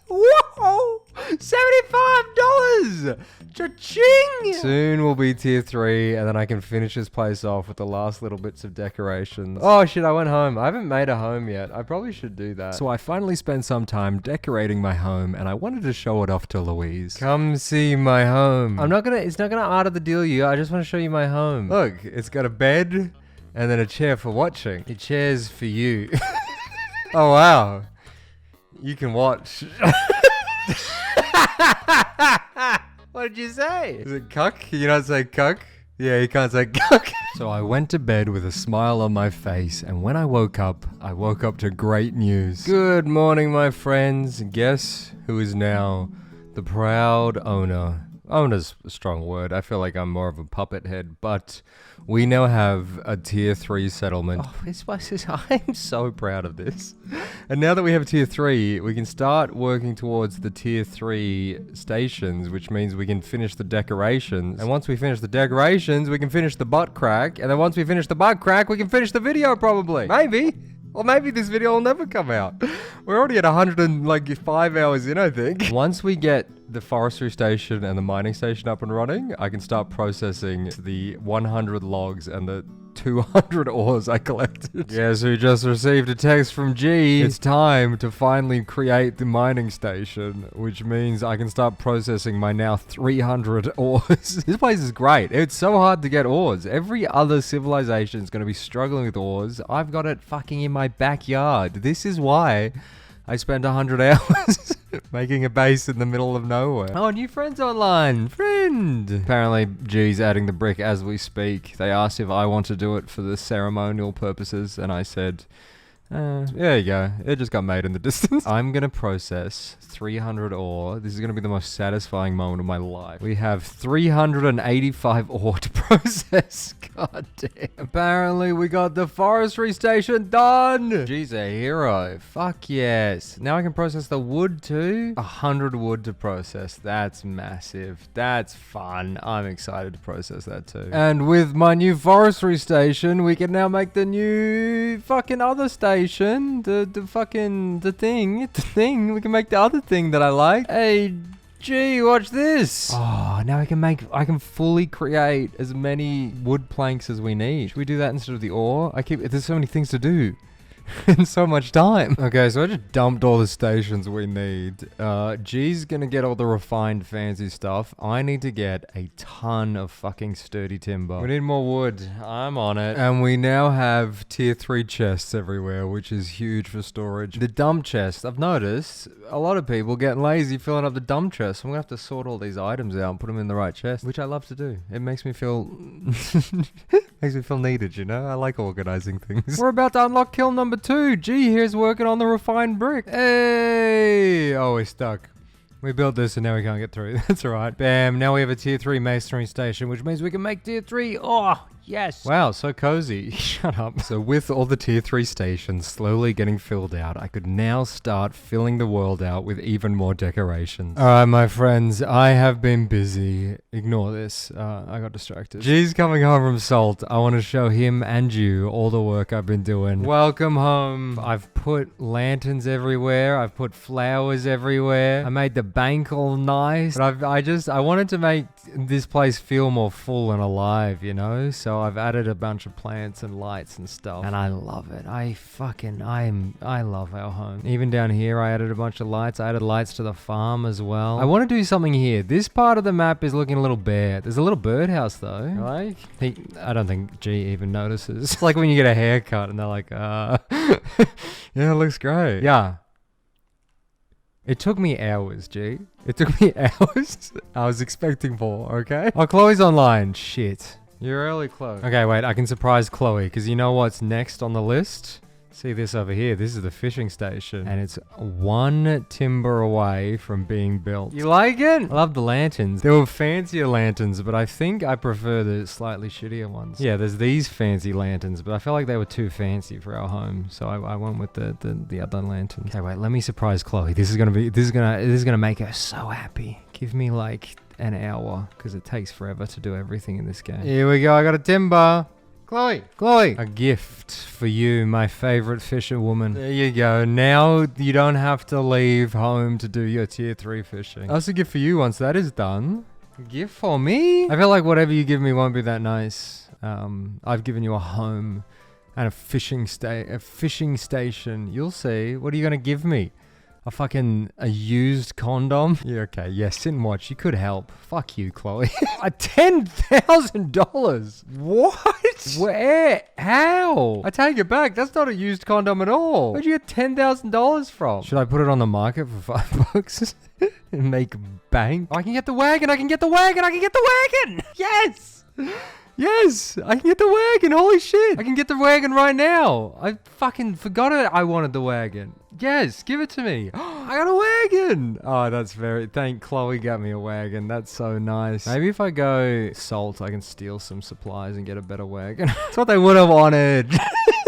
Whoa. $75. Cha-ching! Soon we'll be tier 3, and then I can finish this place off with the last little bits of decorations. Oh shit, I went home. I haven't made a home yet. I probably should do that. So I finally spent some time decorating my home, and I wanted to show it off to Louise. Come see my home. It's not gonna art of the deal you. I just want to show you my home. Look, it's got a bed, and then a chair for watching. A chair's for you. Oh wow. You can watch. What did you say? Is it cuck? Can you not say cuck? Yeah, you can't say cuck. So I went to bed with a smile on my face, and when I woke up to great news. Good morning, my friends. Guess who is now the proud owner? Owner's a strong word. I feel like I'm more of a puppet head, but we now have a tier 3 settlement. Oh, this place is, I'm so proud of this. And now that we have tier 3, we can start working towards the tier 3 stations, which means we can finish the decorations. And once we finish the decorations, we can finish the butt crack. And then once we finish the butt crack, we can finish the video probably. Maybe. Or maybe this video will never come out. We're already at 105 hours in, I think. Once we get the forestry station and the mining station up and running, I can start processing the 100 logs and the 200 ores I collected. Yes, we just received a text from G. It's time to finally create the mining station, which means I can start processing my now 300 ores. This place is great. It's so hard to get ores. Every other civilization is going to be struggling with ores. I've got it fucking in my backyard. This is why I spent 100 hours making a base in the middle of nowhere. Oh, new friends online. Friend. Apparently, G's adding the brick as we speak. They asked if I want to do it for the ceremonial purposes, and I said, there you go. It just got made in the distance. I'm going to process 300 ore. This is going to be the most satisfying moment of my life. We have 385 ore to process. God damn. Apparently, we got the forestry station done. G's a hero. Fuck yes. Now I can process the wood too. 100 wood to process. That's massive. That's fun. I'm excited to process that too. And with my new forestry station, we can now make the new fucking other station. The thing. We can make the other thing that I like. Hey, gee, watch this. Oh, now I can fully create as many wood planks as we need. Should we do that instead of the ore? There's so many things to do. And so much time. Okay, so I just dumped all the stations we need. G's gonna get all the refined fancy stuff. I need to get a ton of fucking sturdy timber. We need more wood. I'm on it. And we now have tier 3 chests everywhere, which is huge for storage. The dump chest, I've noticed a lot of people getting lazy filling up the dump chest. I'm gonna have to sort all these items out and put them in the right chest, which I love to do. It makes me feel needed, you know? I like organizing things. We're about to unlock kill number 2. G here's working on the refined brick. Hey! Oh, we're stuck. We built this and now we can't get through. That's alright. Bam. Now we have a tier 3 masonry station, which means we can make tier 3. Oh, yes. Wow, so cozy. Shut up. So with all the tier 3 stations slowly getting filled out, I could now start filling the world out with even more decorations. Alright, my friends, I have been busy. Ignore this. I got distracted. G's coming home from Salt. I want to show him and you all the work I've been doing. Welcome home. I've put lanterns everywhere. I've put flowers everywhere. I made the bank all nice. But I wanted to make this place feel more full and alive, you know? So I've added a bunch of plants and lights and stuff. And I love it. I love our home. Even down here, I added a bunch of lights. I added lights to the farm as well. I want to do something here. This part of the map is looking a little bare. There's a little birdhouse though. Like, I don't think G even notices. It's like when you get a haircut and they're like, yeah, it looks great. Yeah. It took me hours, G. It took me hours. I was expecting more, okay? Oh, Chloe's online. Shit. You're early, Chloe. Okay, wait. I can surprise Chloe, because you know what's next on the list? See this over here. This is the fishing station. And it's 1 timber away from being built. You like it? I love the lanterns. There were fancier lanterns, but I think I prefer the slightly shittier ones. Yeah, there's these fancy lanterns, but I felt like they were too fancy for our home. So I went with the other lanterns. Okay, wait. Let me surprise Chloe. This is gonna make her so happy. Give me like an hour, because it takes forever to do everything in this game. Here we go. I got a timber. Chloe, a gift for you, my favorite fisherwoman. There you go. Now you don't have to leave home to do your tier 3 fishing. That's a gift for you once that is done. Gift for me? I feel like whatever you give me won't be that nice. I've given you a home and a fishing station. You'll see. What are you gonna give me? A used condom? Yeah, okay. Yeah, sit and watch. You could help. Fuck you, Chloe. $10,000. What? Where? How? I take it back. That's not a used condom at all. Where'd you get $10,000 from? Should I put it on the market for $5 and make bank? I can get the wagon. I can get the wagon. I can get the wagon. Yes. Yes, I can get the wagon. Holy shit. I can get the wagon right now. I fucking forgot it. I wanted the wagon. Yes, give it to me. I got a wagon. Oh, that's thank Chloe got me a wagon. That's so nice. Maybe if I go salt, I can steal some supplies and get a better wagon. That's what they would have wanted.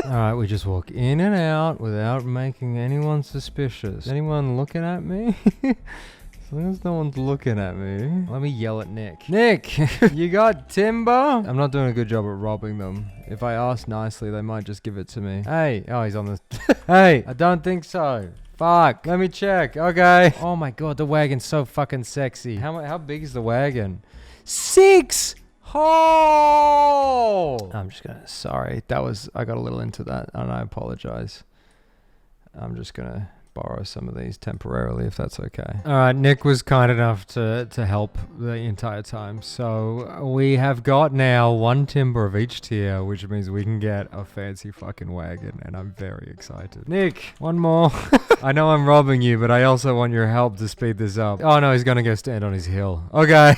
All right, we just walk in and out without making anyone suspicious. Anyone looking at me? As long as no one's looking at me. Let me yell at Nick. Nick, you got timber? I'm not doing a good job at robbing them. If I ask nicely, they might just give it to me. Hey, oh, he's on the... Hey, I don't think so. Fuck, let me check. Okay. Oh my god, the wagon's so fucking sexy. How big is the wagon? 6! Oh! I'm just gonna... Sorry, I got a little into that, and I apologize. I'm just gonna borrow some of these temporarily, if that's okay. All right, Nick was kind enough to help the entire time. So we have got now 1 timber of each tier, which means we can get a fancy fucking wagon, and I'm very excited. Nick, 1 more. I know I'm robbing you, but I also want your help to speed this up. Oh no, he's gonna go stand on his hill. Okay.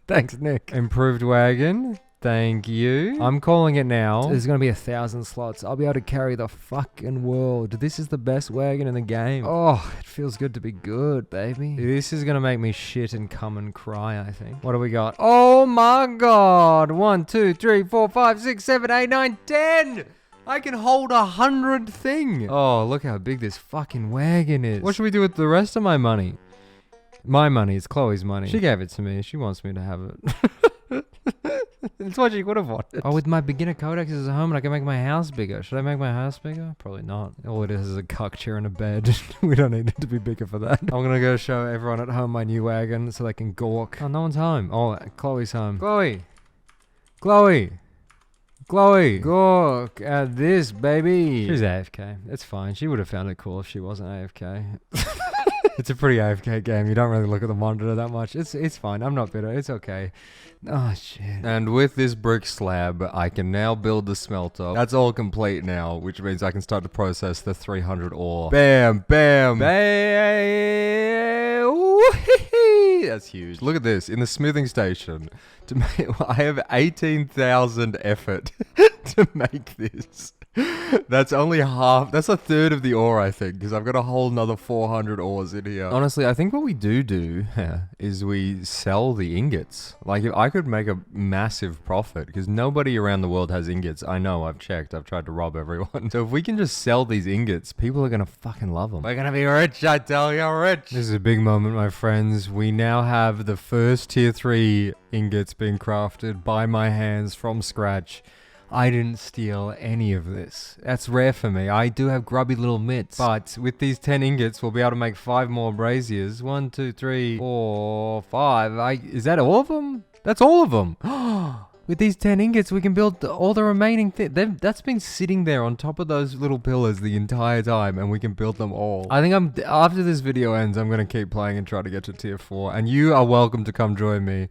Thanks, Nick. Improved wagon. Thank you. I'm calling it now. There's going to be 1,000 slots. I'll be able to carry the fucking world. This is the best wagon in the game. Oh, it feels good to be good, baby. This is going to make me shit and come and cry, I think. What do we got? Oh my god. 1, 2, 3, 4, 5, 6, 7, 8, 9, 10. I can hold 100 thing. Oh, look how big this fucking wagon is. What should we do with the rest of my money? My money. It's Chloe's money. She gave it to me. She wants me to have it. That's what she would have wanted. Oh, with my beginner codexes at home, and I can make my house bigger. Should I make my house bigger? Probably not. All it is a cuck chair and a bed. We don't need it to be bigger for that. I'm gonna go show everyone at home my new wagon so they can gawk. Oh, no one's home. Oh, Chloe's home. Chloe! Gawk at this, baby! She's AFK. It's fine. She would have found it cool if she wasn't AFK. It's a pretty AFK game. You don't really look at the monitor that much. It's fine. I'm not bitter. It's okay. Oh, shit. And with this brick slab, I can now build the smelter. That's all complete now, which means I can start to process the 300 ore. Bam, bam, bam. That's huge. Look at this. In the smithing station, I have 18,000 effort to make this. That's only half. That's a third of the ore, I think, because I've got a whole nother 400 ores in here. Honestly, I think what we do is we sell the ingots. Like, if I could make a massive profit, because nobody around the world has ingots. I know, I've checked. I've tried to rob everyone. So if we can just sell these ingots, people are going to fucking love them. We're going to be rich, I tell you, rich. This is a big moment, my friends. We now have the first tier 3 ingots being crafted by my hands from scratch. I didn't steal any of this. That's rare for me. I do have grubby little mitts. But with these 10 ingots, we'll be able to make 5 more braziers. 1, 2, 3, 4, 5. Is that all of them? That's all of them. With these 10 ingots, we can build all the remaining things. That's been sitting there on top of those little pillars the entire time, and we can build them all. I think after this video ends, I'm going to keep playing and try to get to tier 4. And you are welcome to come join me.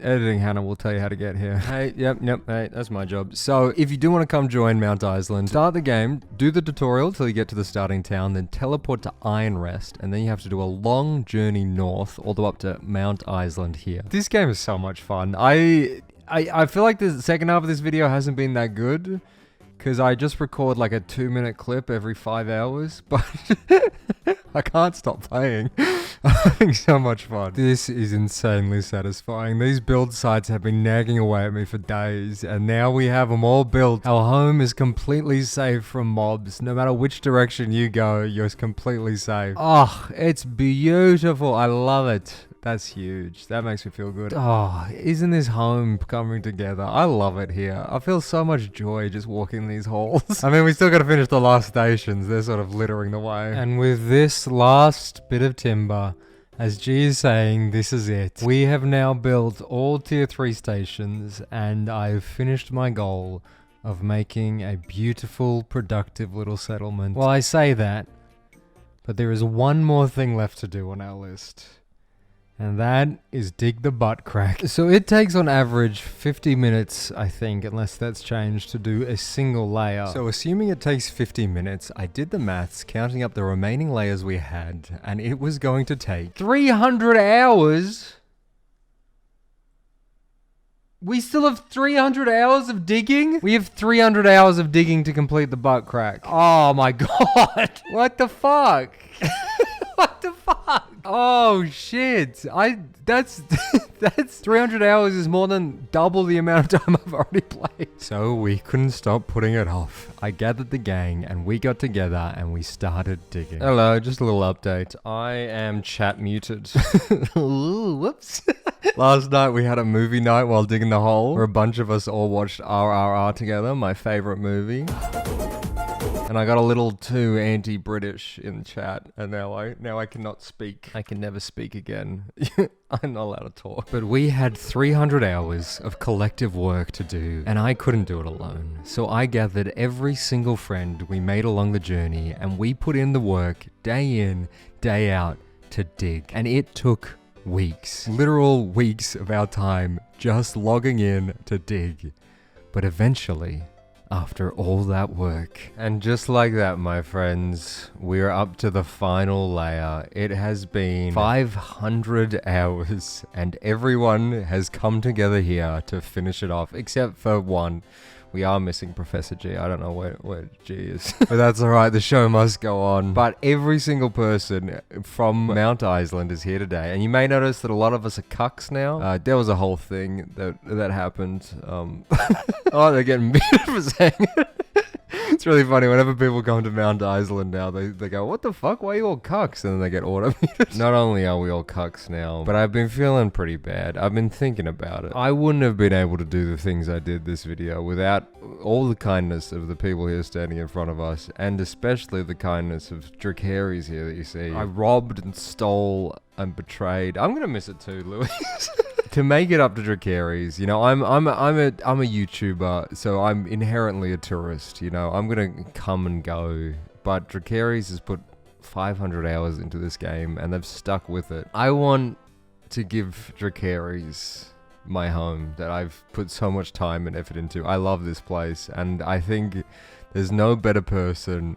Editing Hannah will tell you how to get here. Hey, yep, hey, that's my job. So, if you do want to come join Mount Island, start the game, do the tutorial till you get to the starting town, then teleport to Iron Rest, and then you have to do a long journey north, all the way up to Mount Island here. This game is so much fun. I feel like the second half of this video hasn't been that good, because I just record like a 2-minute clip every 5 hours, but I can't stop playing. I'm having so much fun. This is insanely satisfying. These build sites have been nagging away at me for days, and now we have them all built. Our home is completely safe from mobs. No matter which direction you go, you're completely safe. Oh, it's beautiful. I love it. That's huge. That makes me feel good. Oh, isn't this home coming together? I love it here. I feel so much joy just walking these halls. I mean, we still got to finish the last stations. They're sort of littering the way. And with this last bit of timber As G is saying, this is it. We have now built all tier 3 stations, and I've finished my goal of making a beautiful, productive little settlement. Well, I say that, but there is one more thing left to do on our list. And that is dig the butt crack. So it takes on average 50 minutes, I think, unless that's changed, to do a single layer. So assuming it takes 50 minutes, I did the maths, counting up the remaining layers we had, and it was going to take 300 hours. We still have 300 hours of digging? We have 300 hours of digging to complete the butt crack. Oh my god. What the fuck? What the fuck? Oh shit. That's 300 hours is more than double the amount of time I've already played. So we couldn't stop putting it off. I gathered the gang and we got together and we started digging. Hello, just a little update. I am chat muted. Ooh, whoops. Last night we had a movie night while digging the hole, where a bunch of us all watched RRR together, my favorite movie. And I got a little too anti-British in the chat, and now I cannot speak. I can never speak again. I'm not allowed to talk. But we had 300 hours of collective work to do, and I couldn't do it alone. So I gathered every single friend we made along the journey, and we put in the work day in, day out to dig. And it took weeks, literal weeks of our time just logging in to dig. But eventually, after all that work, and just like that, my friends, we're up to the final layer. It has been 500 hours and everyone has come together here to finish it off, except for one. We are missing Professor G. I don't know where G is. But that's alright, the show must go on. But every single person from Mount Island is here today. And you may notice that a lot of us are cucks now. There was a whole thing that happened. Oh, they're getting muted for saying it. It's really funny. Whenever people come to Mount Island now, they go, what the fuck? Why are you all cucks? And then they get auto-muted. Not only are we all cucks now, but I've been feeling pretty bad. I've been thinking about it. I wouldn't have been able to do the things I did this video without all the kindness of the people here standing in front of us, and especially the kindness of Dracaris here that you see. I robbed and stole and betrayed. I'm gonna miss it too, Louis. To make it up to Dracaris, you know, I'm a YouTuber, so I'm inherently a tourist, you know. I'm gonna come and go, but Dracaris has put 500 hours into this game, and they've stuck with it. I want to give Dracaris my home that I've put so much time and effort into. I love this place, and I think there's no better person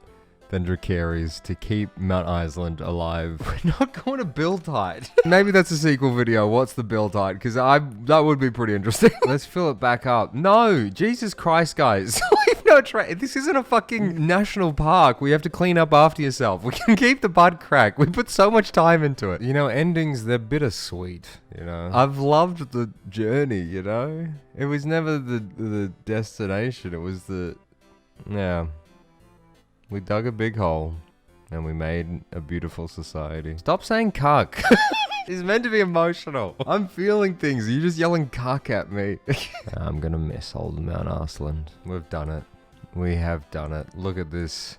than Dracaris to keep Mount Island alive. We're not going to build height. Maybe that's a sequel video. What's the build height? Because that would be pretty interesting. Let's fill it back up. No, Jesus Christ, guys. We've no This isn't a fucking national park. We have to clean up after yourself. We can keep the butt crack. We put so much time into it. You know, endings, they're bittersweet, you know. I've loved the journey, you know. It was never the destination. It was the... Yeah. We dug a big hole, and we made a beautiful society. Stop saying cuck. It's meant to be emotional. I'm feeling things. You're just yelling cuck at me. I'm gonna miss old Mount Arsland. We've done it. We have done it. Look at this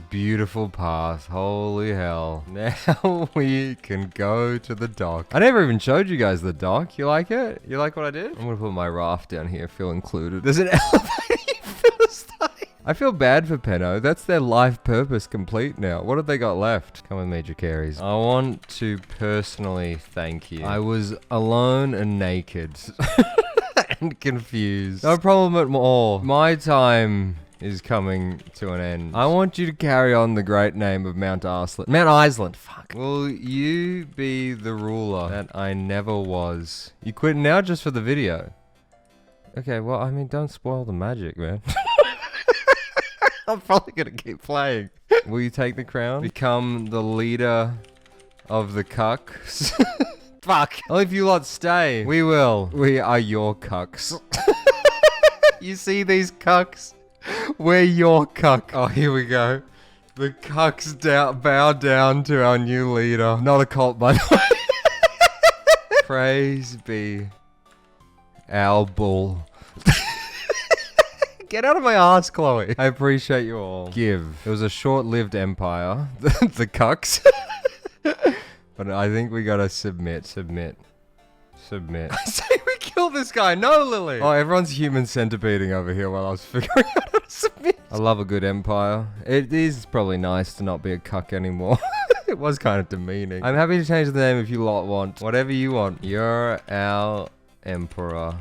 beautiful path. Holy hell. Now we can go to the dock. I never even showed you guys the dock. You like it? You like what I did? I'm gonna put my raft down here. Feel included. There's an elevator. You Philistine. I feel bad for Penno. That's their life purpose complete now. What have they got left? Come with me, Dracaris. I want to personally thank you. I was alone and naked. And confused. No problem at all. My time is coming to an end. I want you to carry on the great name of Mount Arsland. Mount Island, fuck. Will you be the ruler that I never was? You quit now just for the video? Okay, well, I mean, don't spoil the magic, man. I'm probably gonna keep playing. Will you take the crown? Become the leader of the cucks? Fuck. Only if you lot stay. We will. We are your cucks. You see these cucks? We're your cuck. Oh, here we go. The cucks bow down to our new leader. Not a cult, by the way. Praise be our bull. Get out of my ass, Chloe. I appreciate you all. Give. It was a short-lived empire. The cucks. But I think we gotta submit. I say we kill this guy. No, Lily. Oh, everyone's human centipeding over here while I was figuring out how to submit. I love a good empire. It is probably nice to not be a cuck anymore. It was kind of demeaning. I'm happy to change the name if you lot want. Whatever you want. You're our emperor.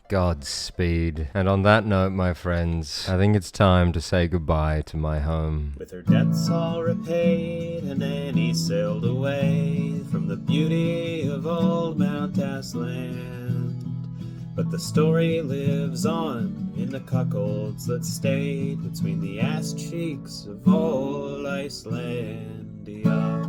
Godspeed. And on that note, my friends, I think it's time to say goodbye to my home. With her debts all repaid, Hanannie sailed away from the beauty of old Mount Asland. But the story lives on in the cuckolds that stayed between the ass cheeks of old Icelandia.